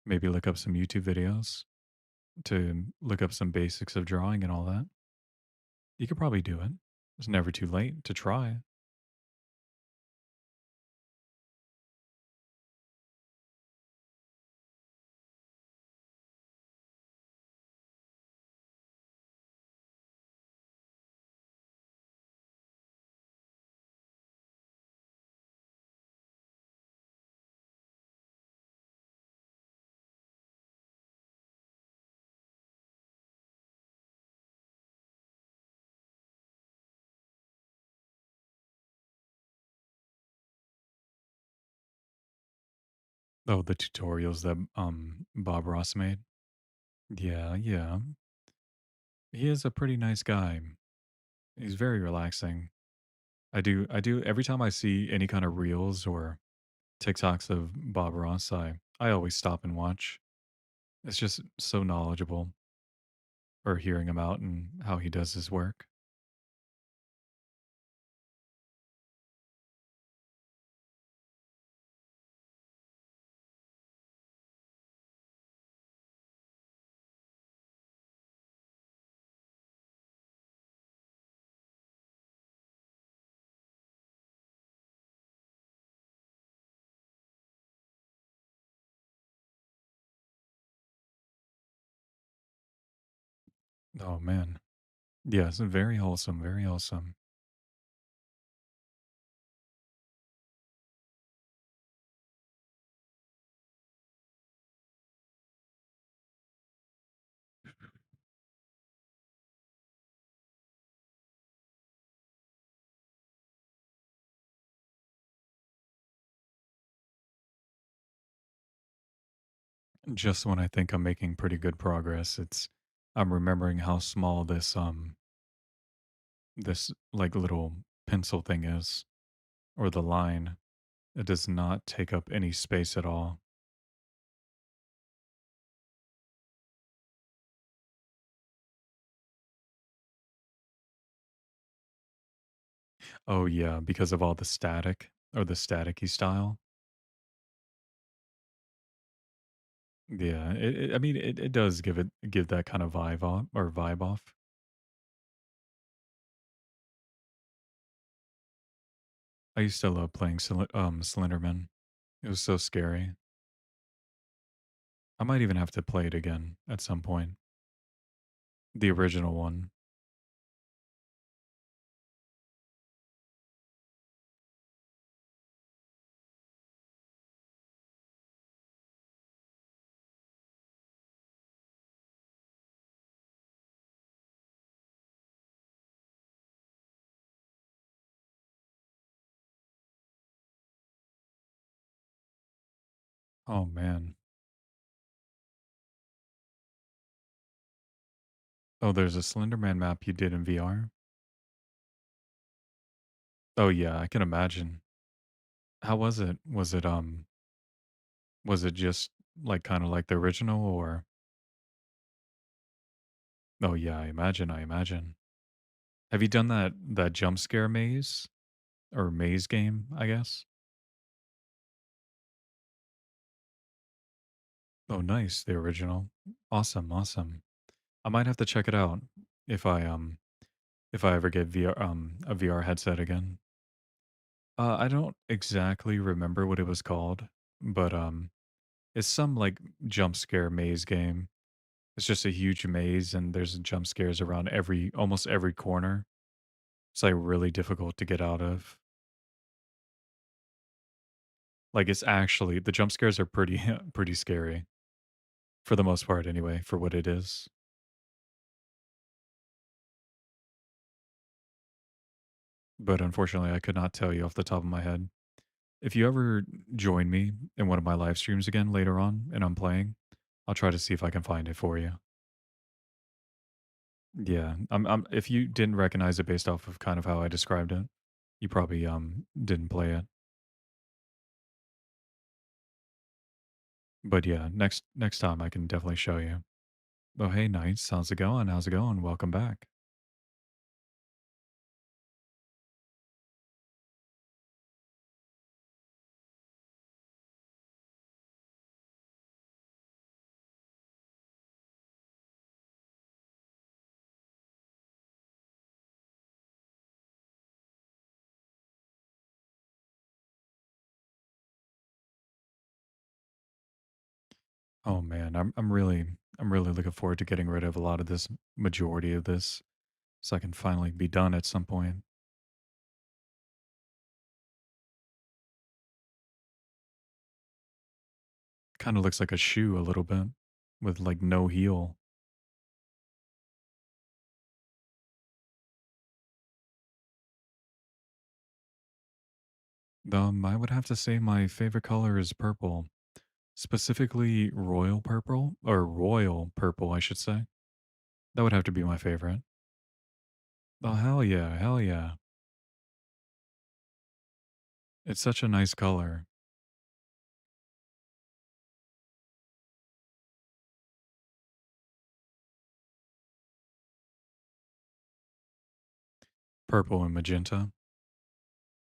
Maybe look up some YouTube videos to look up some basics of drawing and all that. You could probably do it. It's never too late to try. Oh, the tutorials that Bob Ross made. Yeah, yeah. He is a pretty nice guy. He's very relaxing. I do every time I see any kind of reels or TikToks of Bob Ross, I always stop and watch. It's just so knowledgeable or hearing him out and how he does his work. Oh man. Yes, very wholesome, very wholesome. Just when I think I'm making pretty good progress, I'm remembering how small this like little pencil thing is or the line. It does not take up any space at all. Oh yeah, because of all the static or the staticky style. Yeah, I mean it does give that kind of vibe off. I used to love playing Slenderman. It was so scary. I might even have to play it again at some point. The original one. Oh man. Oh, there's a Slenderman map you did in VR? Oh yeah, I can imagine. How was it? Was it just like kind of like the original or oh yeah, I imagine. Have you done that jump scare maze or maze game, I guess? Oh nice, the original. Awesome, awesome. I might have to check it out if I if I ever get a VR headset again. I don't exactly remember what it was called, but it's some like jump scare maze game. It's just a huge maze, and there's jump scares around almost every corner. It's like really difficult to get out of. Like it's actually the jump scares are pretty pretty scary for the most part anyway, for what it is. But unfortunately, I could not tell you off the top of my head. If you ever join me in one of my live streams again later on and I'm playing, I'll try to see if I can find it for you. Yeah, if you didn't recognize it based off of kind of how I described it, you probably didn't play it. But yeah, next time I can definitely show you. Oh hey, nice. How's it going? How's it going? Welcome back. Oh man, I'm really looking forward to getting rid of a lot of this majority of this so I can finally be done at some point. Kind of looks like a shoe a little bit with like no heel. I would have to say my favorite color is purple, specifically royal purple, I should say. That would have to be my favorite. Oh hell yeah, hell yeah! It's such a nice color, purple and magenta.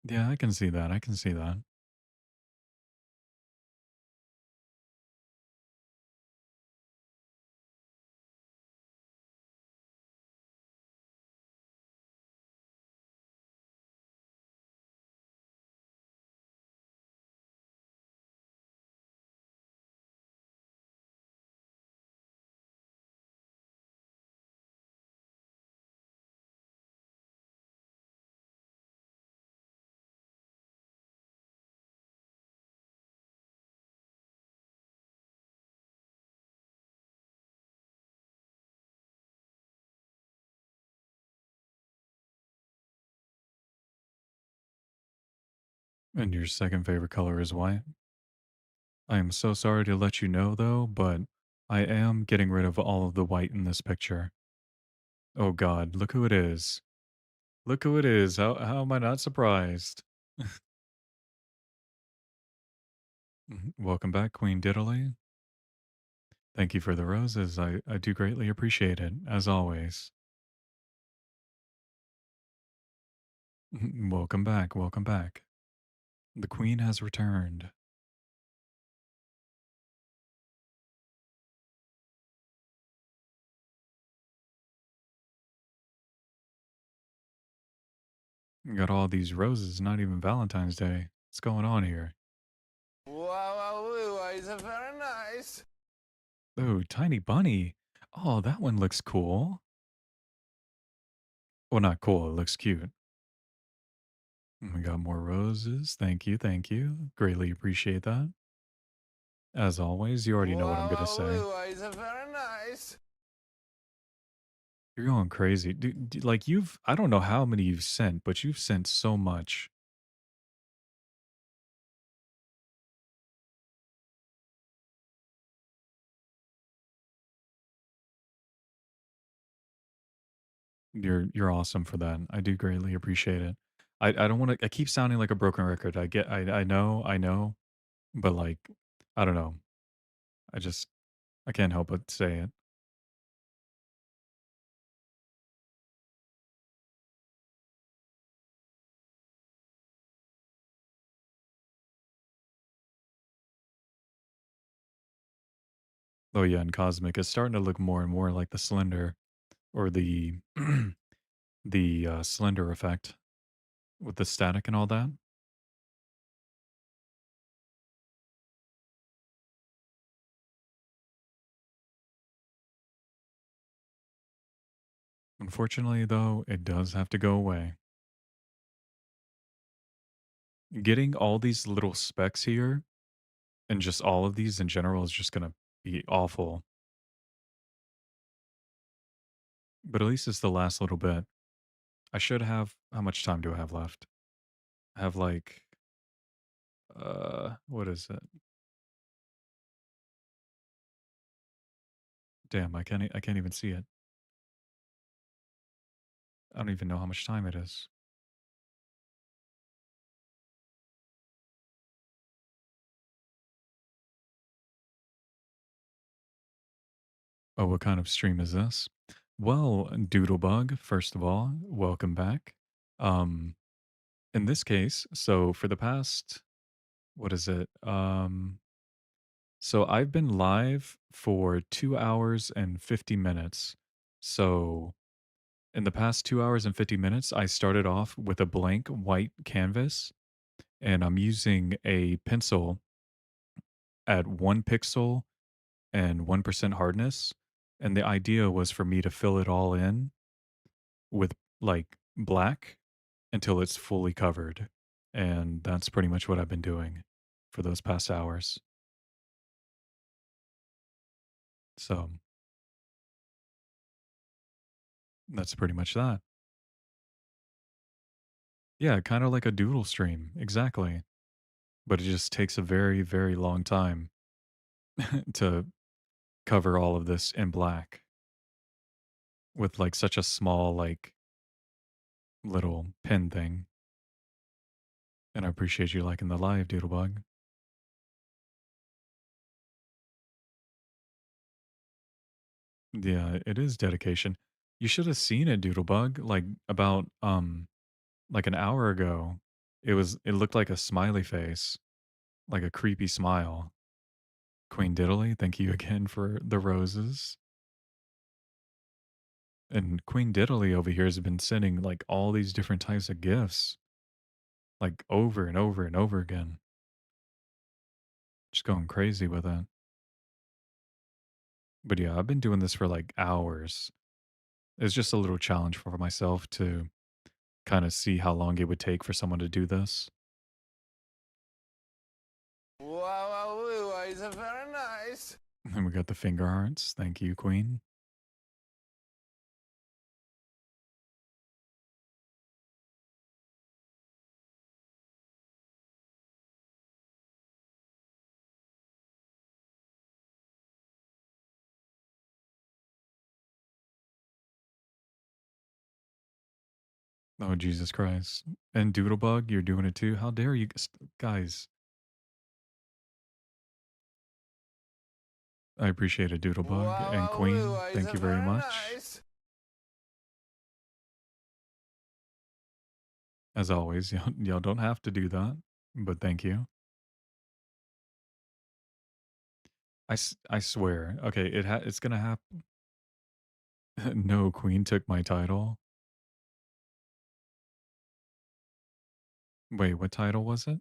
Yeah, I can see that. I can see that. And your second favorite color is white. I am so sorry to let you know though, but I am getting rid of all of the white in this picture. Oh God, look who it is! Look who it is! How am I not surprised? Welcome back, Queen Diddley. Thank you for the roses. I do greatly appreciate it, as always. Welcome back. Welcome back. The Queen has returned. Got all these roses, not even Valentine's Day. What's going on here? Wow, wow, wow, it's very nice. Oh, Tiny Bunny. Oh, that one looks cool. Well, not cool. It looks cute. We got more roses. Thank you. Thank you. Greatly appreciate that. As always, you already know what I'm Wow, going to wow, say. wow, it's very nice. You're going crazy. Dude, like I don't know how many you've sent, but you've sent so much. You're awesome for that. I do greatly appreciate it. I don't want to I keep sounding like a broken record. I know, but like I don't know. I just I can't help but say it. Oh yeah, and Cosmic is starting to look more and more like the Slender or the the Slender effect with the static and all that. Unfortunately, though, it does have to go away. Getting all these little specks here and just all of these in general is just gonna be awful. But at least it's the last little bit. I should have how much time do I have left? I have like what is it? Damn, I can't even see it. I don't even know how much time it is. Oh, what kind of stream is this? Well, Doodlebug, first of all, welcome back. Um, in this case, so for the past, what is it? So I've been live for 2 hours and 50 minutes. So in the past 2 hours and 50 minutes, I started off with a blank white canvas and I'm using a pencil at 1 pixel and 1% hardness. And the idea was for me to fill it all in with like black until it's fully covered. And that's pretty much what I've been doing for those past hours. So that's pretty much that. Yeah, kind of like a doodle stream. Exactly. But it just takes a very, very long time to cover all of this in black with like such a small, like little pen thing. And I appreciate you liking the live, Doodlebug. Yeah, it is dedication. You should have seen it, Doodlebug, like about like an hour ago. It looked like a smiley face, like a creepy smile. Queen Diddley, thank you again for the roses. And Queen Diddley over here has been sending like all these different types of gifts, like over and over and over again. Just going crazy with it. But yeah, I've been doing this for like hours. It's just a little challenge for myself to kind of see how long it would take for someone to do this. Wow, wow, wow, it's very nice. And we got the finger hearts. Thank you, Queen. Oh, Jesus Christ. And Doodlebug, you're doing it too. How dare you guys? I appreciate it, Doodlebug. Wow, And wow, Queen, wow, it's thank you very very much. nice. As always, y'all don't have to do that, but thank you. I swear. Okay, it's gonna happen. No, Queen took my title. Wait, what title was it?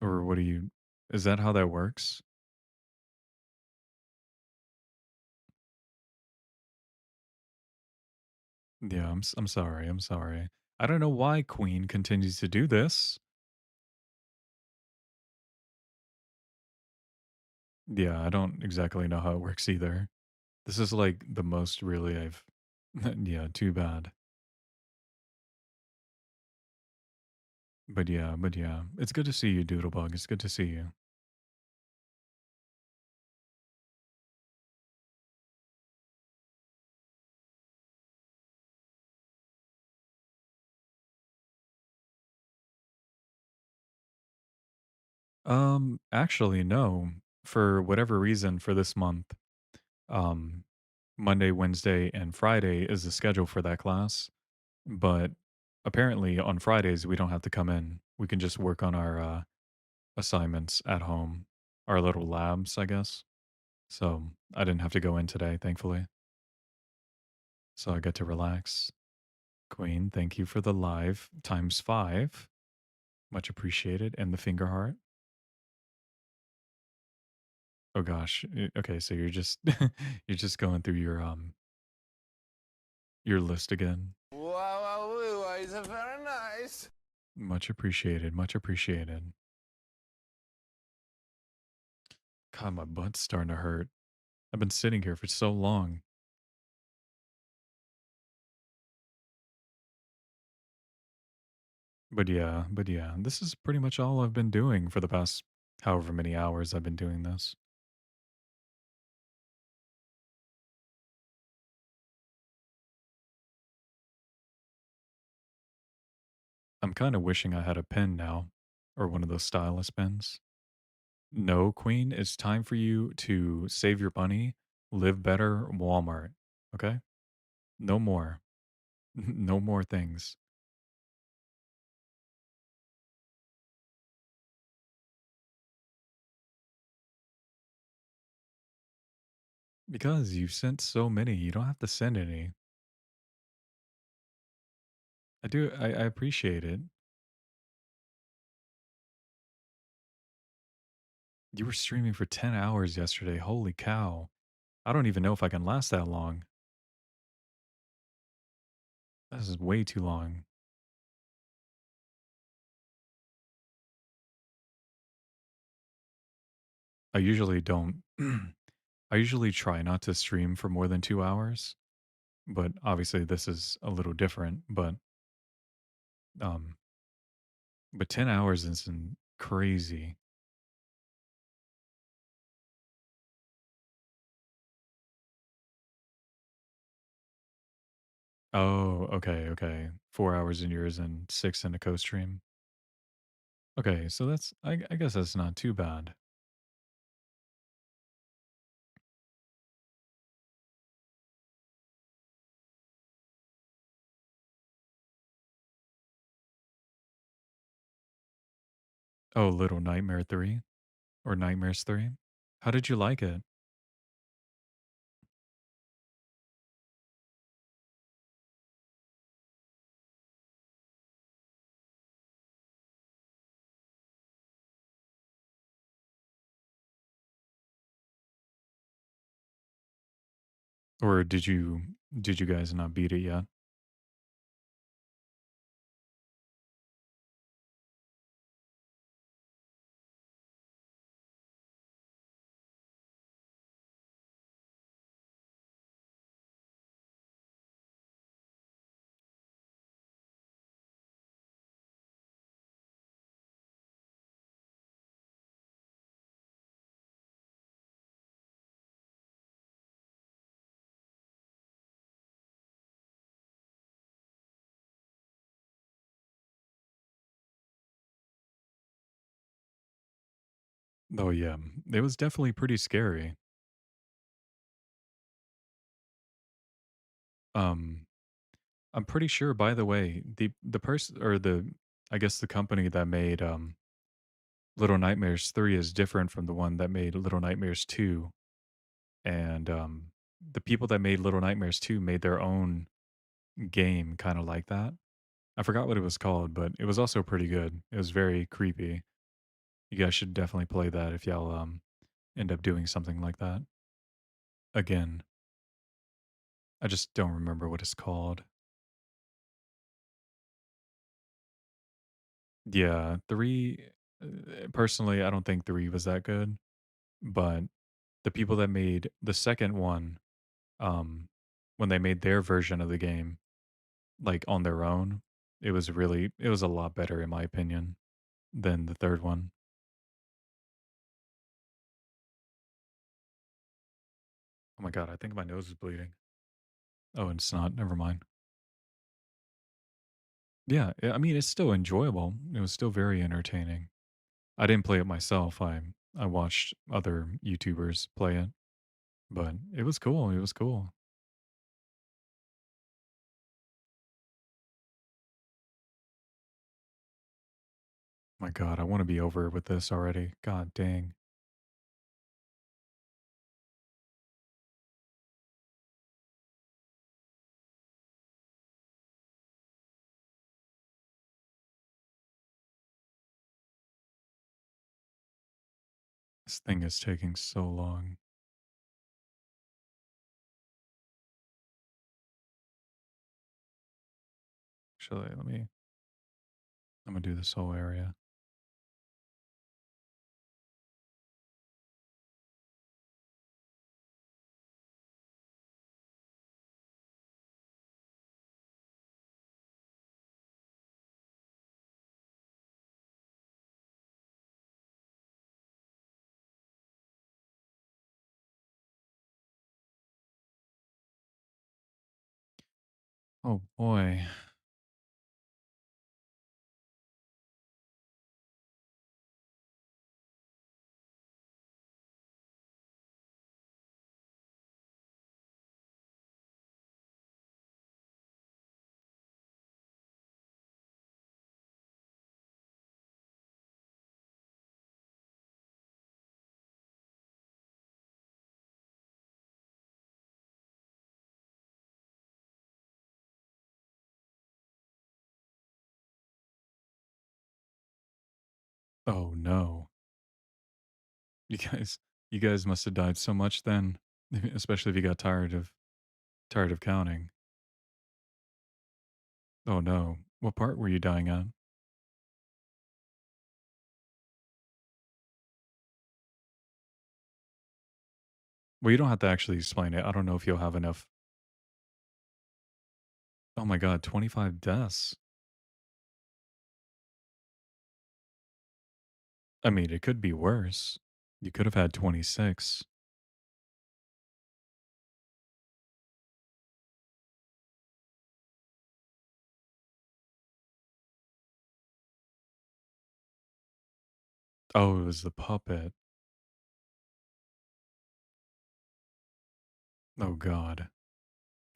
Or what do you is that how that works? Yeah, I'm sorry. I'm sorry. I don't know why Queen continues to do this. Yeah, I don't exactly know how it works either. This is like the most really I've yeah, too bad. But yeah. It's good to see you, Doodlebug. It's good to see you. Actually, no. For whatever reason for this month, um, Monday, Wednesday, and Friday is the schedule for that class. But apparently on Fridays we don't have to come in. We can just work on our assignments at home, our little labs, I guess. So I didn't have to go in today, thankfully. So I got to relax. Queen, thank you for the live times five. Much appreciated. And the finger heart. Oh gosh. Okay, so you're just you're just going through your list again. Wow, wow, wow, it's very nice. Much appreciated. Much appreciated. God, my butt's starting to hurt. I've been sitting here for so long. But yeah, this is pretty much all I've been doing for the past however many hours I've been doing this. I'm kind of wishing I had a pen now or one of those stylus pens. No, Queen, it's time for you to save your money, live better, Walmart. Okay? No more. No more things. Because you've sent so many, you don't have to send any. I appreciate it. You were streaming for 10 hours yesterday. Holy cow. I don't even know if I can last that long. This is way too long. I usually don't. I usually try not to stream for more than 2 hours, but obviously this is a little different. Um, but 10 hours is crazy. Oh, okay, okay. 4 hours in yours and six in a co-stream. Okay, so I guess that's not too bad. Oh, Little Nightmare 3 or Nightmares 3. How did you like it? Or did you guys not beat it yet? Oh yeah, it was definitely pretty scary. Um, I'm pretty sure, by the way, the person or the I guess the company that made Little Nightmares 3 is different from the one that made Little Nightmares 2. And the people that made Little Nightmares 2 made their own game kind of like that. I forgot what it was called, but it was also pretty good. It was very creepy. You guys should definitely play that if y'all end up doing something like that. Again, I just don't remember what it's called. Yeah, 3 personally, I don't think 3 was that good, but the people that made the second one, um, when they made their version of the game, like, on their own, it was a lot better in my opinion than the third one. Oh my god, I think my nose is bleeding. Oh, and it's not, never mind. Yeah, I mean, it's still enjoyable. It was still very entertaining. I didn't play it myself, I watched other YouTubers play it, but it was cool, it was cool. My god, I wanna be over with this already. God dang. This thing is taking so long. Actually, I'm gonna do this whole area. Oh boy. Oh no. You guys you guys must have died so much then, especially if you got tired of counting. Oh no. What part were you dying at? Well, you don't have to actually explain it. I don't know if you'll have enough. Oh my god, 25 deaths. I mean, it could be worse. You could have had 26. Oh, it was the puppet. Oh god.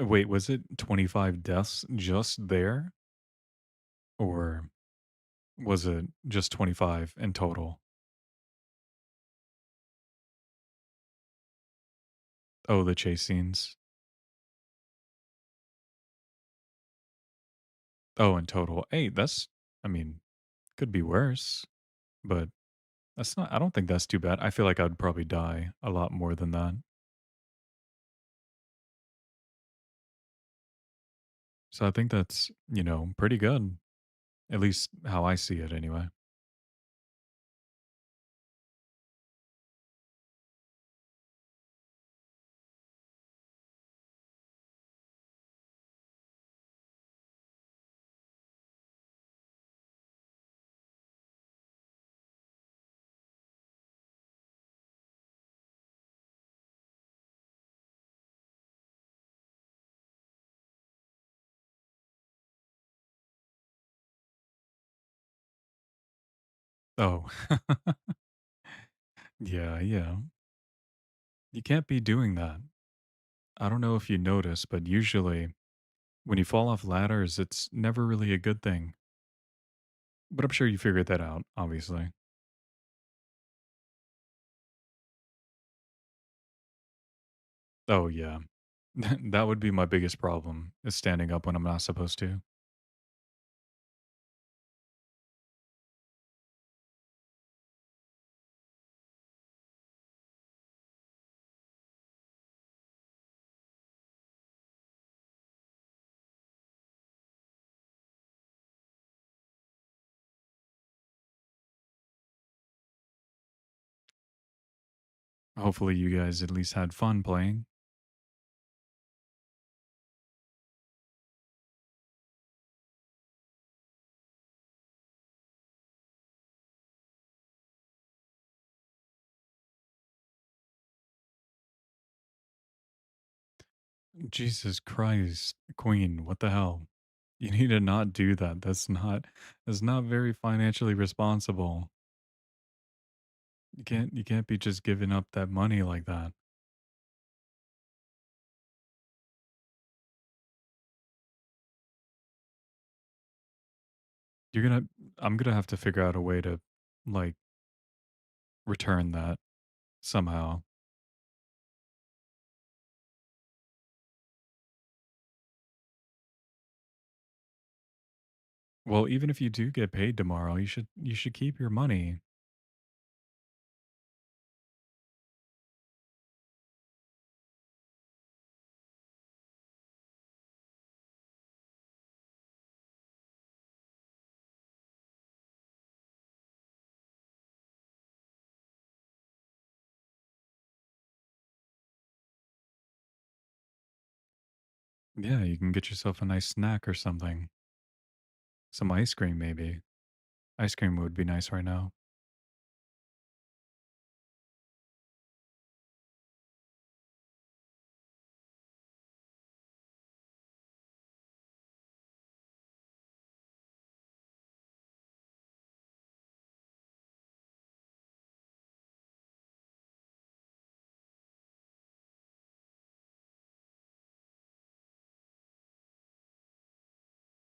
Wait, was it 25 deaths just there? Or was it just 25 in total? Oh, the chase scenes. Oh, in total. Hey, I mean, could be worse, but I don't think that's too bad. I feel like I'd probably die a lot more than that. So I think that's, pretty good. At least how I see it anyway. Oh, yeah, yeah. You can't be doing that. I don't know if you notice, but usually when you fall off ladders, it's never really a good thing. But I'm sure you figured that out, obviously. Oh, yeah. That would be my biggest problem is standing up when I'm not supposed to. Hopefully, you guys at least had fun playing. Jesus Christ, Queen, what the hell? You need to not do that. That's not very financially responsible. You can't be just giving up that money like that. You're gonna I'm gonna have to figure out a way to like return that somehow. Well, even if you do get paid tomorrow, you should keep your money. Yeah, you can get yourself a nice snack or something. Some ice cream, maybe. Ice cream would be nice right now.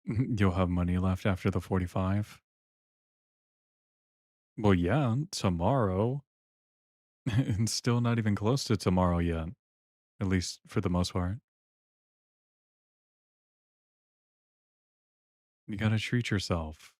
You'll have money left after the 45. Well, yeah, tomorrow. And still not even close to tomorrow yet, at least for the most part. You gotta treat yourself.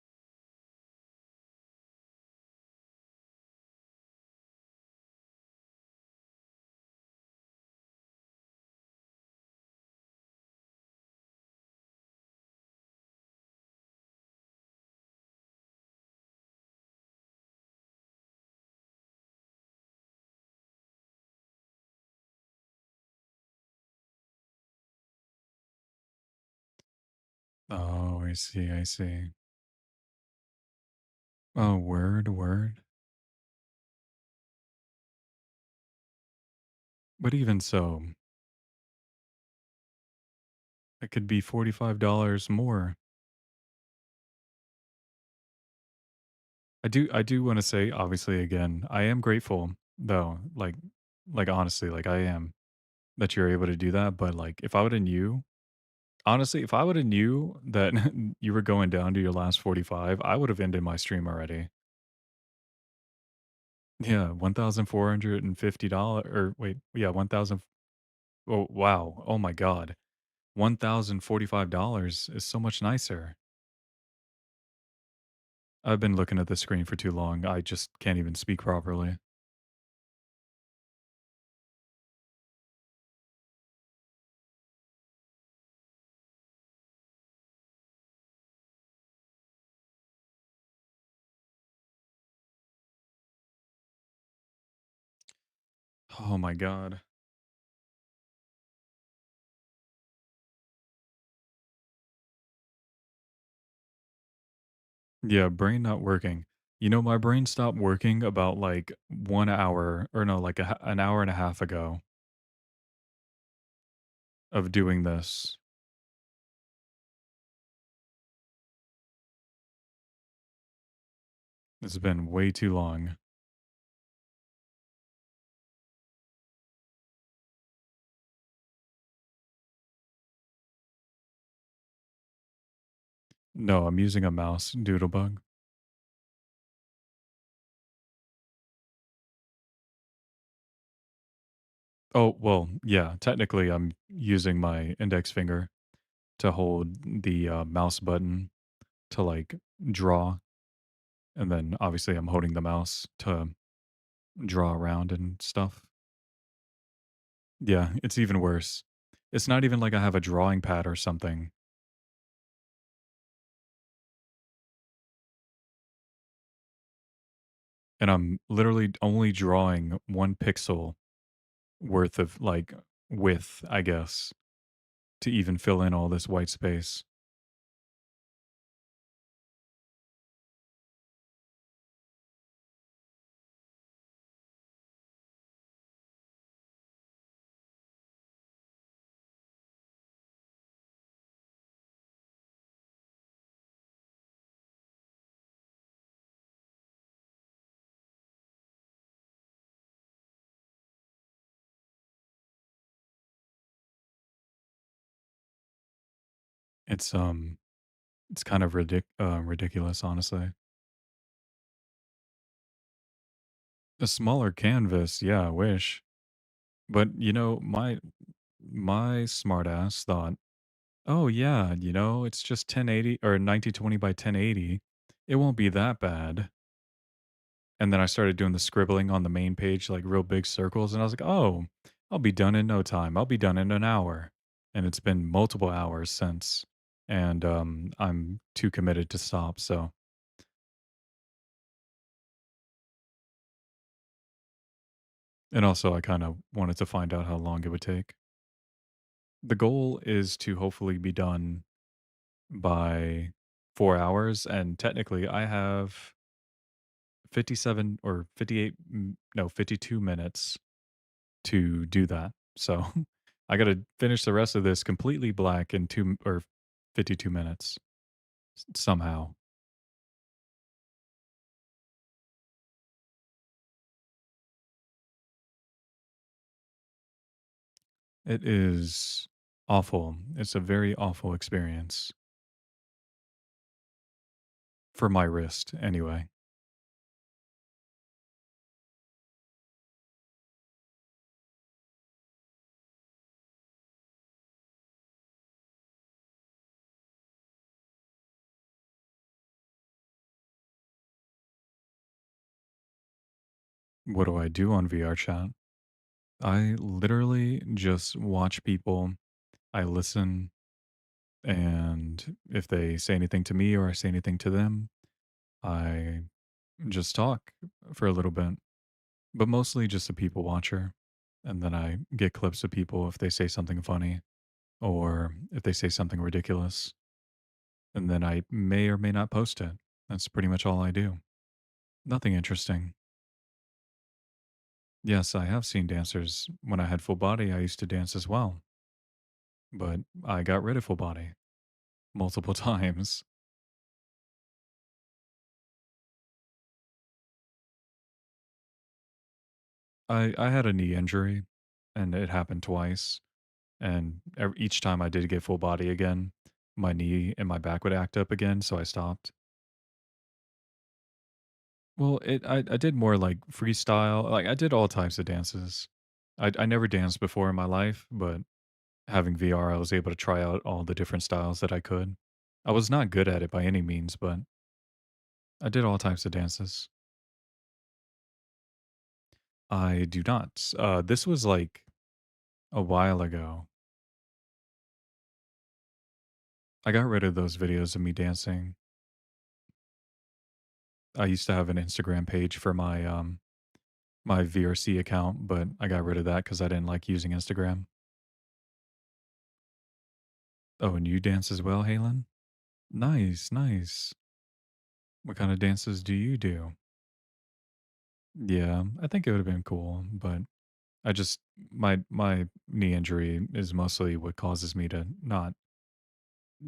Oh, I see, I see. Oh, word, word. But even so, it could be $45 more. I do wanna say, obviously, again, I am grateful, though, like, honestly, like, I am, that you're able to do that, but, like, if I woulda knew honestly, if I woulda knew that you were going down to your last 45, I would've ended my stream already. Yeah, $1,450 or wait, yeah, 1,000 oh, wow, oh my god. $1,045 is so much nicer. I've been looking at the screen for too long, I just can't even speak properly. Oh my god. Yeah, brain not working. You know, my brain stopped working about, like, 1 hour or no, like, an hour and a half ago of doing this. It's been way too long. No, I'm using a mouse, Doodlebug. Oh, well, yeah, technically, I'm using my index finger to hold the, mouse button to, like, draw, and then, obviously, I'm holding the mouse to draw around and stuff. Yeah, it's even worse. It's not even like I have a drawing pad or something, and I'm literally only drawing 1 pixel worth of, like, width, I guess, to even fill in all this white space. It's, it's kind of ridiculous, honestly. A smaller canvas, yeah, I wish. But, you know, my smartass thought, "Oh, yeah, you know, it's just 1080 or 1920 by 1080. It won't be that bad." And then I started doing the scribbling on the main page, like real big circles, and I was like, "Oh, I'll be done in no time. I'll be done in an hour." And it's been multiple hours since, and, I'm too committed to stop, so and also I kinda wanted to find out how long it would take. The goal is to hopefully be done by 4 hours, and technically, I have 57 or 58 no, 52 minutes to do that. So, I gotta finish the rest of this completely black in 2 or 52 minutes somehow. It is awful. It's a very awful experience for my wrist anyway. What do I do on VR chat? I literally just watch people. I listen, and if they say anything to me or I say anything to them, I just talk for a little bit, but mostly just a people watcher. And then I get clips of people if they say something funny or if they say something ridiculous. And then I may or may not post it. That's pretty much all I do. Nothing interesting. Yes, I have seen dancers. When I had full body, I used to dance as well, but I got rid of full body multiple times. I had a knee injury and it happened twice. And each time I did get full body again, my knee and my back would act up again. So I stopped. Well, I did more like freestyle. Like I did all types of dances. I never danced before in my life, but having VR, I was able to try out all the different styles that I could. I was not good at it by any means, but I did all types of dances. I do not. This was like a while ago. I got rid of those videos of me dancing. I used to have an Instagram page for my VRC account, but I got rid of that because I didn't like using Instagram. Oh, and you dance as well, Halen? Nice, nice. What kind of dances do you do? Yeah, I think it would have been cool, but I just my knee injury is mostly what causes me to not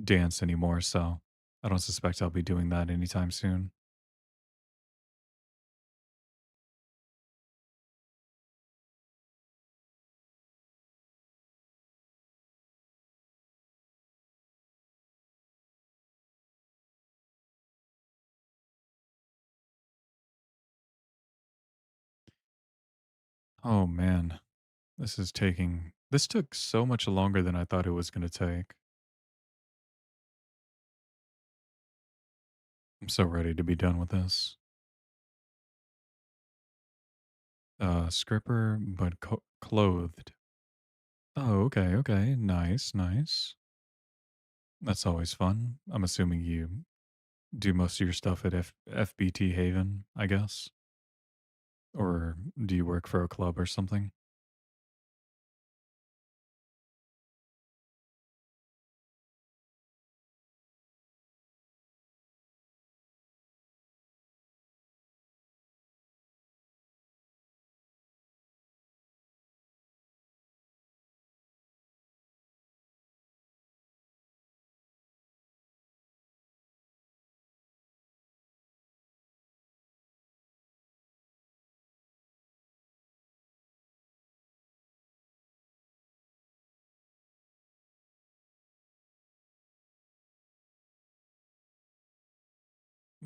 dance anymore, so I don't suspect I'll be doing that anytime soon. Oh man, this took so much longer than I thought it was going to take. I'm so ready to be done with this. Scripper but clothed. Oh, okay, okay. Nice, nice. That's always fun. I'm assuming you do most of your stuff at FBT Haven, I guess? Or do you work for a club or something?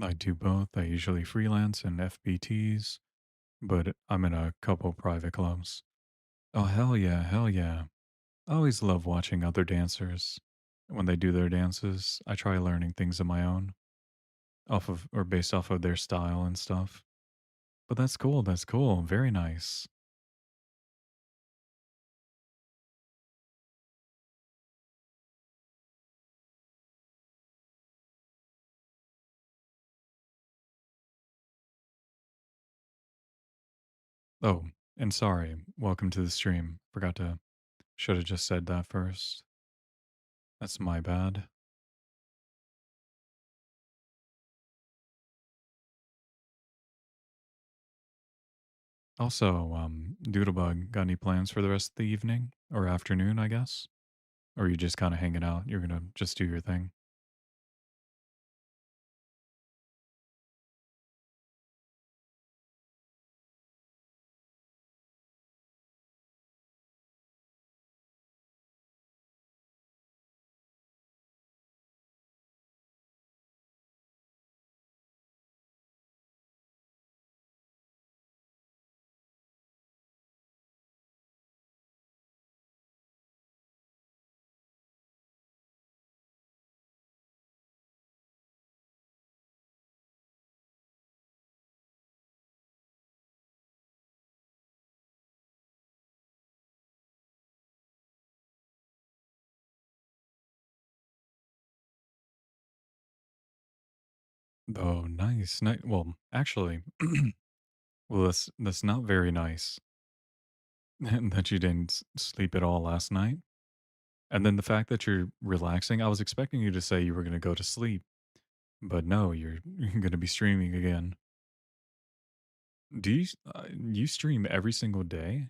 I do both. I usually freelance and FBTs, but I'm in a couple private clubs. Oh, hell yeah, hell yeah. I always love watching other dancers. When they do their dances, I try learning things of my own, off of or based off of their style and stuff. But that's cool. That's cool. Very nice. Oh, and sorry. Welcome to the stream. Forgot to Should have just said that first. That's my bad. Also, Doodlebug, got any plans for the rest of the evening or afternoon, I guess? Or you just kind of hanging out? You're gonna just do your thing. Oh, nice. Well, actually, well, that's not very nice that you didn't sleep at all last night. And then the fact that you're relaxing, I was expecting you to say you were gonna go to sleep, but no, you're you're gonna be streaming again. You stream every single day?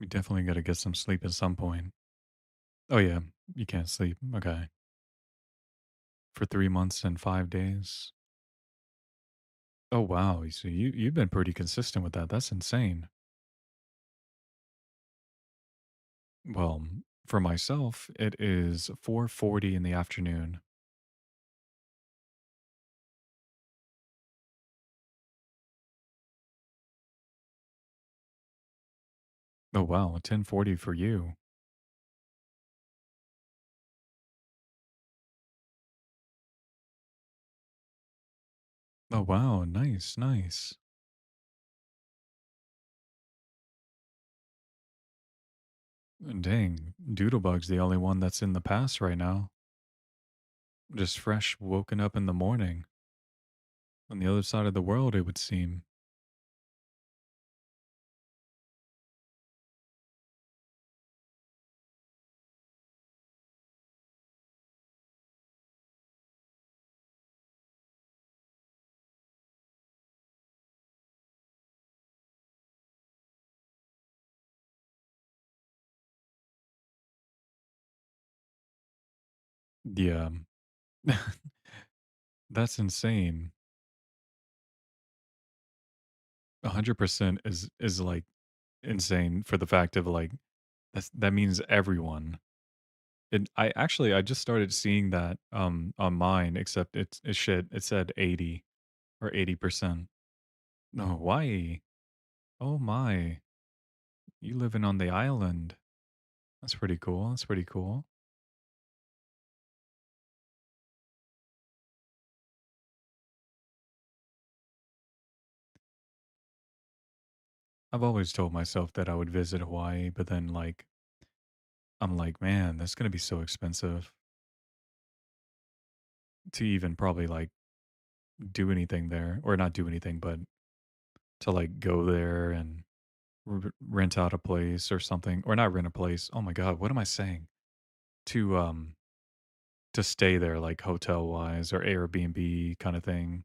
We definitely gotta get some sleep at some point. Oh yeah, you can't sleep. Okay. For 3 months and 5 days. Oh wow, so you've been pretty consistent with that. That's insane. Well, for myself, it is 4:40 in the afternoon. Oh wow, 10:40 for you. Oh wow, nice, nice. Dang, Doodlebug's the only one that's in the past right now. Just fresh woken up in the morning on the other side of the world, it would seem. Yeah. That's insane. 100% is like insane for the fact of like that means everyone. And I just started seeing that on mine, except it's shit. It said 80 or 80%. No, Hawaii. Oh my. You living on the island. That's pretty cool. That's pretty cool. I've always told myself that I would visit Hawaii, but then like I'm like, man, that's gonna be so expensive to even probably like do anything there, or not do anything, but to like go there and rent out a place or something, or not rent a place. Oh my god, what am I saying? To to stay there, like hotel wise or Airbnb kind of thing.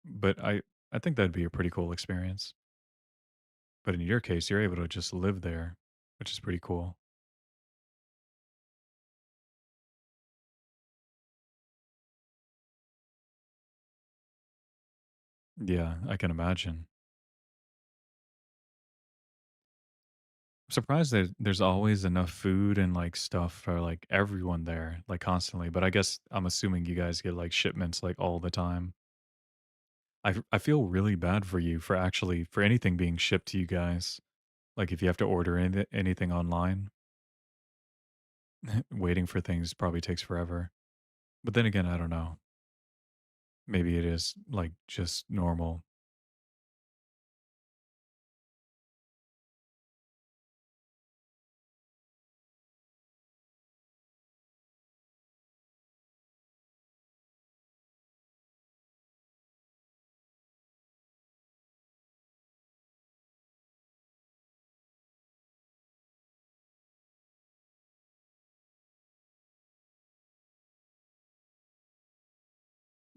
But I think that'd be a pretty cool experience. But in your case, you're able to just live there, which is pretty cool. Yeah, I can imagine. I'm surprised that there's always enough food and like stuff for like everyone there, like constantly. But I guess I'm assuming you guys get like shipments like all the time. I feel really bad for you for actually for anything being shipped to you guys. Like if you have to order anything online, waiting for things probably takes forever. But then again, I don't know. Maybe it is like just normal.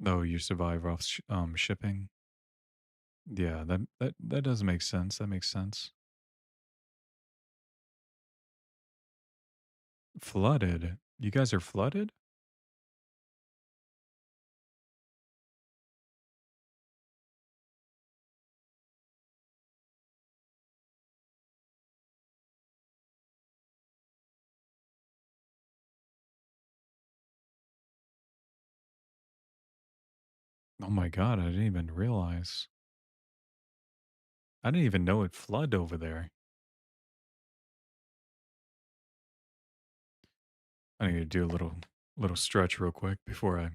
Oh, you survive off shipping. Yeah, that does make sense. That makes sense. Flooded. You guys are flooded? Oh my god, I didn't even realize. I didn't even know it flooded over there. I need to do a little stretch real quick before I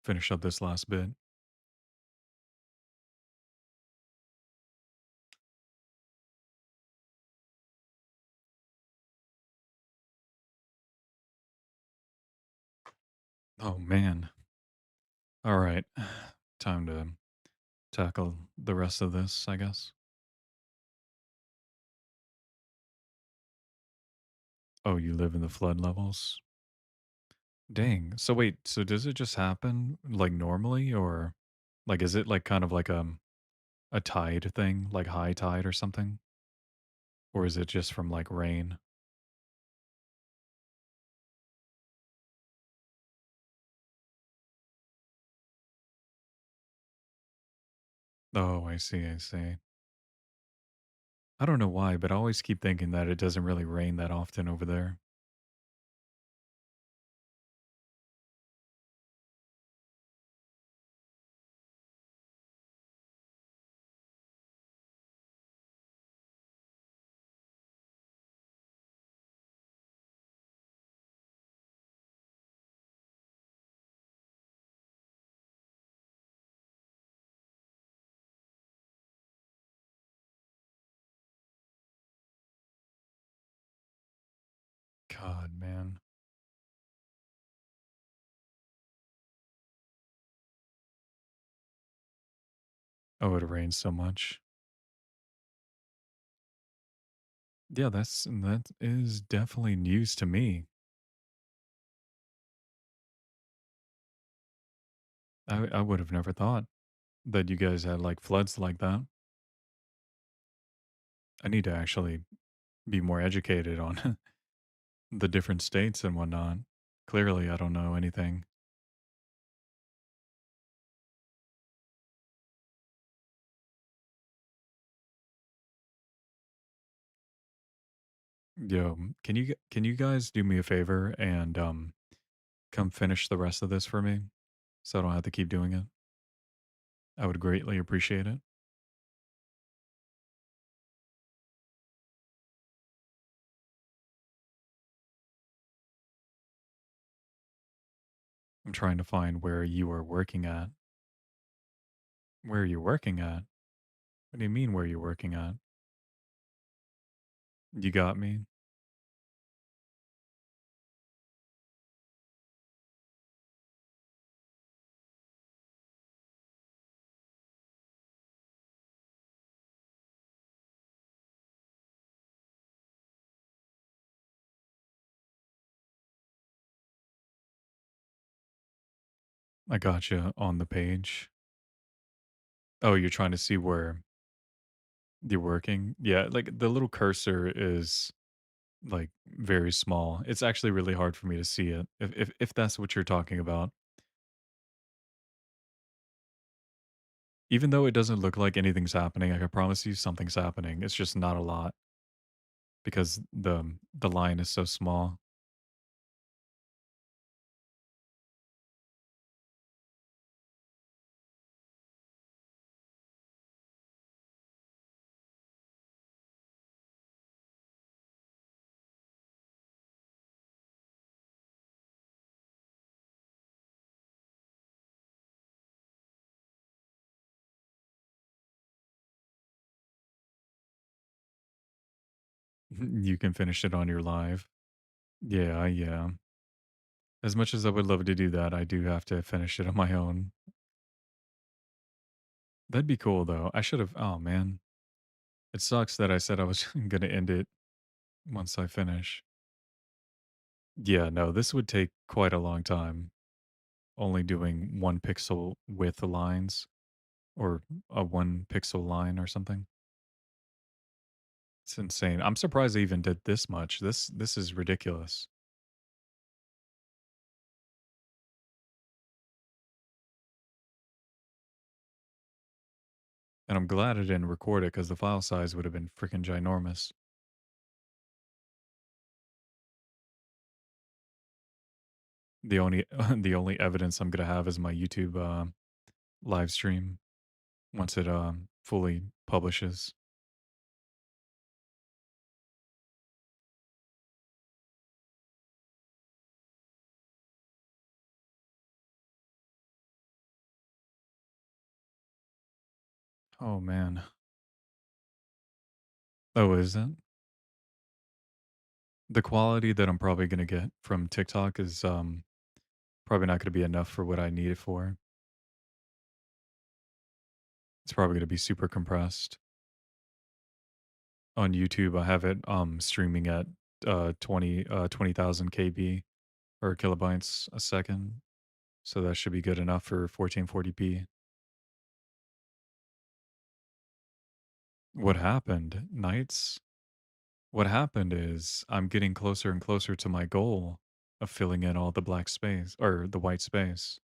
finish up this last bit. Oh man. All right. Time to tackle the rest of this, I guess. Oh, you live in the flood levels? Dang. So wait, so does it just happen like normally or like is it like kind of like a tide thing, like high tide or something? Or is it just from like rain? Oh, I see, I see. I don't know why, but I always keep thinking that it doesn't really rain that often over there. God, man. Oh, it rains so much. Yeah, that is definitely news to me. I would have never thought that you guys had like floods like that. I need to actually be more educated on the different states and whatnot. Clearly, I don't know anything. Yo, can you guys do me a favor and come finish the rest of this for me so I don't have to keep doing it? I would greatly appreciate it. I'm trying to find where you are working at. Where are you working at? What do you mean where you're working at? You got me? I got you on the page. Oh, you're trying to see where you're working? Yeah, like the little cursor is like very small. It's actually really hard for me to see it. If that's what you're talking about. Even though it doesn't look like anything's happening, I can promise you something's happening. It's just not a lot because the line is so small. You can finish it on your live. Yeah, yeah. As much as I would love to do that, I do have to finish it on my own. That'd be cool though. I should have oh man. It sucks that I said I was gonna end it once I finish. Yeah, no, this would take quite a long time. Only doing 1 pixel width lines or a 1 pixel line or something. It's insane. I'm surprised they even did this much. This is ridiculous. And I'm glad I didn't record it because the file size would have been freaking ginormous. The only the only evidence I'm gonna have is my YouTube live stream once it fully publishes. Oh man. Oh, is it? The quality that I'm probably gonna get from TikTok is probably not gonna be enough for what I need it for. It's probably gonna be super compressed. On YouTube, I have it streaming at 20,000 KB or kilobytes a second. So that should be good enough for 1440p. What happened? Nights? What happened is I'm getting closer and closer to my goal of filling in all the black space or the white space.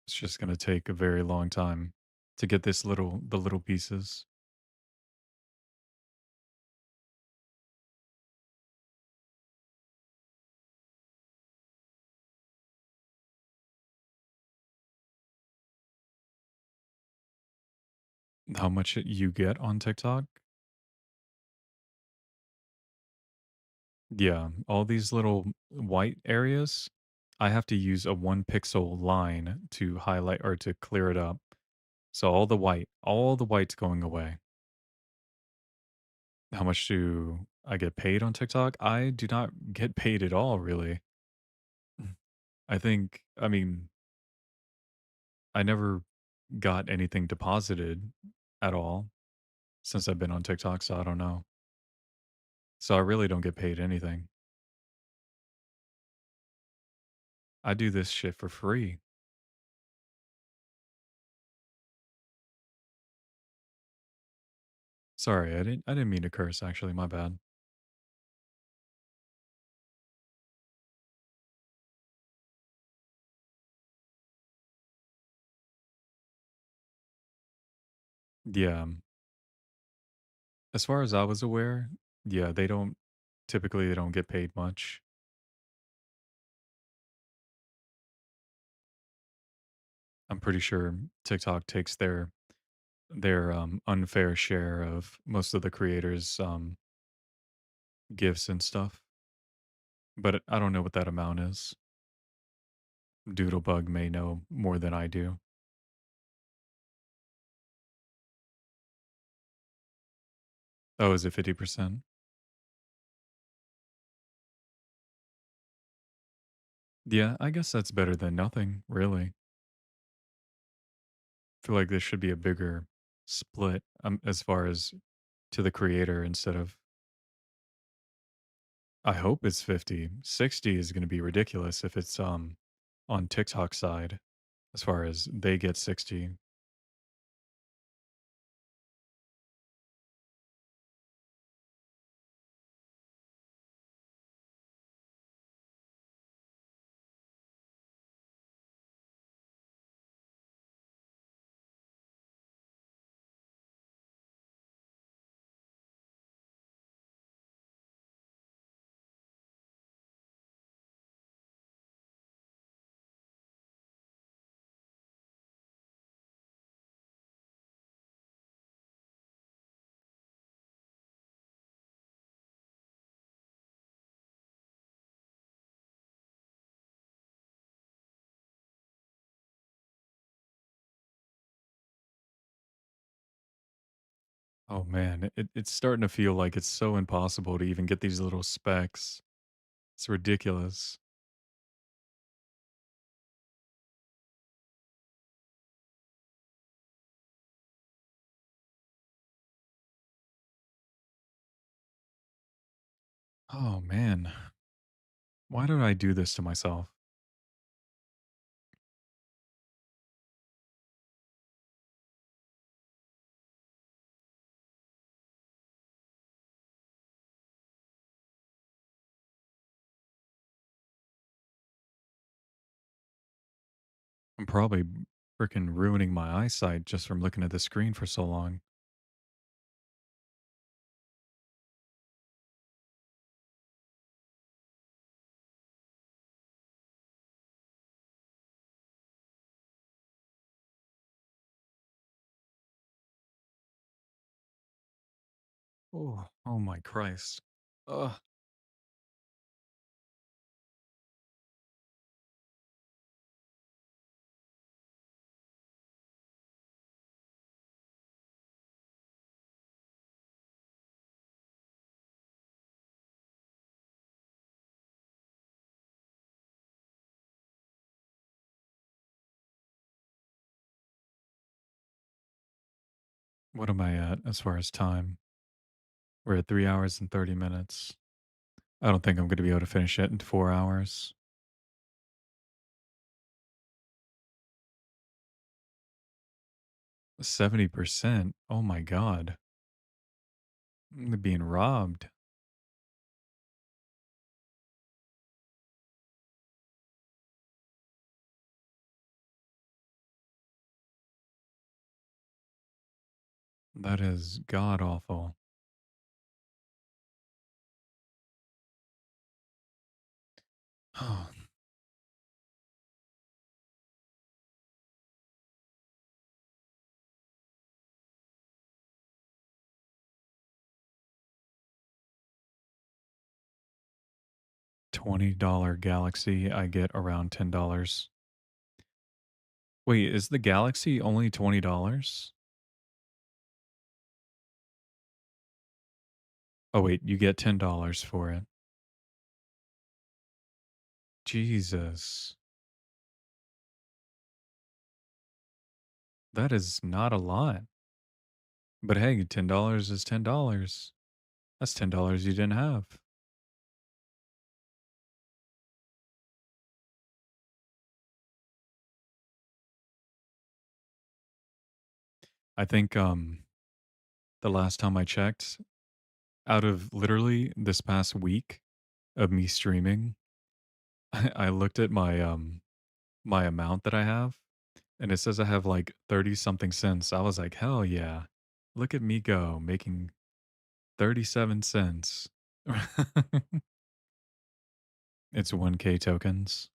It's just going to take a very long time to get the little pieces. How much you get on TikTok? Yeah, all these little white areas, I have to use a 1 pixel line to highlight or to clear it up. So all the white's going away. How much do I get paid on TikTok? I do not get paid at all, really. Mm. I mean, I never got anything deposited at all since I've been on TikTok, so I don't know. So I really don't get paid anything. I do this shit for free. Sorry, I didn't mean to curse actually, my bad. Yeah, as far as I was aware, yeah, they don't get paid much. I'm pretty sure TikTok takes their unfair share of most of the creators' gifts and stuff. But I don't know what that amount is. Doodlebug may know more than I do. Oh, is it 50%? Yeah, I guess that's better than nothing, really. Feel like this should be a bigger split as far as to the creator instead of I hope it's 50. 60 is going to be ridiculous if it's on TikTok side as far as they get 60. Oh man, it's starting to feel like it's so impossible to even get these little specks. It's ridiculous. Oh man, why did I do this to myself? I'm probably freaking ruining my eyesight just from looking at the screen for so long. Oh my Christ. Ugh. What am I at as far as time? We're at 3 hours and 30 minutes. I don't think I'm going to be able to finish it in 4 hours. 70%. Oh my God. I'm being robbed. That is god awful. $20 Galaxy, I get around $10. Wait, is the Galaxy only $20? Oh, wait, you get $10 for it. Jesus. That is not a lot. But hey, $10 is $10. That's $10 you didn't have. I think the last time I checked, out of literally this past week of me streaming, I looked at my amount that I have, and it says I have like 30 something cents. I was like, hell yeah. Look at me go, making 37 cents. It's 1K tokens.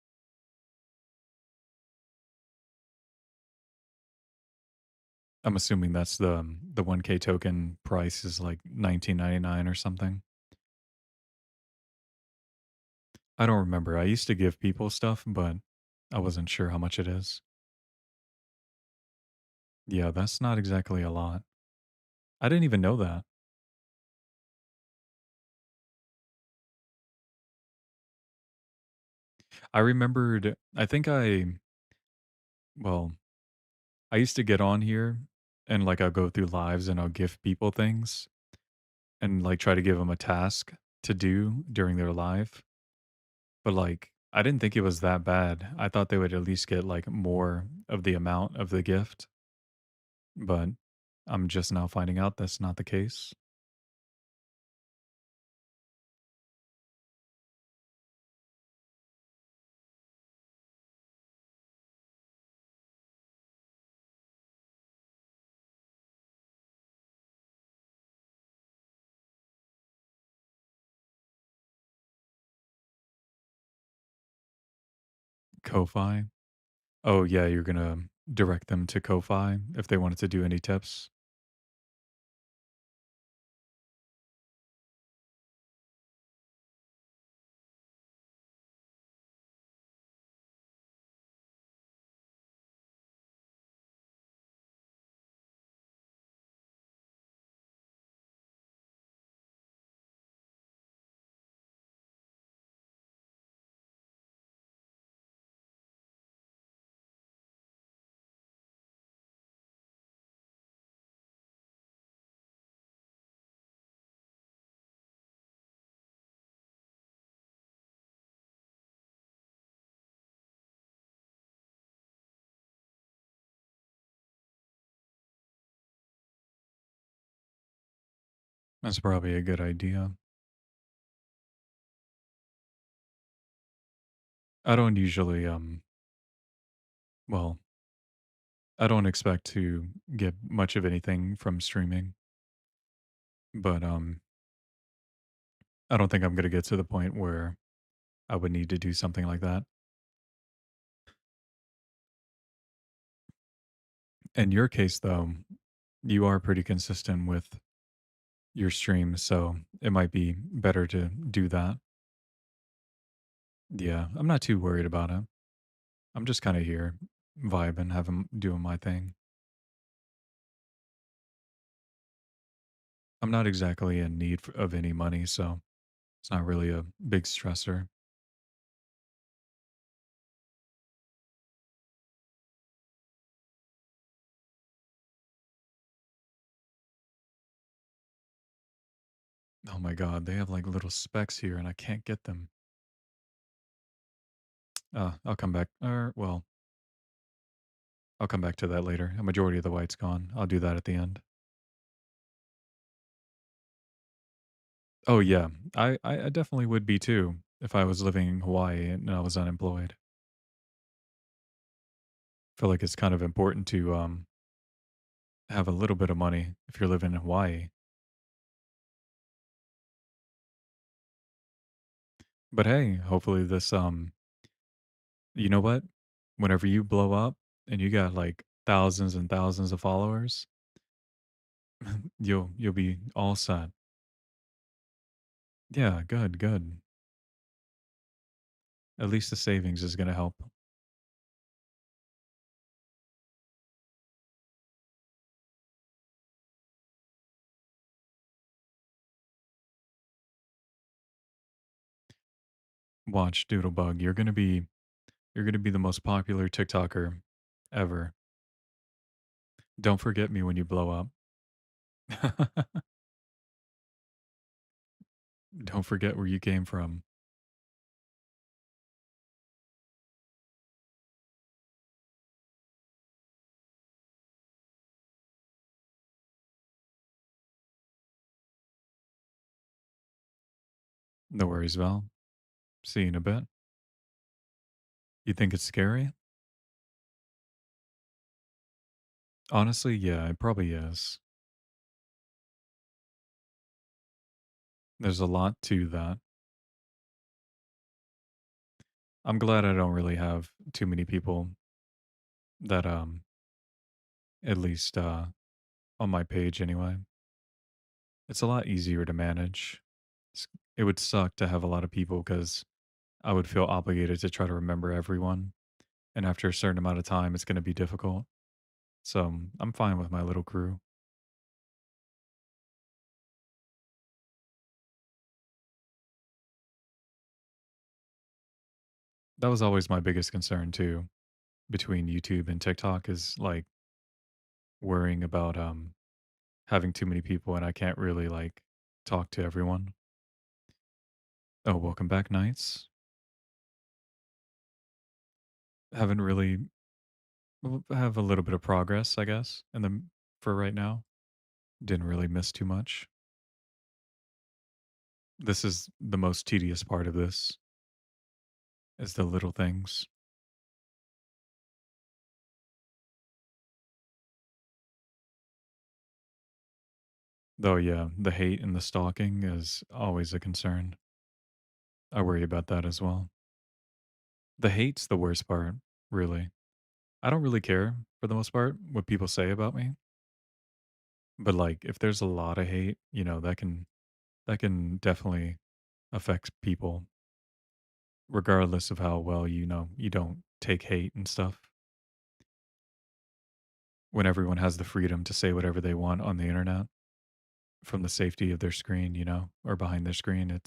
I'm assuming that's the 1K token price is like 19.99 or something. I don't remember. I used to give people stuff, but I wasn't sure how much it is. Yeah, that's not exactly a lot. I didn't even know that. I remembered I think I well, I used to get on here and like I'll go through lives and I'll give people things and like try to give them a task to do during their live. But like I didn't think it was that bad. I thought they would at least get like more of the amount of the gift, but I'm just now finding out that's not the case. Ko-fi. Oh yeah, you're gonna direct them to Ko-fi if they wanted to do any tips. That's probably a good idea. I don't usually, well, I don't expect to get much of anything from streaming, but I don't think I'm gonna get to the point where I would need to do something like that. In your case, though, you are pretty consistent with your streams, so it might be better to do that. Yeah, I'm not too worried about it. I'm just kind of here, vibing, having doing my thing. I'm not exactly in need of any money, so it's not really a big stressor. Oh my god, they have like little specks here, and I can't get them. I'll come back. Or well, I'll come back to that later. A majority of the white's gone. I'll do that at the end. Oh yeah, I definitely would be too if I was living in Hawaii and I was unemployed. Feel like it's kind of important to have a little bit of money if you're living in Hawaii. But hey, hopefully this you know what? Whenever you blow up and you got like thousands and thousands of followers, you'll be all set. Yeah, good, good. At least the savings is gonna help. Watch Doodlebug. You're gonna be the most popular TikToker ever. Don't forget me when you blow up. Don't forget where you came from. No worries, Val. See you in a bit. You think it's scary? Honestly, yeah, it probably is. There's a lot to that. I'm glad I don't really have too many people that at least on my page anyway. It's a lot easier to manage. It's, it would suck to have a lot of people cuz I would feel obligated to try to remember everyone, and after a certain amount of time it's going to be difficult. So, I'm fine with my little crew. That was always my biggest concern too between YouTube and TikTok is like worrying about having too many people and I can't really like talk to everyone. Oh, welcome back, Knights. Haven't really have a little bit of progress, I guess, in the for right now. Didn't really miss too much. This is the most tedious part of this is the little things. Though yeah, the hate and the stalking is always a concern. I worry about that as well. The hate's the worst part, really. I don't really care for the most part what people say about me, but like if there's a lot of hate, that can definitely affect people regardless of how well you don't take hate and stuff. When everyone has the freedom to say whatever they want on the internet from the safety of their screen, or behind their screen,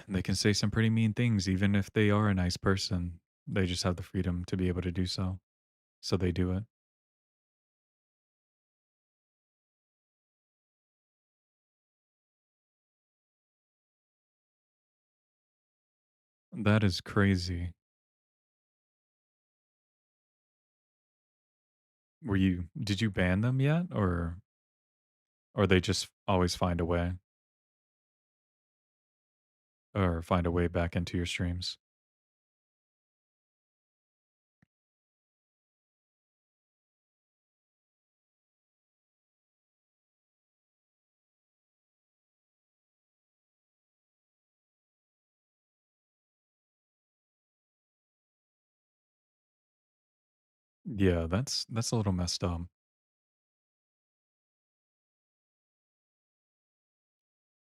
they can say some pretty mean things even if they are a nice person. They just have the freedom to be able to do so. So they do it. That is crazy. Did you ban them yet or or they just always find a way or find a way back into your streams. Yeah, that's a little messed up.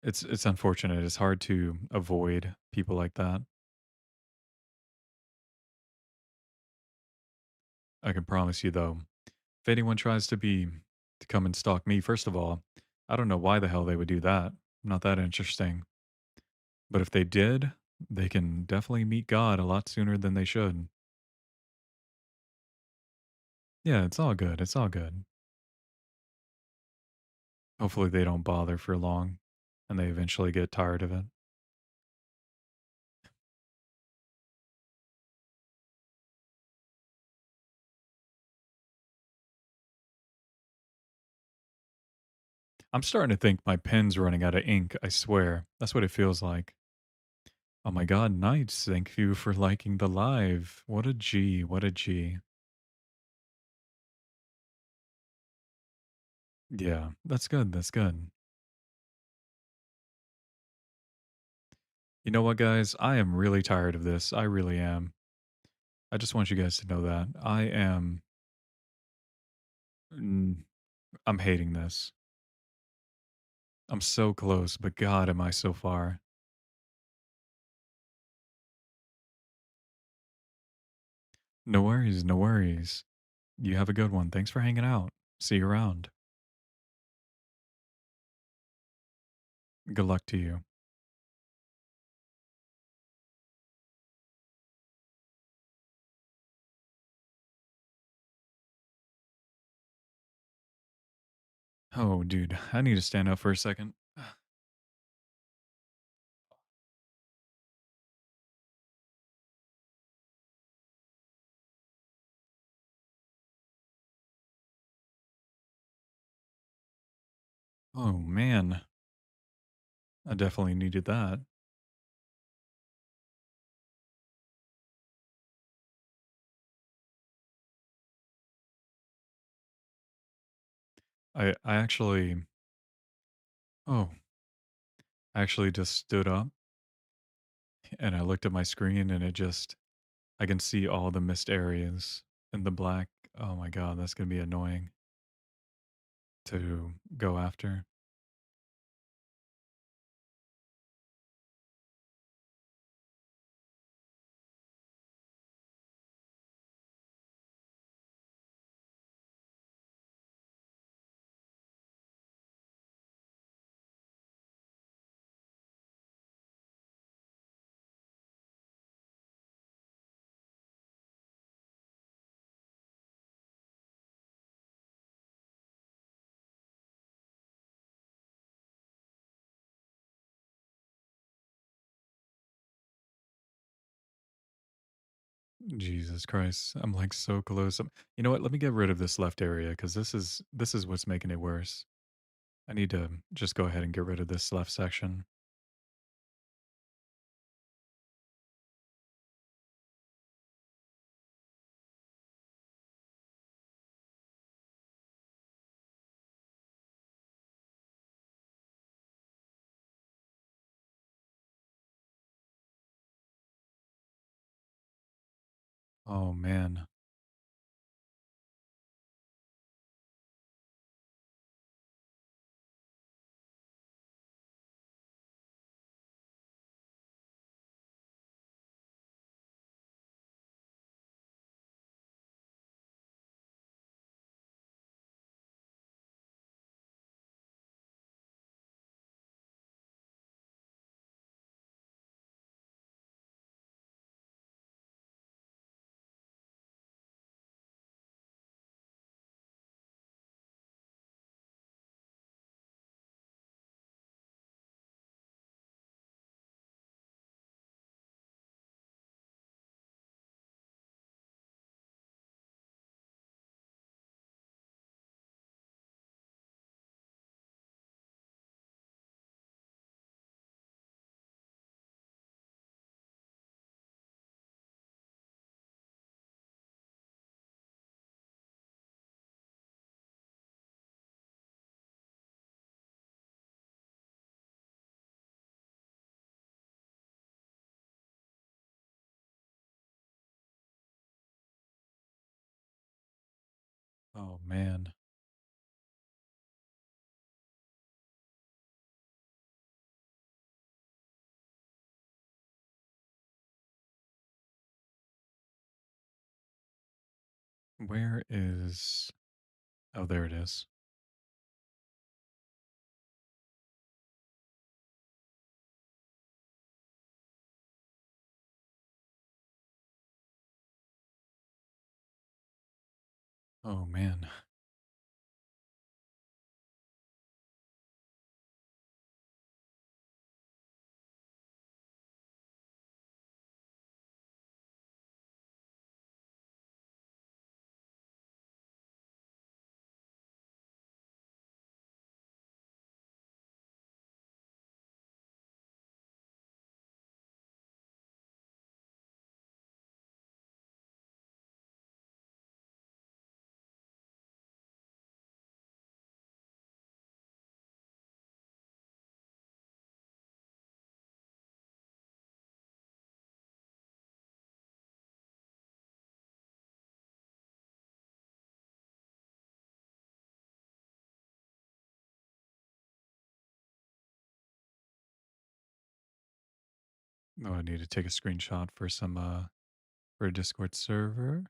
It's unfortunate. It's hard to avoid people like that. I can promise you though, if anyone tries to come and stalk me, first of all, I don't know why the hell they would do that. I'm not that interesting. But if they did, they can definitely meet God a lot sooner than they should. Yeah, it's all good. It's all good. Hopefully they don't bother for long and they eventually get tired of it. I'm starting to think my pen's running out of ink, I swear. That's what it feels like. Oh my god, Knights, thank you for liking the live. What a G, what a G. Yeah, that's good, that's good. You know what, guys? I am really tired of this. I really am. I just want you guys to know that. Mm, I'm hating this. I'm so close, but god, am I so far. No worries, no worries. You have a good one. Thanks for hanging out. See you around. Good luck to you. Oh, dude, I need to stand up for a second. Oh, man. I definitely needed that. I actually oh, I actually just stood up and I looked at my screen and I can see all the missed areas in the black. Oh my god, that's gonna be annoying to go after. Jesus Christ, I'm like so close. You know what? Let me get rid of this left area because this is what's making it worse. I need to just go ahead and get rid of this left section. Oh man. Oh man. Where is Oh, there it is. Oh man. Oh, I need to take a screenshot for some for a Discord server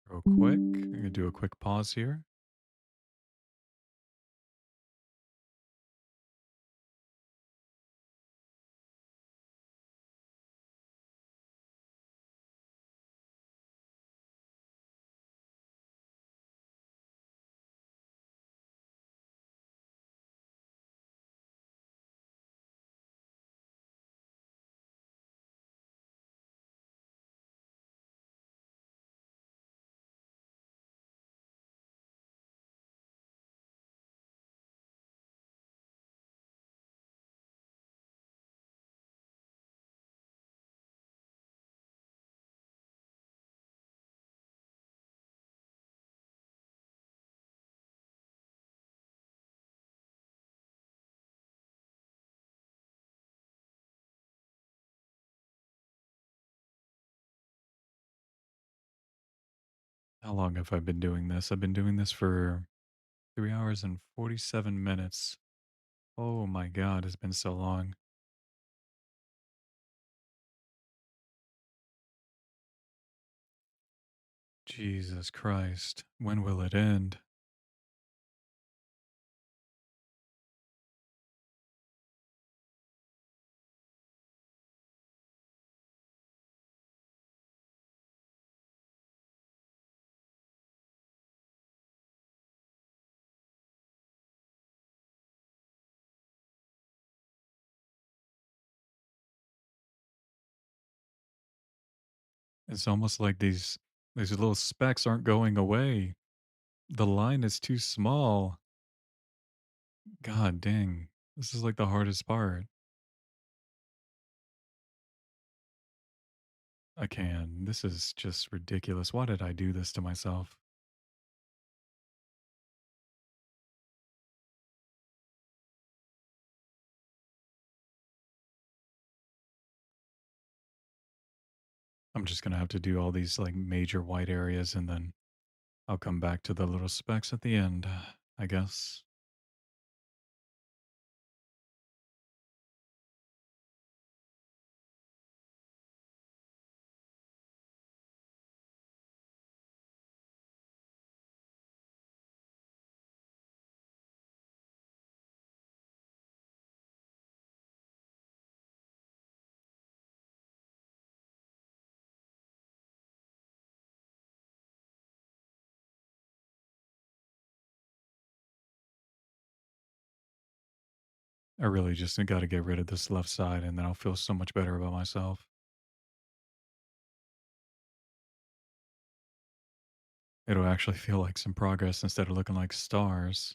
real quick. I'm gonna do a quick pause here. How long have I been doing this? I've been doing this for 3 hours and 47 minutes. Oh my god, it's been so long. Jesus Christ. When will it end? It's almost like these little specks aren't going away. The line is too small. God dang. This is like the hardest part. I can. This is just ridiculous. Why did I do this to myself? I'm just gonna have to do all these like major white areas and then I'll come back to the little specks at the end, I guess. I really just got to get rid of this left side and then I'll feel so much better about myself. It'll actually feel like some progress instead of looking like stars.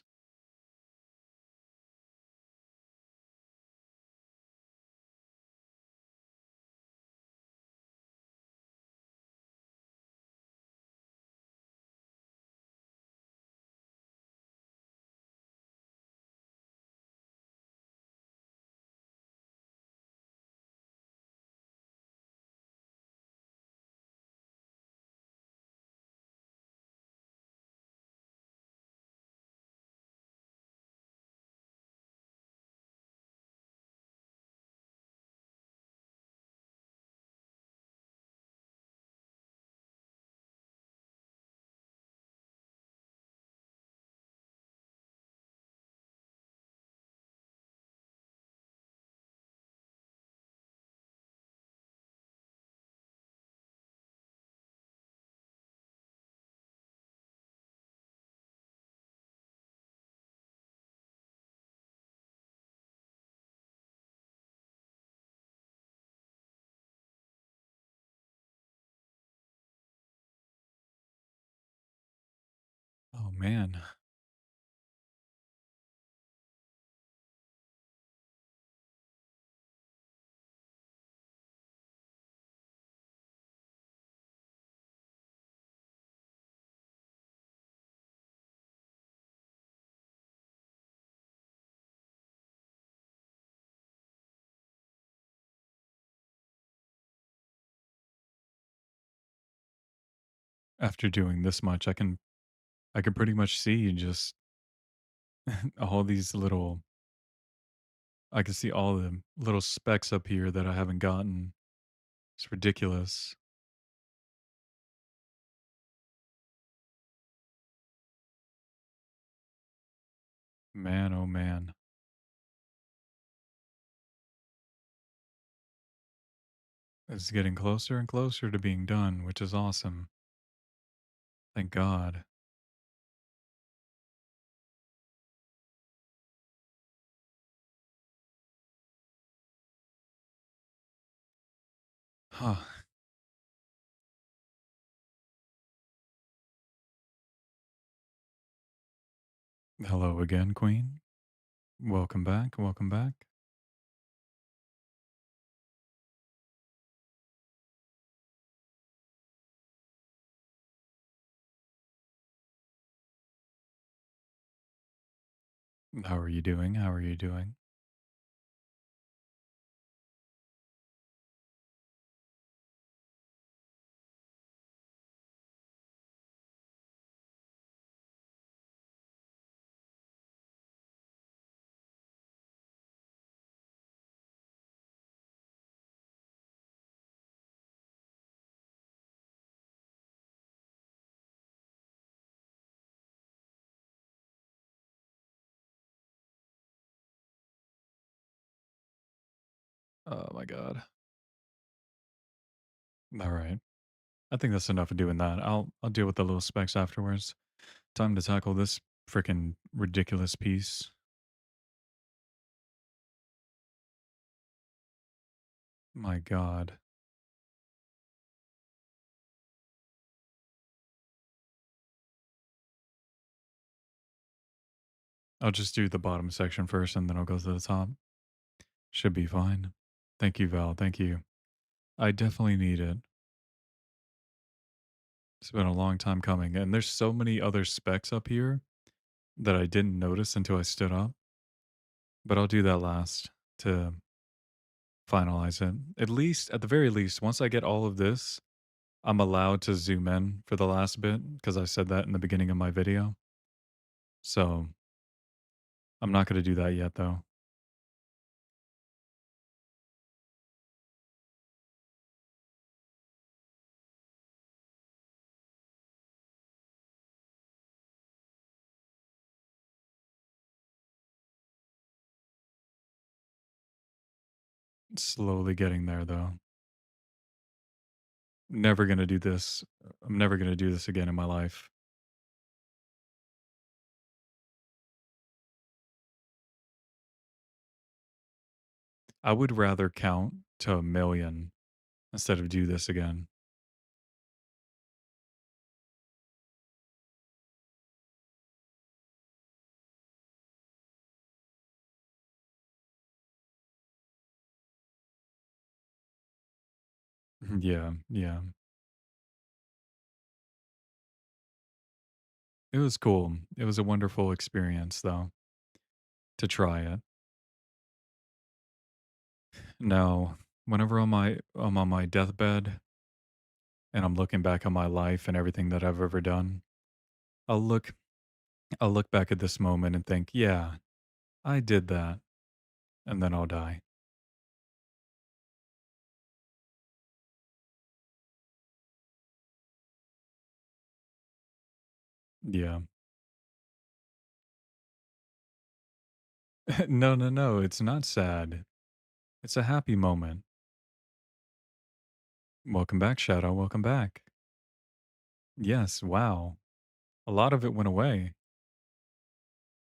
man. After doing this much, I can pretty much see just all these little I can see all the little specks up here that I haven't gotten. It's ridiculous. Man, oh man. It's getting closer and closer to being done, which is awesome. Thank God. Huh. Hello again, Queen. Welcome back. Welcome back. How are you doing? How are you doing? Oh my God. All right. I think that's enough of doing that. I'll deal with the little specs afterwards. Time to tackle this freaking ridiculous piece. My God. I'll just do the bottom section first and then I'll go to the top. Should be fine. Thank you, Val. Thank you. I definitely need it. It's been a long time coming. And there's so many other specs up here that I didn't notice until I stood up. But I'll do that last to finalize it. At least, at the very least, once I get all of this, I'm allowed to zoom in for the last bit because I said that in the beginning of my video. So I'm not going to do that yet, though. Slowly getting there, though. Never going to do this. I'm never going to do this again in my life. I would rather count to 1,000,000 instead of do this again. Yeah, yeah. It was cool. It was a wonderful experience, though, to try it. Now, whenever I'm on my deathbed and I'm looking back on my life and everything that I've ever done, I'll look I'll look back at this moment and think, "Yeah, I did that," and then I'll die. Yeah. No, no, no, it's not sad. It's a happy moment. Welcome back, Shadow. Welcome back. Yes, wow. A lot of it went away.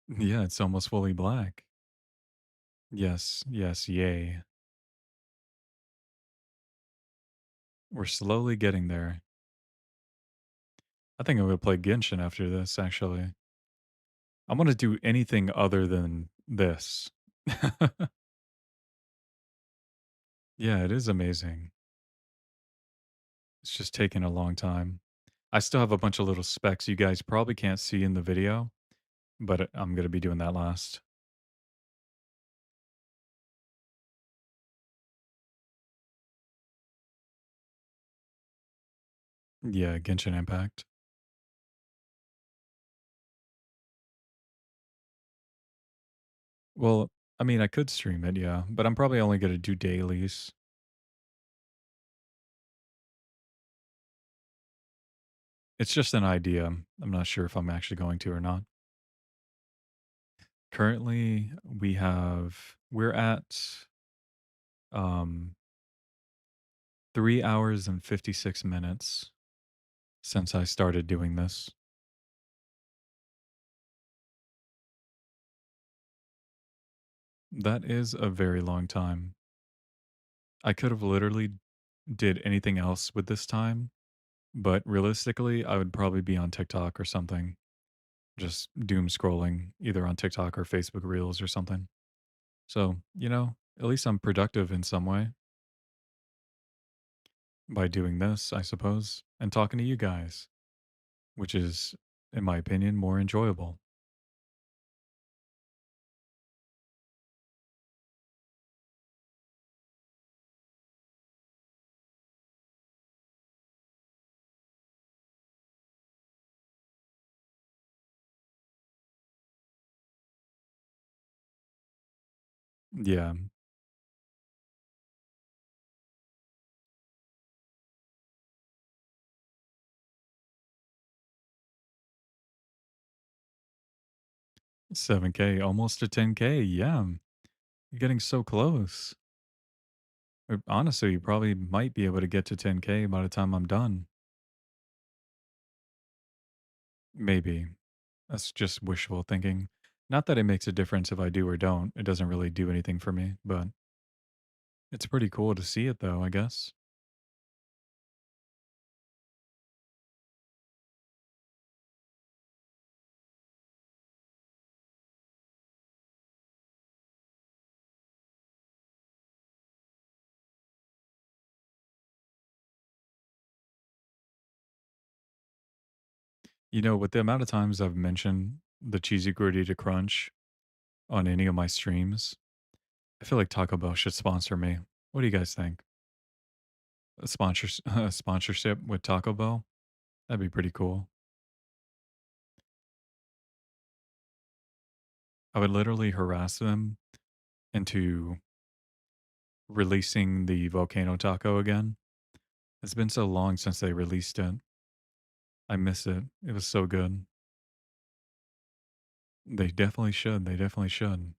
Yeah, it's almost fully black. Yes, yes, yay. We're slowly getting there. I think I'm gonna play Genshin after this, actually. I wanna do anything other than this. Yeah, it is amazing. It's just taking a long time. I still have a bunch of little specs you guys probably can't see in the video, but I'm gonna be doing that last. Yeah, Genshin Impact. Well, I mean, I could stream it, yeah, but I'm probably only gonna do dailies. It's just an idea. I'm not sure if I'm actually going to or not. Currently, we're at um 3 hours and 56 minutes since I started doing this. That is a very long time. I could have literally did anything else with this time, but realistically, I would probably be on TikTok or something, just doom scrolling either on TikTok or Facebook Reels or something. So, at least I'm productive in some way by doing this, I suppose, and talking to you guys, which is, in my opinion, more enjoyable. Yeah, 7K, almost to 10K. Yeah, you're getting so close. Honestly, you probably might be able to get to 10K by the time I'm done. Maybe. That's just wishful thinking. Not that it makes a difference if I do or don't. It doesn't really do anything for me, but it's pretty cool to see it though, I guess. With the amount of times I've mentioned the cheesy gritty to crunch on any of my streams, I feel like Taco Bell should sponsor me. What do you guys think? A sponsorship with Taco Bell? That'd be pretty cool. I would literally harass them into releasing the volcano taco again. It's been so long since they released it. I miss it. It was so good. They definitely should. They definitely should.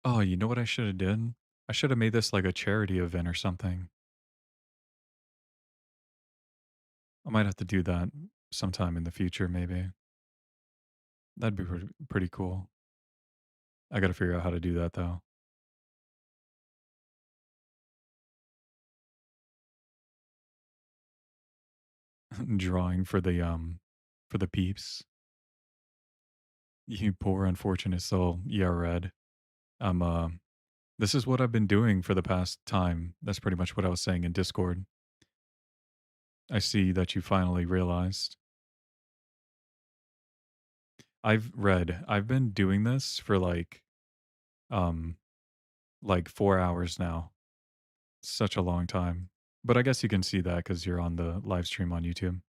Oh, you know what I should have did? I should have made this like a charity event or something. I might have to do that sometime in the future, maybe. That'd be pretty cool. I got to figure out how to do that though. Drawing for the peeps. You poor unfortunate soul. Yeah, red. I'm This is what I've been doing for the past time. That's pretty much what I was saying in Discord. I see that you finally realized. I've been doing this for um like 4 hours now. Such a long time. But I guess you can see that because you're on the live stream on YouTube.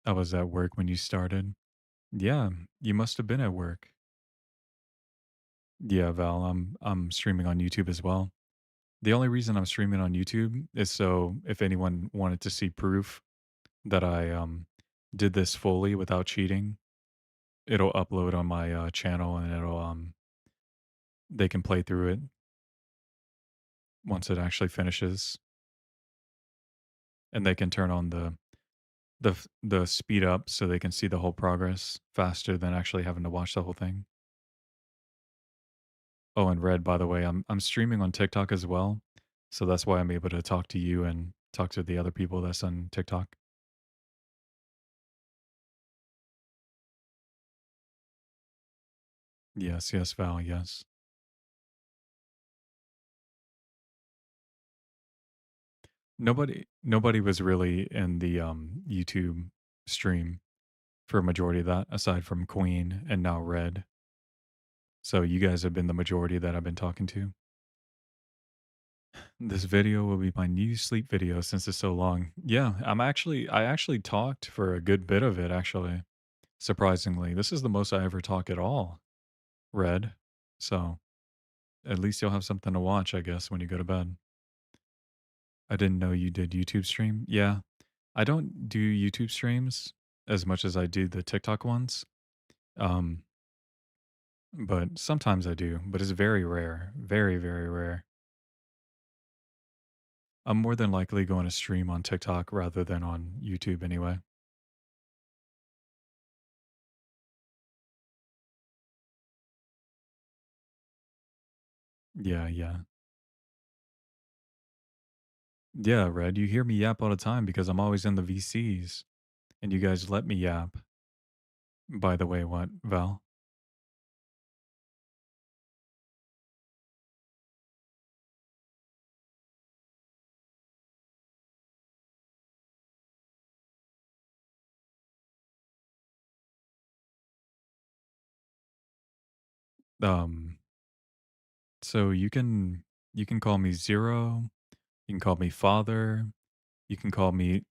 I was at work when you started. Yeah, you must have been at work. Yeah, Val, I'm streaming on YouTube as well. The only reason I'm streaming on YouTube is so if anyone wanted to see proof that I did this fully without cheating, it'll upload on my channel and it'll they can play through it once it actually finishes, and they can turn on the speed up so they can see the whole progress faster than actually having to watch the whole thing. Oh, and Red, by the way, I'm streaming on TikTok as well, so that's why I'm able to talk to you and talk to the other people that's on TikTok. Yes, yes, Val, yes. Nobody was really in the YouTube stream for a majority of that aside from Queen and now Red. So you guys have been the majority that I've been talking to. This video will be my new sleep video since it's so long. Yeah, I actually talked for a good bit of it actually. Surprisingly. This is the most I ever talk at all, Red. So at least you'll have something to watch, I guess, when you go to bed. I didn't know you did YouTube stream. Yeah. I don't do YouTube streams as much as I do the TikTok ones. Um, but sometimes I do, but it's very rare. Very, very rare. I'm more than likely going to stream on TikTok rather than on YouTube anyway. Yeah, yeah. Yeah, Red, you hear me yap all the time because I'm always in the VCs and you guys let me yap. By the way, what, Val? Um, so you can call me Zero, you can call me Father, you can call me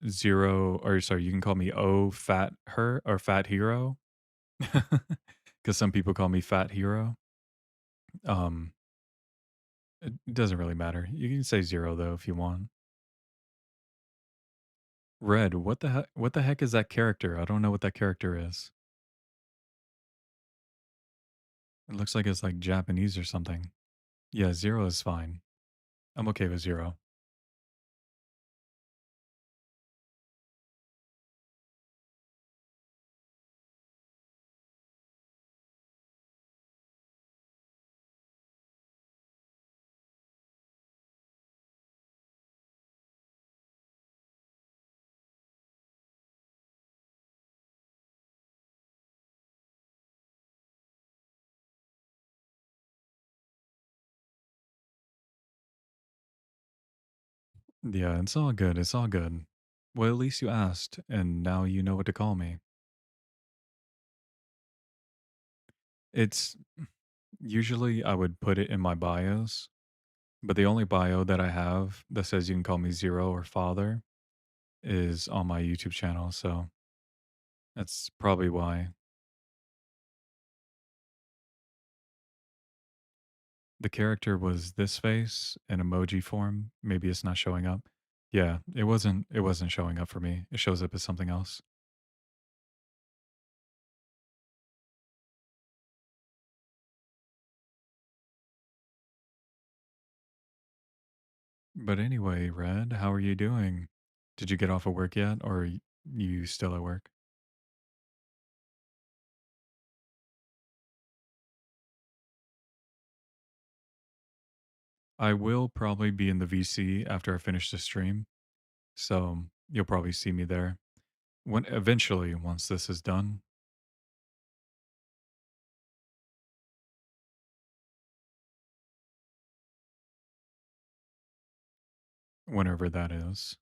Zero or sorry, you can call me O Fat Her or Fat Hero. Because some people call me Fat Hero. Um, it doesn't really matter. You can say Zero though if you want. Red, what the heck is that character? I don't know what that character is. It looks like it's like Japanese or something. Yeah, Zero is fine. I'm okay with Zero. Yeah, it's all good. It's all good. Well, at least you asked, and now you know what to call me. It's usually I would put it in my bios, but the only bio that I have that says you can call me Zero or Father is on my YouTube channel. So that's probably why. The character was this face in emoji form. Maybe it's not showing up. Yeah, it wasn't showing up for me. It shows up as something else. But anyway, Red, how are you doing? Did you get off of work yet or you still at work? I will probably be in the VC after I finish the stream, so you'll probably see me there. When eventually once this is done, whenever that is.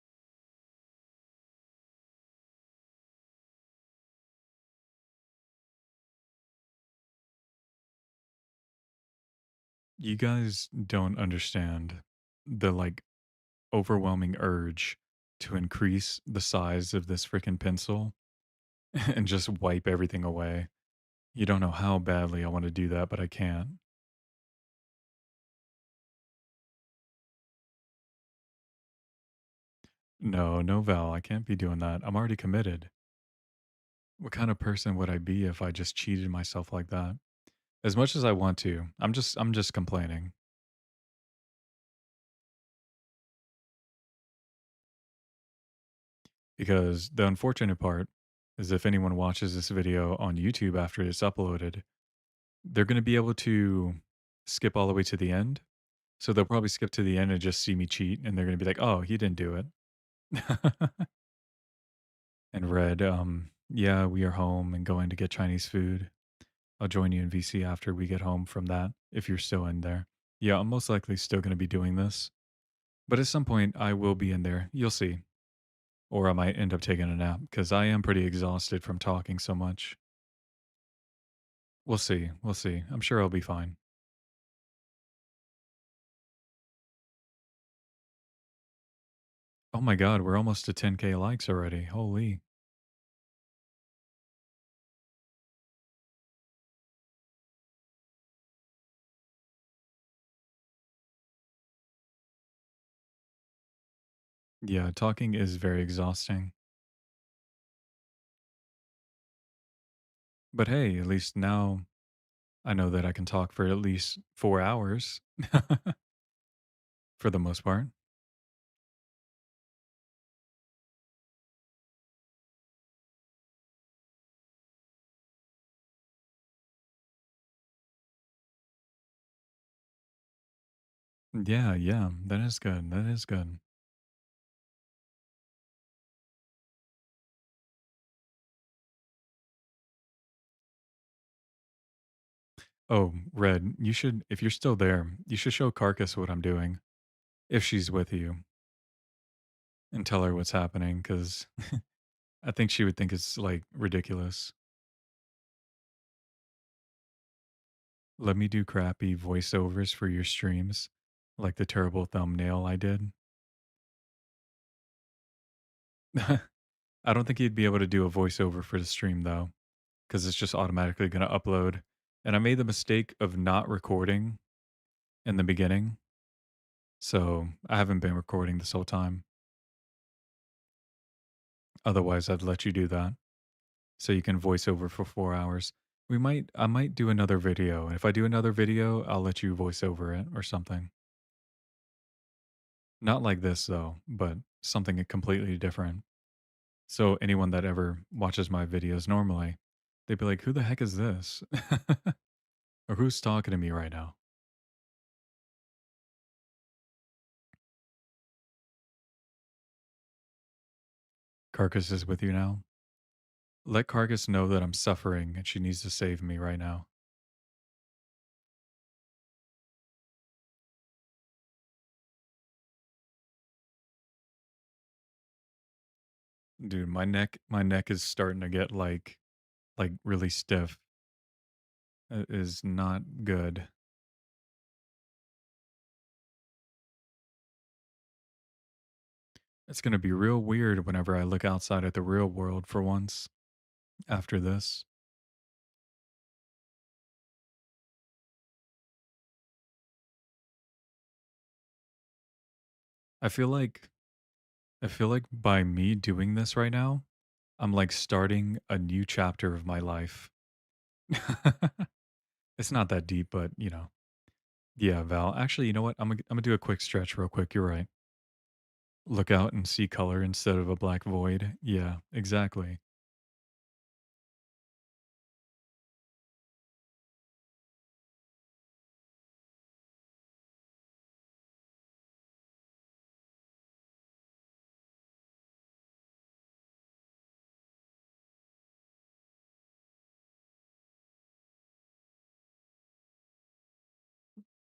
You guys don't understand the like overwhelming urge to increase the size of this freaking pencil and just wipe everything away. You don't know how badly I want to do that, but I can't. No, no, Val, I can't be doing that. I'm already committed. What kind of person would I be if I just cheated myself like that? As much as I want to, I'm just complaining because the unfortunate part is if anyone watches this video on YouTube after it's uploaded, they're going to be able to skip all the way to the end. So they'll probably skip to the end and just see me cheat and they're going to be like, "Oh, he didn't do it." And Red, yeah, we are home and going to get Chinese food. I'll join you in VC after we get home from that if you're still in there. Yeah, I'm most likely still going to be doing this, but at some point I will be in there. You'll see. Or I might end up taking a nap because I am pretty exhausted from talking so much. We'll see. We'll see. I'm sure I'll be fine. Oh my God, we're almost to 10K likes already. Holy. Yeah, talking is very exhausting. But hey, at least now I know that I can talk for at least 4 hours for the most part. Yeah, yeah, that is good. That is good. Oh, Red, you should, if you're still there, you should show Carcass what I'm doing if she's with you and tell her what's happening because I think she would think it's like ridiculous. Let me do crappy voiceovers for your streams, like the terrible thumbnail I did. I don't think you'd be able to do a voiceover for the stream though, because it's just automatically going to upload. And I made the mistake of not recording in the beginning. So I haven't been recording this whole time. Otherwise, I'd let you do that. So you can voice over for 4 hours. I might do another video. If I do another video, I'll let you voice over it or something. Not like this though, but something completely different. So anyone that ever watches my videos normally, they'd be like, "Who the heck is this?" Or "Who's talking to me right now?" Carcass is with you now. Let Carcass know that I'm suffering and she needs to save me right now. Dude, my neck is starting to get like really stiff. It is not good. It's gonna be real weird whenever I look outside at the real world for once after this. I feel like I feel like by me doing this right now, I'm like starting a new chapter of my life. It's not that deep, but you know. Yeah, Val. Actually, you know what? I'm gonna do a quick stretch real quick. You're right. Look out and see color instead of a black void. Yeah, exactly.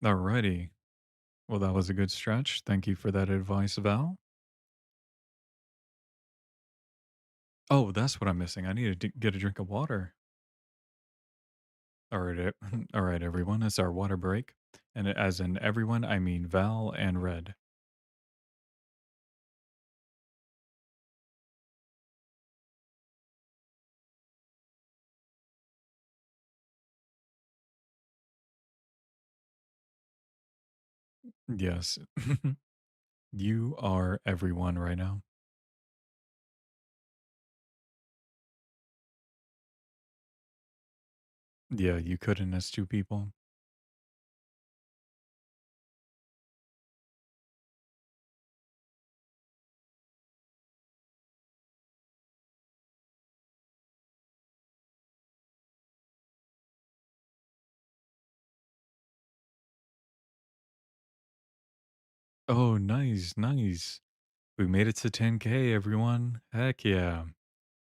Alrighty. Well, that was a good stretch. Thank you for that advice, Val. Oh, that's what I'm missing. I need to get a drink of water. All right, all right, everyone. It's our water break, and as in everyone, I mean Val and Red. Yes, you are everyone right now. Yeah, you couldn't as two people. Oh, nice, nice. We made it to 10K, everyone. Heck yeah.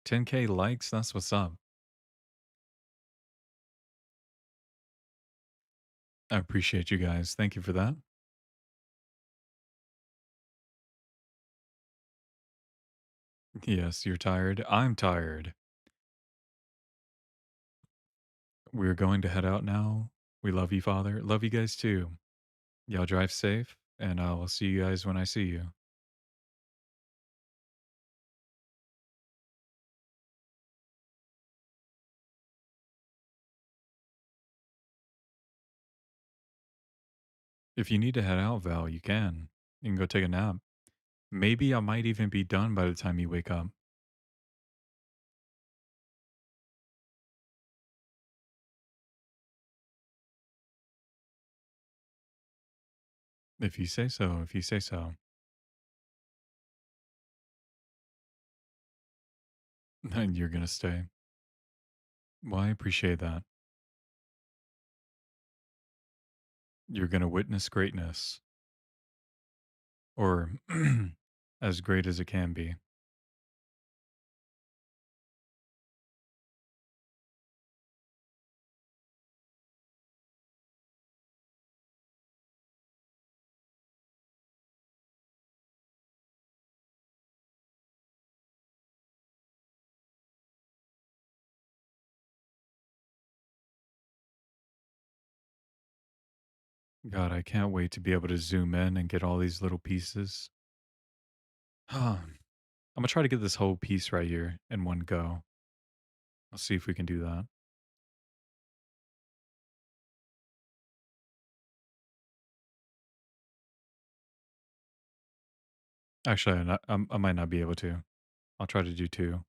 10K likes, that's what's up. I appreciate you guys. Thank you for that. Yes, you're tired. I'm tired. We're going to head out now. We love you, Father. Love you guys too. Y'all drive safe, and I will see you guys when I see you. If you need to head out, Val, you can. You can go take a nap. Maybe I might even be done by the time you wake up. If you say so, if you say so. And you're gonna stay. Well, I appreciate that. You're gonna witness greatness, or as great as it can be. God, I can't wait to be able to zoom in and get all these little pieces. I'm gonna try to get this whole piece right here in one go. I'll see if we can do that. Actually, I might not be able to. I'll try to do two.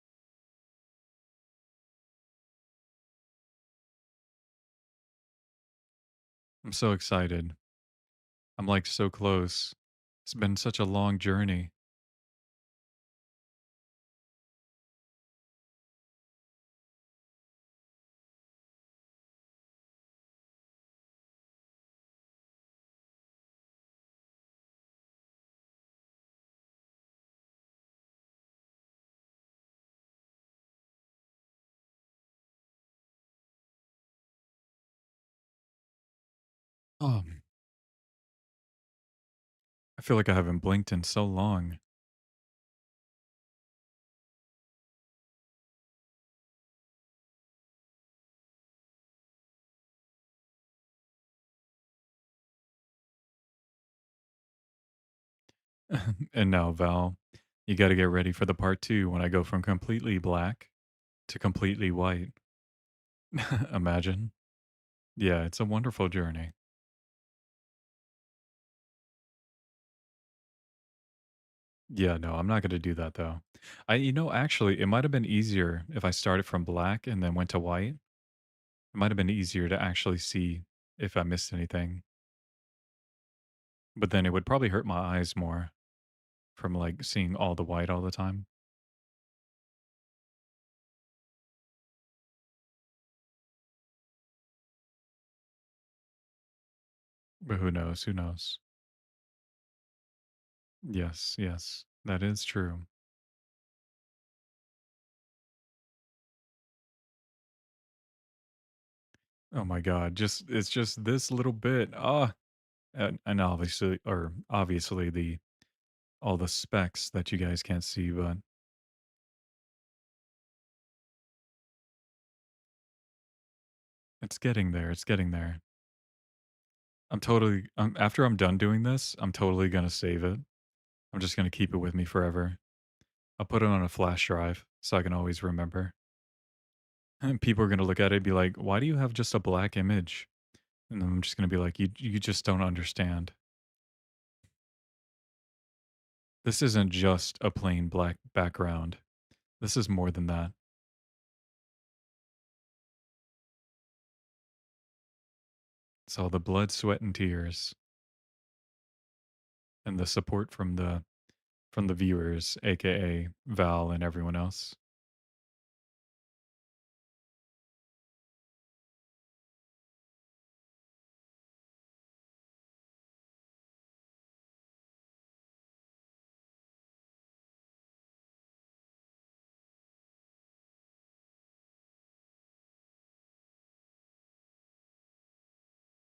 I'm so excited. I'm like so close. It's been such a long journey. Um, I feel like I haven't blinked in so long. And now, Val, you got to get ready for the part two when I go from completely black to completely white. Imagine. Yeah, it's a wonderful journey. Yeah, no, I'm not going to do that though. Actually, it might have been easier if I started from black and then went to white. It might have been easier to actually see if I missed anything, but then it would probably hurt my eyes more from like seeing all the white all the time. But who knows? Who knows? Yes, yes, that is true. Oh my god, just it's just this little bit. And obviously the all the specs that you guys can't see, but it's getting there. It's getting there. After I'm done doing this, I'm totally gonna save it. I'm just gonna keep it with me forever. I'll put it on a flash drive so I can always remember. And people are gonna look at it and be like, "Why do you have just a black image?" And I'm just gonna be like, "You just don't understand. This isn't just a plain black background. This is more than that." Yes, all the blood, sweat, and tears, and the support from the viewers, aka Val and everyone else.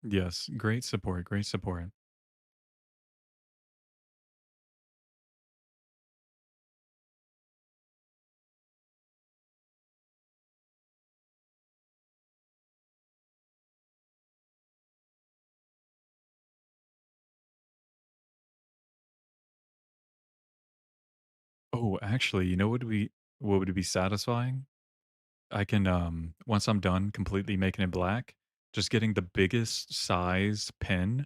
Yes, great support, great support. Oh, actually, you know what would be satisfying? I can once I'm done completely making it black, just getting the biggest size pen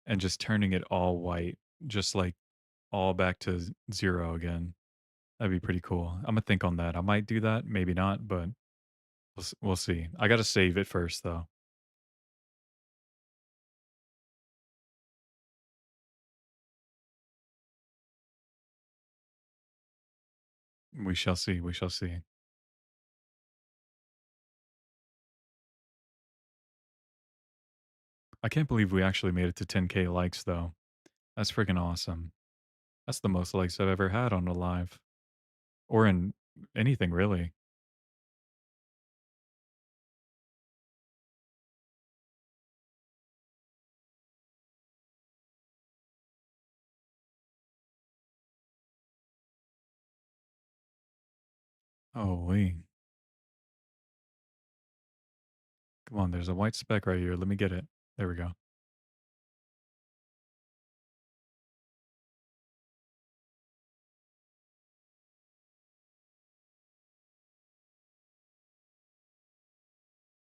and just turning it all white, just like all back to 0 again. That'd be pretty cool. Imma think on that. I might do that, maybe not, but we'll see. I gotta save it first, though. We shall see, we shall see. I can't believe we actually made it to 10K likes, though. That's freaking awesome. That's the most likes I've ever had on a live, or in anything, really. Holy. Come on, there's a white speck right here. Let me get it. There we go.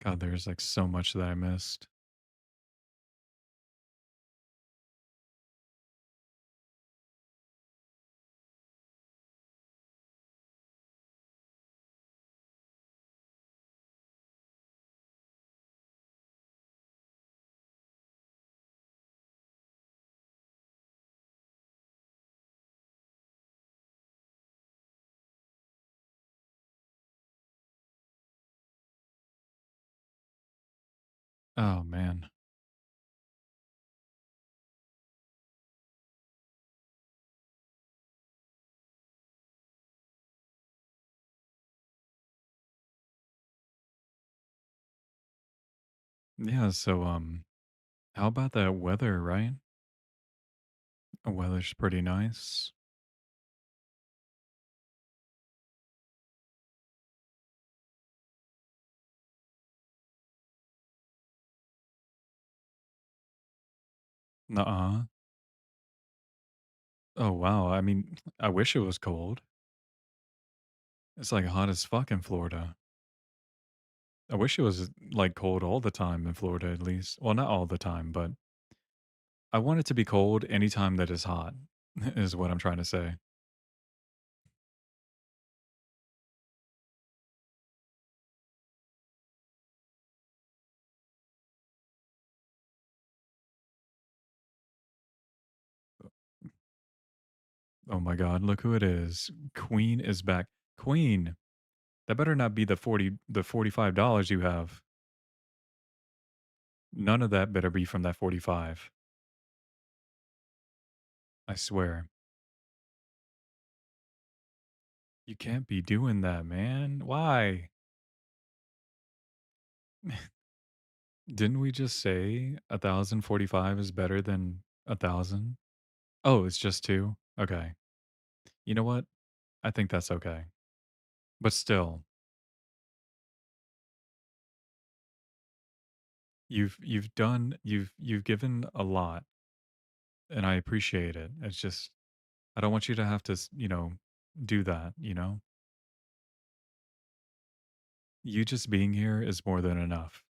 God, there's, like, so much that I missed. Oh, man. Yeah, so, how about that weather, right? The weather's pretty nice. Nuh-uh. Oh, wow. I mean, I wish it was cold. It's, like, hot as fuck in Florida. I wish it was, like, cold all the time in Florida, at least. Well, not all the time, but I want it to be cold anytime that is hot, is what I'm trying to say. Oh my god, look who it is. Queen is back. Queen, that better not be the $45 you have. None of that better be from that 45. I swear. You can't be doing that, man. Why? Didn't we just say 1,045 is better than 1,000? Oh, it's just 2? Okay. You know what? I think that's okay. But still, you've given a lot, and I appreciate it. It's just I don't want you to have to, do that, you know? You just being here is more than enough.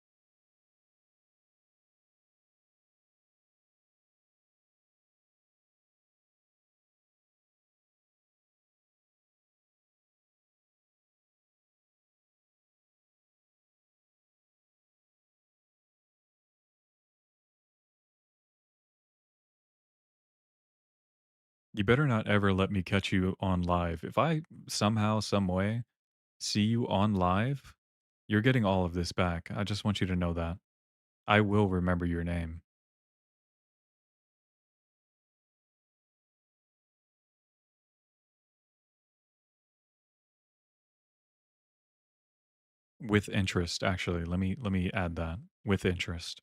You better not ever let me catch you on live. If I somehow, some way see you on live, you're getting all of this back. I just want you to know that. I will remember your name with interest, actually. Let me add that. With interest.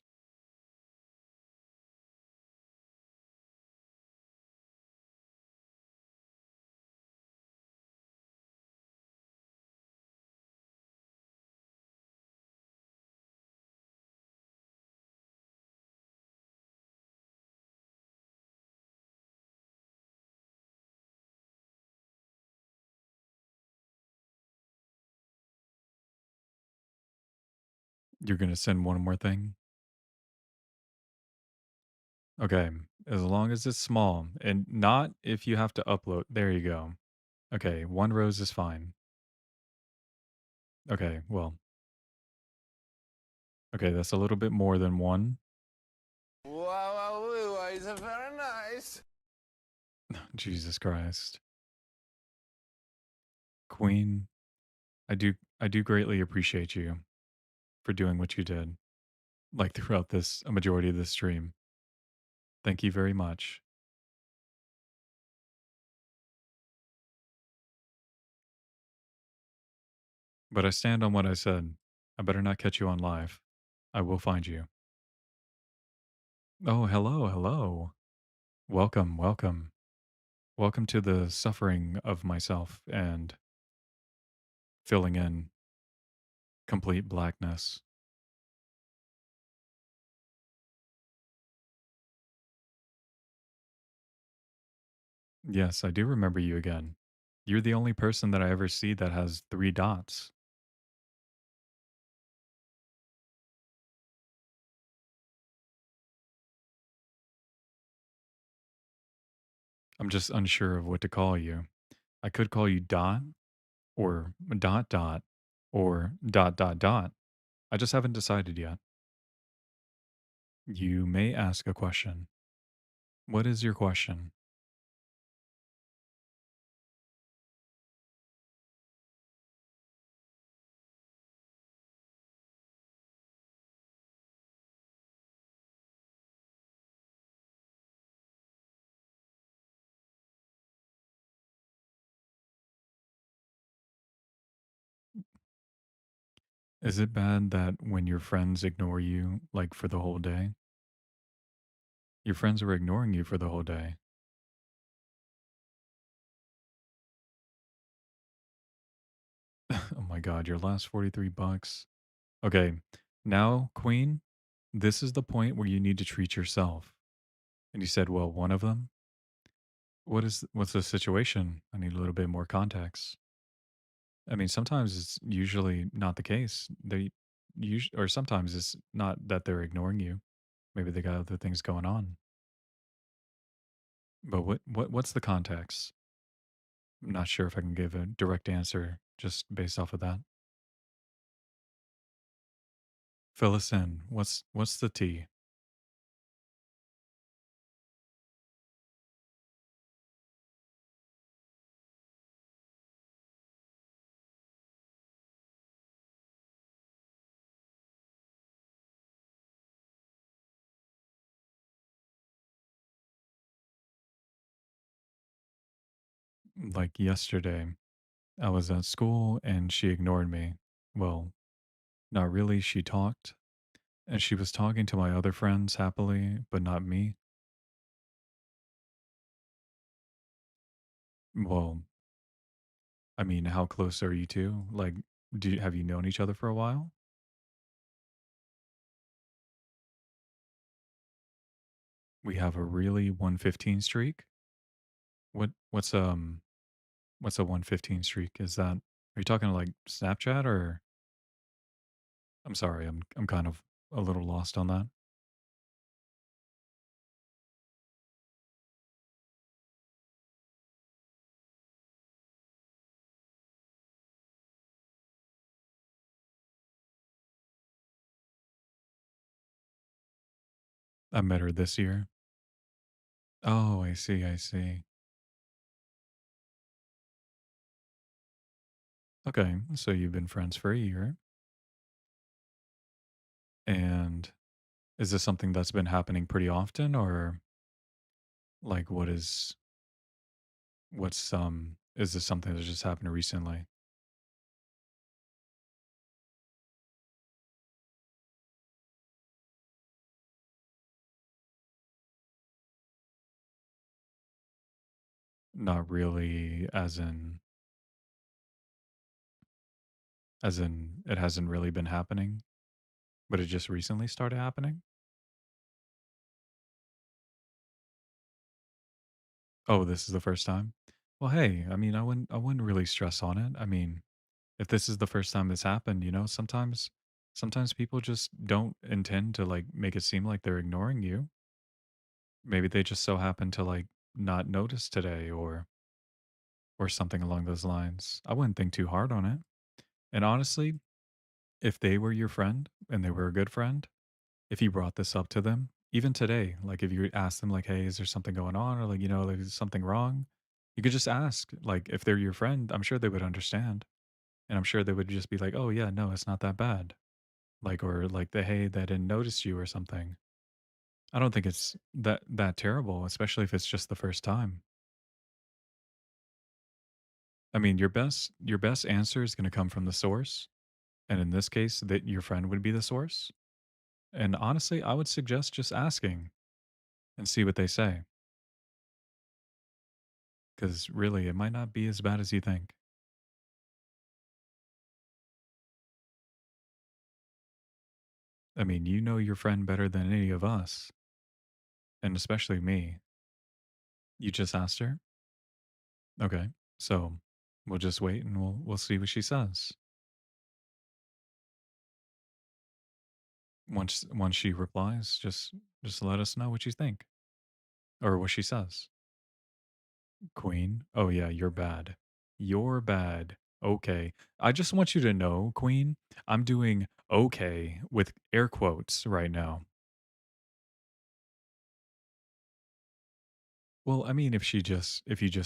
You're gonna send one more thing? Okay. As long as it's small and not if you have to upload. There you go. Okay, one rose is fine. Okay, well, okay, that's a little bit more than one. Wow, wow, wow, it's very nice. Jesus Christ. Queen, I do greatly appreciate you for doing what you did, like throughout this a majority of this stream. Thank you very much. But I stand on what I said. I better not catch you on live. I will find you. Oh, hello, hello. Welcome, welcome. Welcome to the suffering of myself and filling in complete blackness. Yes, I do remember you again. You're the only person that I ever see that has 3 dots. I'm just unsure of what to call you. I could call you Dot or dot dot or dot dot dot. I just haven't decided yet. You may ask a question. What is your question? Is it bad that when your friends ignore you, like for the whole day, your friends are ignoring you for the whole day? Oh my God, your last 43 bucks. Okay, now, Queen, this is the point where you need to treat yourself. And you said, well, one of them? What's the situation? I need a little bit more context. I mean, sometimes it's usually not the case. Or sometimes it's not that they're ignoring you. Maybe they got other things going on. But what's the context? I'm not sure if I can give a direct answer just based off of that. Fill us in. What's the tea? Like yesterday, I was at school and she ignored me. Well, not really. She talked and she was talking to my other friends happily, but not me. Well, I mean, how close are you two? Like, have you known each other for a while? We have a really 115 streak. What's a 115 streak? Is that are you talking like Snapchat or I'm sorry, I'm kind of a little lost on that. I met her this year. Oh, I see, I see. Okay, so you've been friends for a year, and is this something that's been happening pretty often, or like is this something that just happened recently? Not really, as in it hasn't really been happening, but it just recently started happening? Oh, this is the first time? Well, hey, I mean, I wouldn't really stress on it. I mean, if this is the first time this happened, sometimes people just don't intend to like make it seem like they're ignoring you. Maybe they just so happen to like not notice today or something along those lines. I wouldn't think too hard on it. And honestly, if they were your friend and they were a good friend, if you brought this up to them, even today, like if you asked them like, "Hey, is there something going on?" or like, like is something wrong? You could just ask. Like if they're your friend, I'm sure they would understand. And I'm sure they would just be like, "Oh yeah, no, it's not that bad." Like or like the, "Hey, they didn't notice you" or something. I don't think it's that terrible, especially if it's just the first time. I mean, your best answer is going to come from the source, and in this case, that your friend would be the source. And honestly, I would suggest just asking and see what they say, because really, it might not be as bad as you think. I mean, you know your friend better than any of us, and especially me. You just asked her, okay? So we'll just wait and we'll see what she says. Once she replies, just let us know what you think or what she says. Queen, oh yeah, you're bad. You're bad. Okay. I just want you to know, Queen, I'm doing okay with air quotes right now. Well, I mean, if you just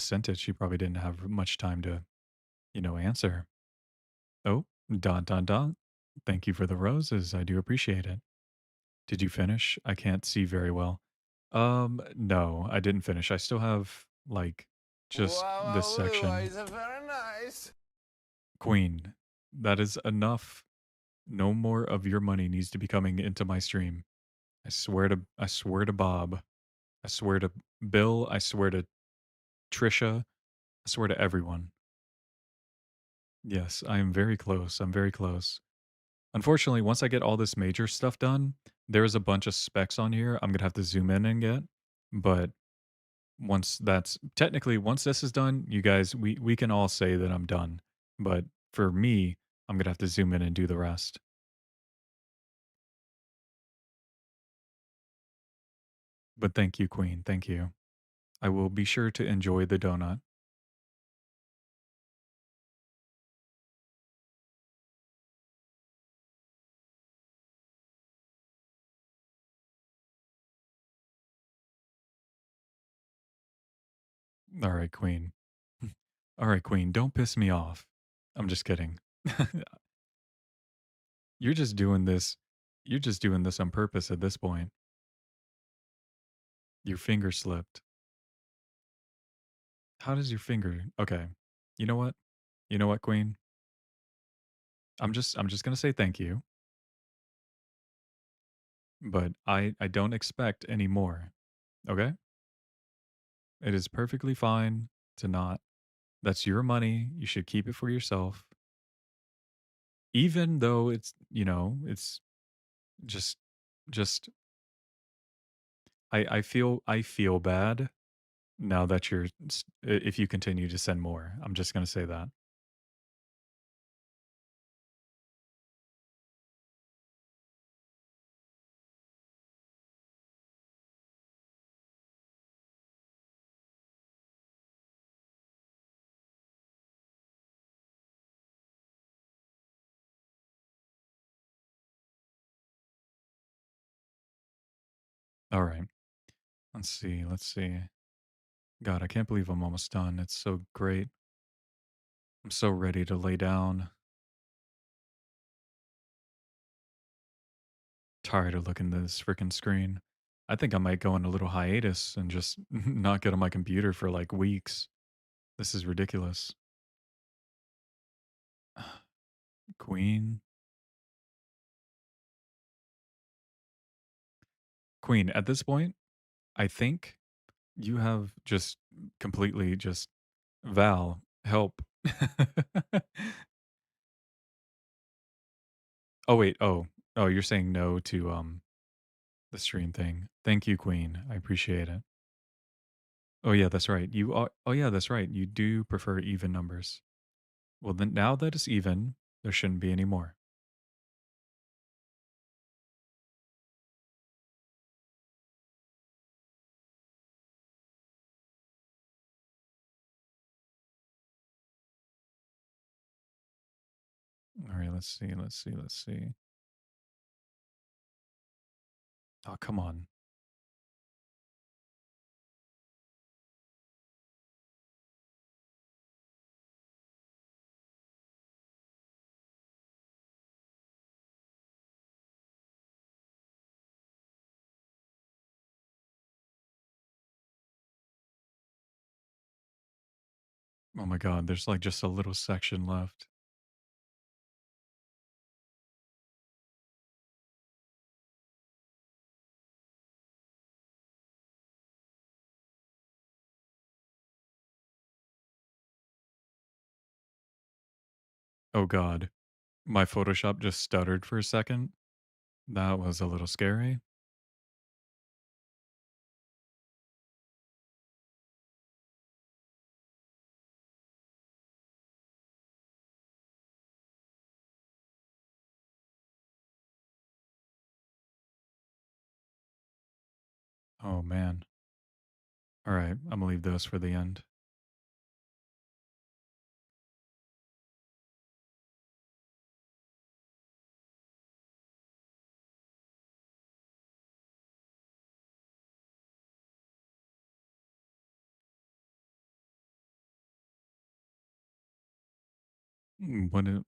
sent it, she probably didn't have much time to, answer. Oh, dot dot dot. Thank you for the roses. I do appreciate it. Did you finish? I can't see very well. No, I didn't finish. I still have like just Wow, this wow, section. it's very nice. Queen, that is enough. No more of your money needs to be coming into my stream. I swear to Bob. I swear to Bill. I swear to Trisha. I swear to everyone. Yes, I am very close. I'm very close. Unfortunately, once I get all this major stuff done, there's a bunch of specs on here I'm gonna have to zoom in and get. But once this is done, you guys, we can all say that I'm done. But for me, I'm gonna have to zoom in and do the rest. But thank you, Queen. Thank you. I will be sure to enjoy the donut. All right, Queen. All right, Queen. Don't piss me off. I'm just kidding. You're just doing this. You're just doing this on purpose at this point. Your finger slipped. How does your finger? Okay. You know what? You know what, Queen? I'm just gonna say thank you, but I don't expect any more. Okay? It is perfectly fine to not. That's your money. You should keep it for yourself. Even though it's just just I feel bad now that if you continue to send more. I'm just gonna say that. All right. Let's see. Let's see. God, I can't believe I'm almost done. It's so great. I'm so ready to lay down. Tired of looking at this freaking screen. I think I might go on a little hiatus and just not get on my computer for like weeks. This is ridiculous. Queen. Queen, at this point, I think you have just completely just Val, help. Oh wait, oh, you're saying no to the stream thing. Thank you, Queen. I appreciate it. Oh yeah, that's right. You are oh yeah, that's right. You do prefer even numbers. Well then now that it's even, there shouldn't be any more. All right, let's see. Oh, come on. Oh my god, there's like just a little section left. Oh god. My Photoshop just stuttered for a second. That was a little scary. Oh man. All right, I'm gonna leave those for the end.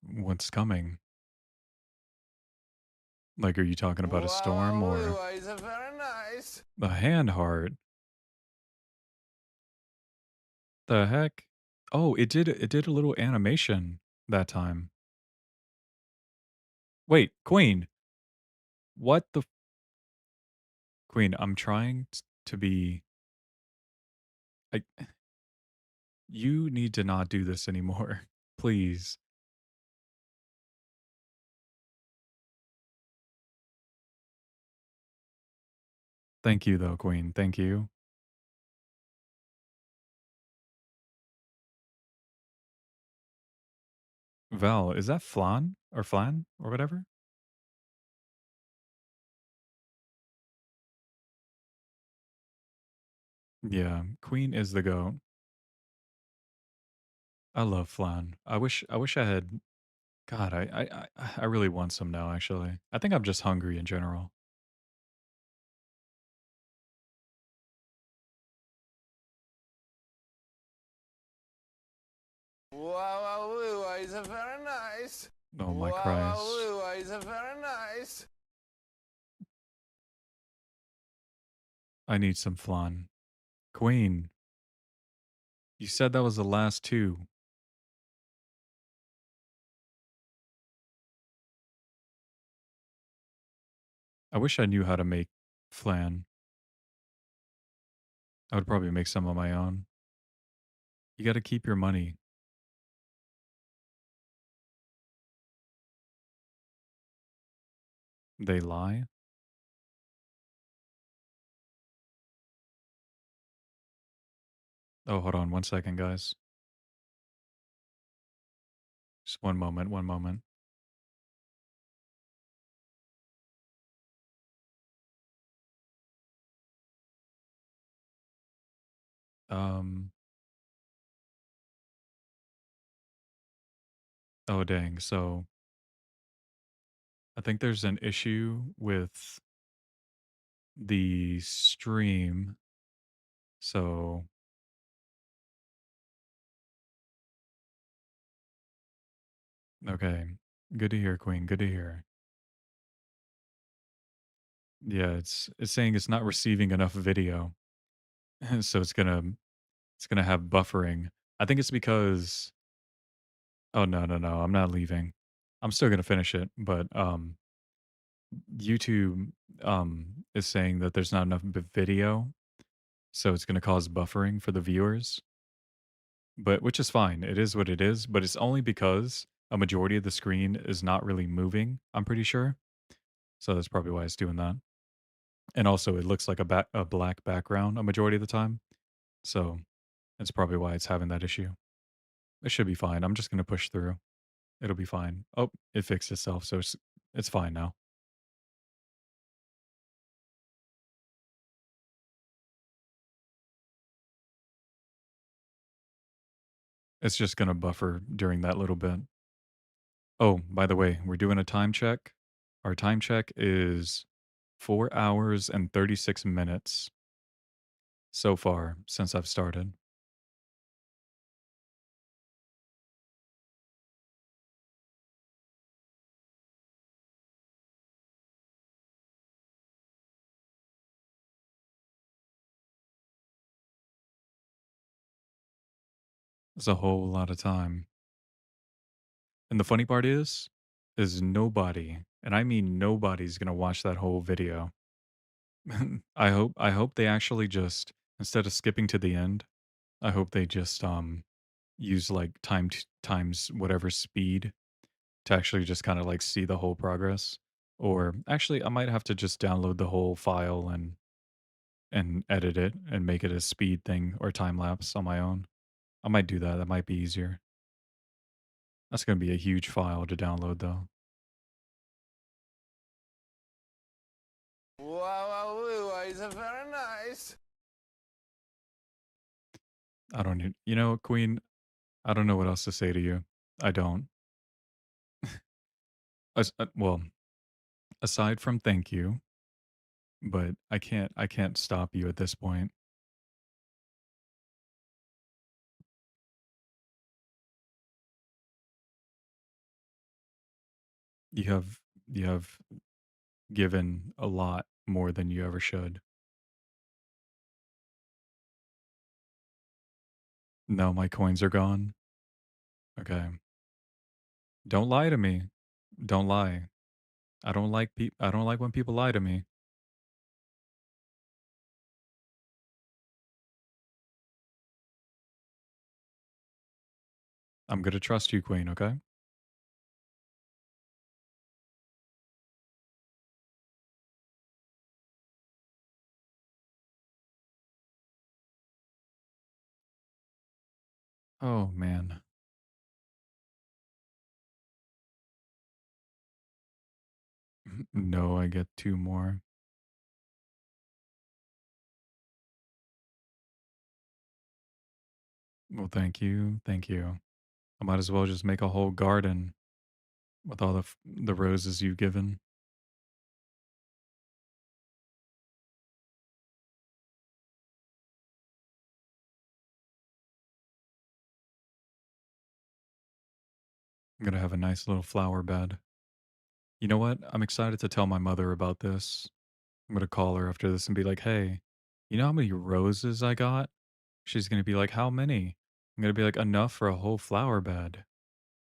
What's coming? Like, are you talking about a storm or Wow, it's very nice. the hand heart? The heck? Oh, it did a little animation that time. Wait, Queen. What the Queen, I'm trying to be I you need to not do this anymore. Please. Thank you though, Queen. Thank you. Val, is that Flan or whatever? Yeah, Queen is the GOAT. I love flan. I wish I had God, I really want some now actually. I think I'm just hungry in general. Wow, it's very nice. Oh my Christ. Wow, it's very nice. I need some flan. Queen, you said that was the last two. I wish I knew how to make flan. I would probably make some on my own. You got to keep your money. They lie. Oh, hold on one second, guys. Just one moment, one moment. Um, oh dang. So, I think there's an issue with the stream. So, Okay. Good to hear, Queen. Good to hear. Yeah, it's saying it's not receiving enough video. So it's gonna have buffering. I think it's because oh no, no, no, I'm not leaving. I'm still gonna finish it, but YouTube is saying that there's not enough video, so it's gonna cause buffering for the viewers. But which is fine. It is what it is, but it's only because a majority of the screen is not really moving, I'm pretty sure. So that's probably why it's doing that. And also it looks like a black background a majority of the time. So that's probably why it's having that issue. It should be fine. I'm just gonna push through. It'll be fine. Oh, it fixed itself, so it's fine now. It's just gonna buffer during that little bit. Oh, by the way, we're doing a time check. Our time check is 4 hours and 36 minutes so far since I've started. It's a whole lot of time. And the funny part is nobody, and I mean nobody's gonna watch that whole video. I hope they actually just instead of skipping to the end, I hope they just use like times whatever speed to actually just kind of like see the whole progress. Or actually I might have to just download the whole file and edit it and make it a speed thing or time lapse on my own. I might do that. That might be easier. That's going to be a huge file to download though. Wow, wow, wow, it's very nice. I don't need, Queen, I don't know what else to say to you. I don't. Well, aside from thank you, but I can't stop you at this point. You have you have given a lot more than you ever should. No, my coins are gone. Okay. Don't lie to me. Don't lie. I don't like when people lie to me. I'm gonna trust you, Queen, okay? Oh man. No, I get two more. Well, thank you. Thank you. I might as well just make a whole garden with all the roses you've given. I'm gonna have a nice little flower bed. You know what? I'm excited to tell my mother about this. I'm gonna call her after this and be like, "Hey, you know how many roses I got?" She's gonna be like, "How many?" I'm gonna be like, "Enough for a whole flower bed."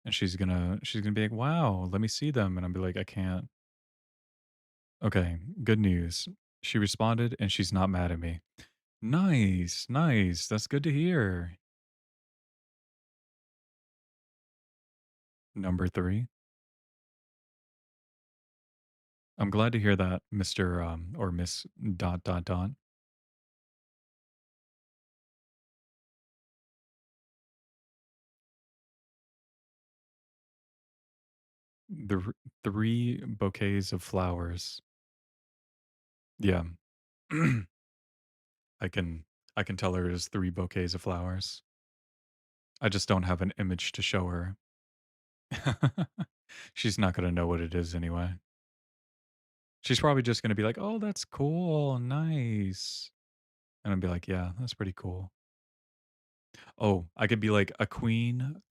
And she's gonna be like, "Wow, let me see them." And I'll be like, "I can't." Okay, good news. She responded and she's not mad at me. Nice, nice. That's good to hear. Number 3. I'm glad to hear that, Mr. Or Miss dot dot dot. The 3 bouquets of flowers. Yeah. I can I can tell her it is 3 bouquets of flowers. I just don't have an image to show her. She's not gonna know what it is anyway. She's probably just gonna be like, "Oh, that's cool, nice." And I'll be like, "Yeah, that's pretty cool." Oh, I could be like, a queen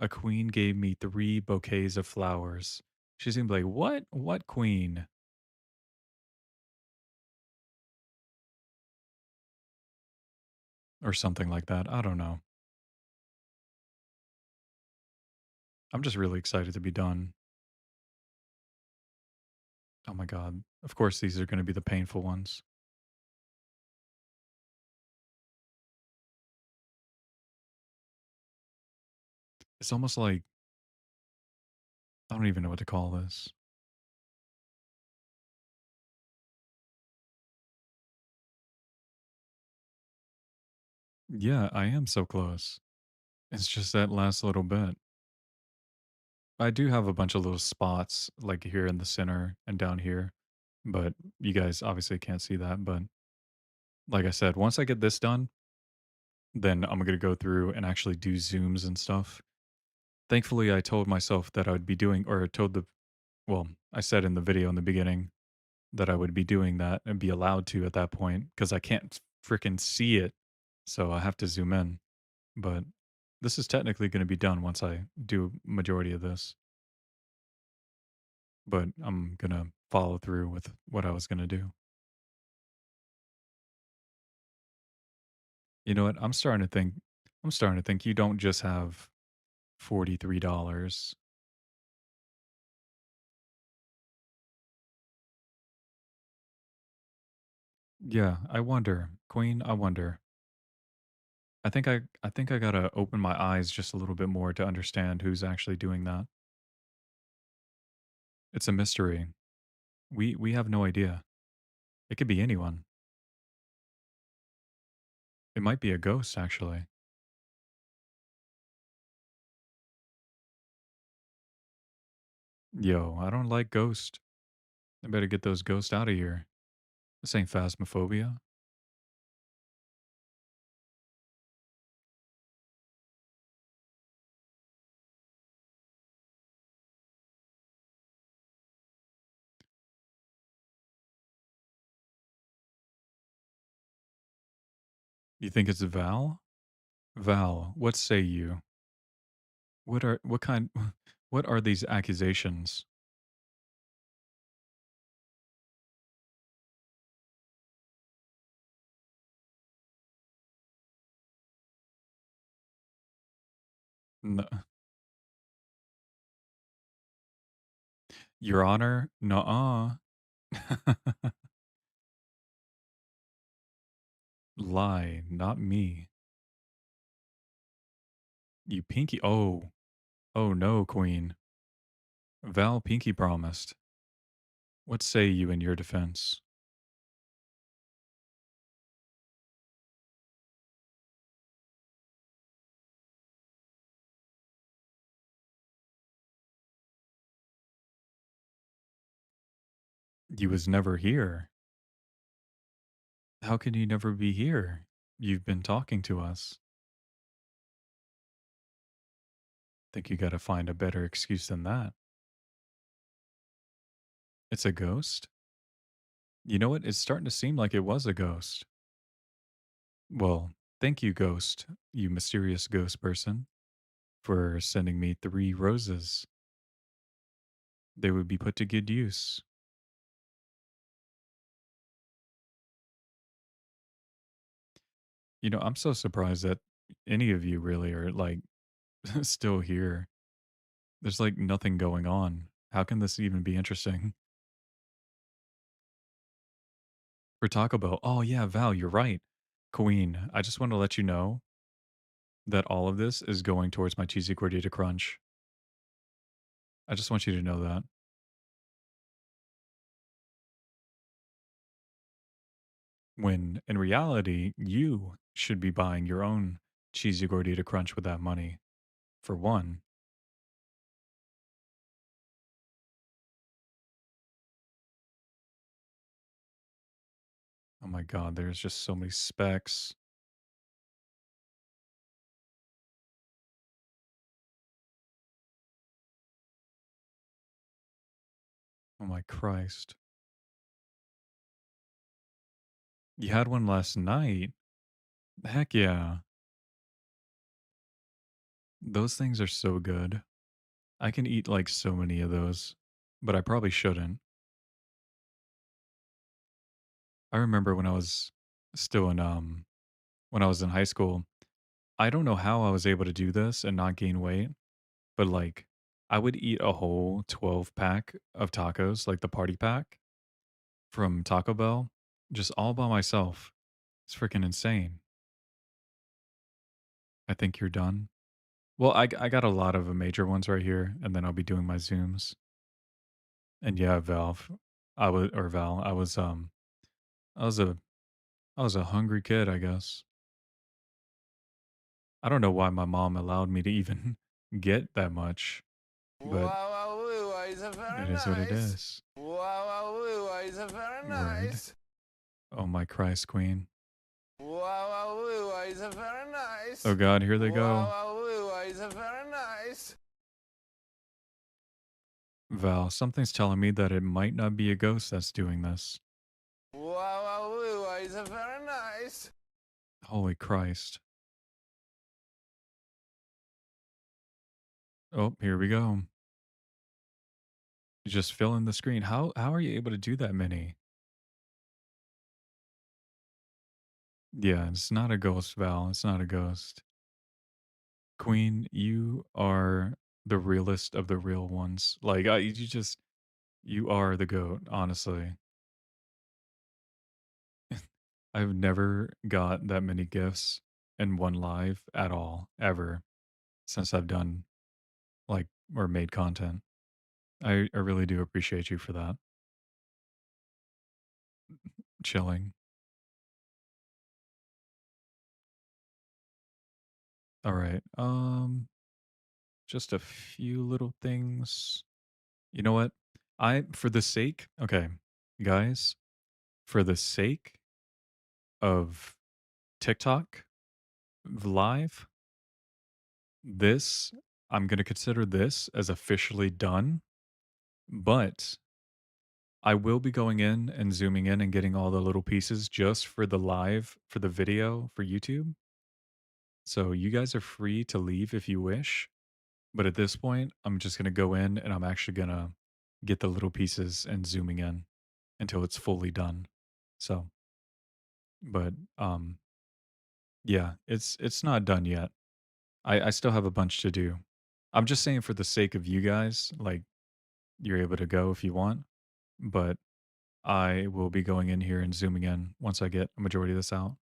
gave me 3 bouquets of flowers. She's gonna be like, "What? What queen?" Or something like that. I don't know. I'm just really excited to be done. Oh my god. Of course, these are gonna be the painful ones. It's almost like I don't even know what to call this. Yeah, I am so close. It's just that last little bit. I do have a bunch of little spots, like, here in the center and down here, but you guys obviously can't see that, but like I said, once I get this done, then I'm gonna go through and actually do zooms and stuff. Thankfully, I told myself that I would be doing or told the well, I said in the video in the beginning that I would be doing that and be allowed to at that point because I can't freaking see it, so I have to zoom in. But this is technically gonna be done once I do majority of this, but I'm gonna follow through with what I was gonna do. You know what? I'm starting to think you don't just have $43. Yeah, I wonder. Queen, I wonder. I think I gotta open my eyes just a little bit more to understand who's actually doing that. It's a mystery. We have no idea. It could be anyone. It might be a ghost, actually. Yo, I don't like ghosts. I better get those ghosts out of here. This ain't phasmophobia. You think it's Val? Val, what say you? What kind what are these accusations? N- Your Honor? Nuh-uh. Lie, not me. You pinky oh. Oh no, Queen. Val pinky promised. What say you in your defense? You was never here. How can you never be here? You've been talking to us. Think you gotta find a better excuse than that. It's a ghost? You know what? It's starting to seem like it was a ghost. Well, thank you, ghost, you mysterious ghost person, for sending me 3 roses. They would be put to good use. You know, I'm so surprised that any of you really are like still here. There's like nothing going on. How can this even be interesting? For Taco Bell. Oh yeah, Val, you're right. Queen, I just want to let you know that all of this is going towards my cheesy gordita crunch. I just want you to know that. When in reality, you should be buying your own cheesy gordita crunch with that money. For one, oh my god, there's just so many specs. Oh my Christ. You had one last night. Heck yeah. Those things are so good. I can eat like so many of those, but I probably shouldn't. I remember when I was still in when I was in high school, I don't know how I was able to do this and not gain weight, but like I would eat a whole 12 pack of tacos, like the party pack from Taco Bell, just all by myself. It's freaking insane. I think you're done. Well, I got a lot of the major ones right here, and then I'll be doing my zooms. And yeah, Valve, Val, I was a I was a hungry kid, I guess. I don't know why my mom allowed me to even get that much, but Wow, wow, wow, is it very is what it nice. is. Wow, wow, wow, is very Word. nice. Oh my Christ, Queen. Wow, wow, wow, is very Oh nice. God, here they Wow, go. wow, wow, is very nice. Val, something's telling me that it might not be a ghost that's doing this. Wow, wow, wow, is very nice. Holy Christ. Oh, here we go. Just filling the screen. How are you able to do that many? Yeah, it's not a ghost, Val. It's not a ghost. Queen, you are the realest of the real ones. Like you are the goat, honestly. I've never got that many gifts in one live at all, ever, since I've done like or made content. I really do appreciate you for that. Chilling. All right. Just a few little things. You know what? For the sake, okay, guys, for the sake of TikTok live, this I'm going to consider this as officially done, but I will be going in and zooming in and getting all the little pieces just for the live for the video for YouTube. So you guys are free to leave if you wish, but at this point, I'm just going to go in and I'm actually going to get the little pieces and zooming in until it's fully done. So, but yeah, it's not done yet. I still have a bunch to do. I'm just saying for the sake of you guys, like you're able to go if you want, but I will be going in here and zooming in once I get a majority of this out.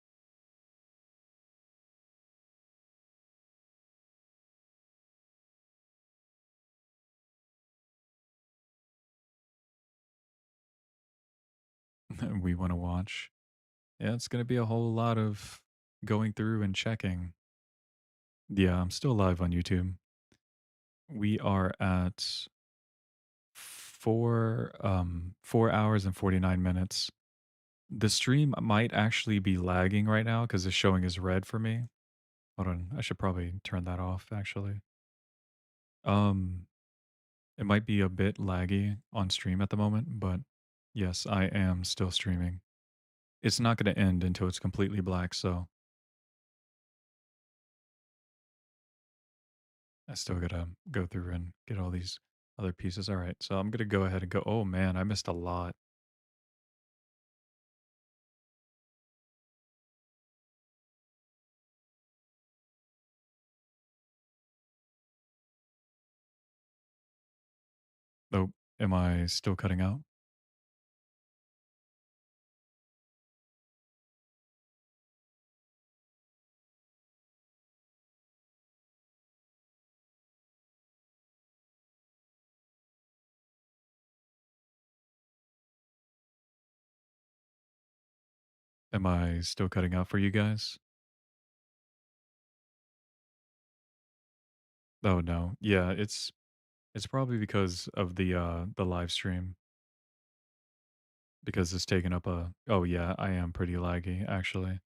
We want to watch. Yeah, it's going to be a whole lot of going through and checking. Yeah, I'm still live on YouTube. We are at 4 hours and 49 minutes. The stream might actually be lagging right now because it's showing as red for me. Hold on, I should probably turn that off actually. Um, it might be a bit laggy on stream at the moment, but yes, I am still streaming. It's not going to end until it's completely black, so I still got to go through and get all these other pieces. All right, so I'm going to go ahead and go. Oh man, I missed a lot. Oh, am I still cutting out? Am I still cutting out for you guys? Oh no. Yeah, it's probably because of the live stream because it's taking up a Oh yeah, I am pretty laggy actually.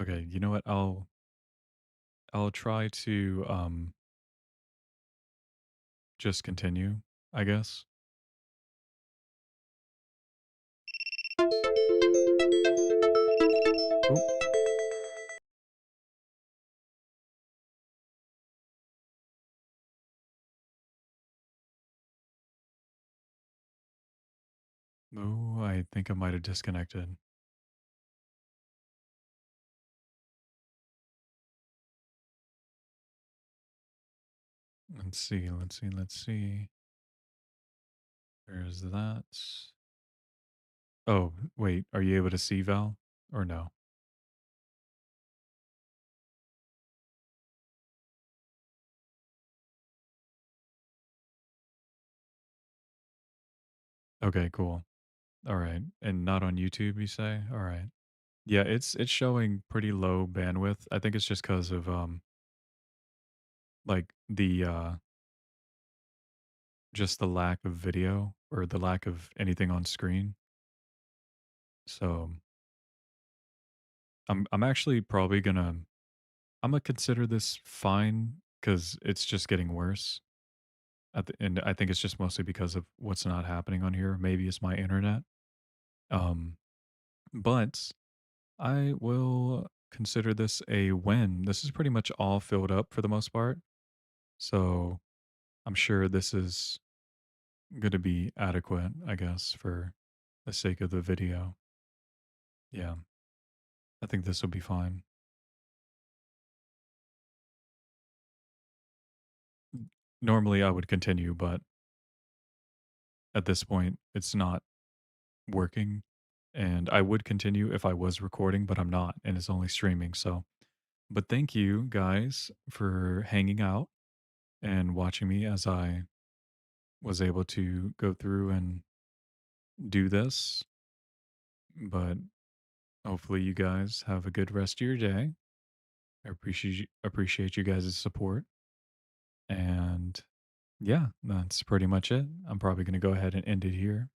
Okay, you know what? I'll try to just continue, I guess. Oh, oh, I think I might have disconnected. Let's see, let's see, let's see. There's that. Oh, wait, are you able to see Val or no? Okay, cool. All right. And not on YouTube, you say? All right. Yeah, it's showing pretty low bandwidth. I think it's just because of like just the lack of video or the lack of anything on screen. So I'm actually probably I'm gonna consider this fine because it's just getting worse. And I think it's just mostly because of what's not happening on here. Maybe it's my internet. Um, but I will consider this a win. This is pretty much all filled up for the most part. So I'm sure this is going to be adequate, I guess, for the sake of the video. Yeah, I think this will be fine. Normally, I would continue, but at this point, it's not working. And I would continue if I was recording, but I'm not, and it's only streaming. So, but thank you guys for hanging out and watching me as I was able to go through and do this. But hopefully, you guys have a good rest of your day. I appreciate you guys' support. And yeah, that's pretty much it. I'm probably going to go ahead and end it here.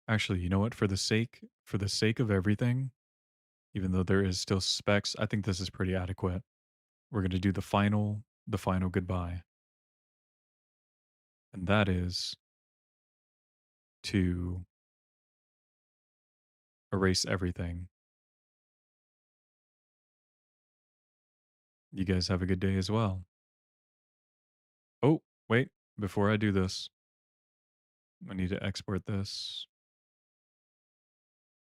Actually, you know what? For the sake of everything, even though there is still specs, I think this is pretty adequate. We're going to do the final goodbye. And that is to erase everything. You guys have a good day as well. Oh, wait, before I do this, I need to export this.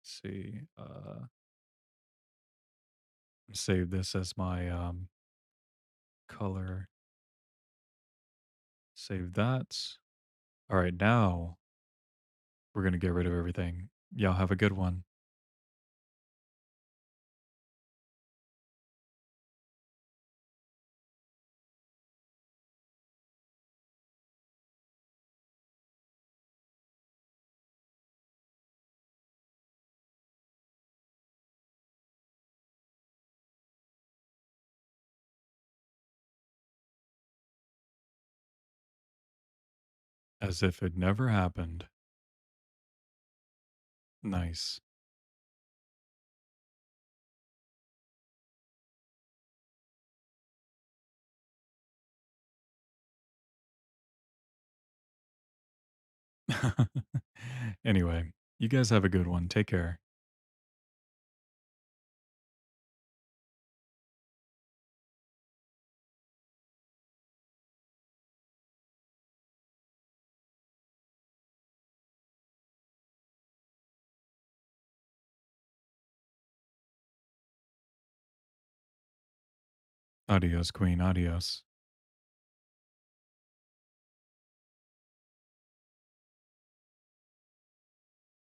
Let's see, save this as my color. Save that. All right, now we're going to get rid of everything. Y'all have a good one. As if it never happened. Nice. Anyway, you guys have a good one. Take care. Adios, Queen. Adios.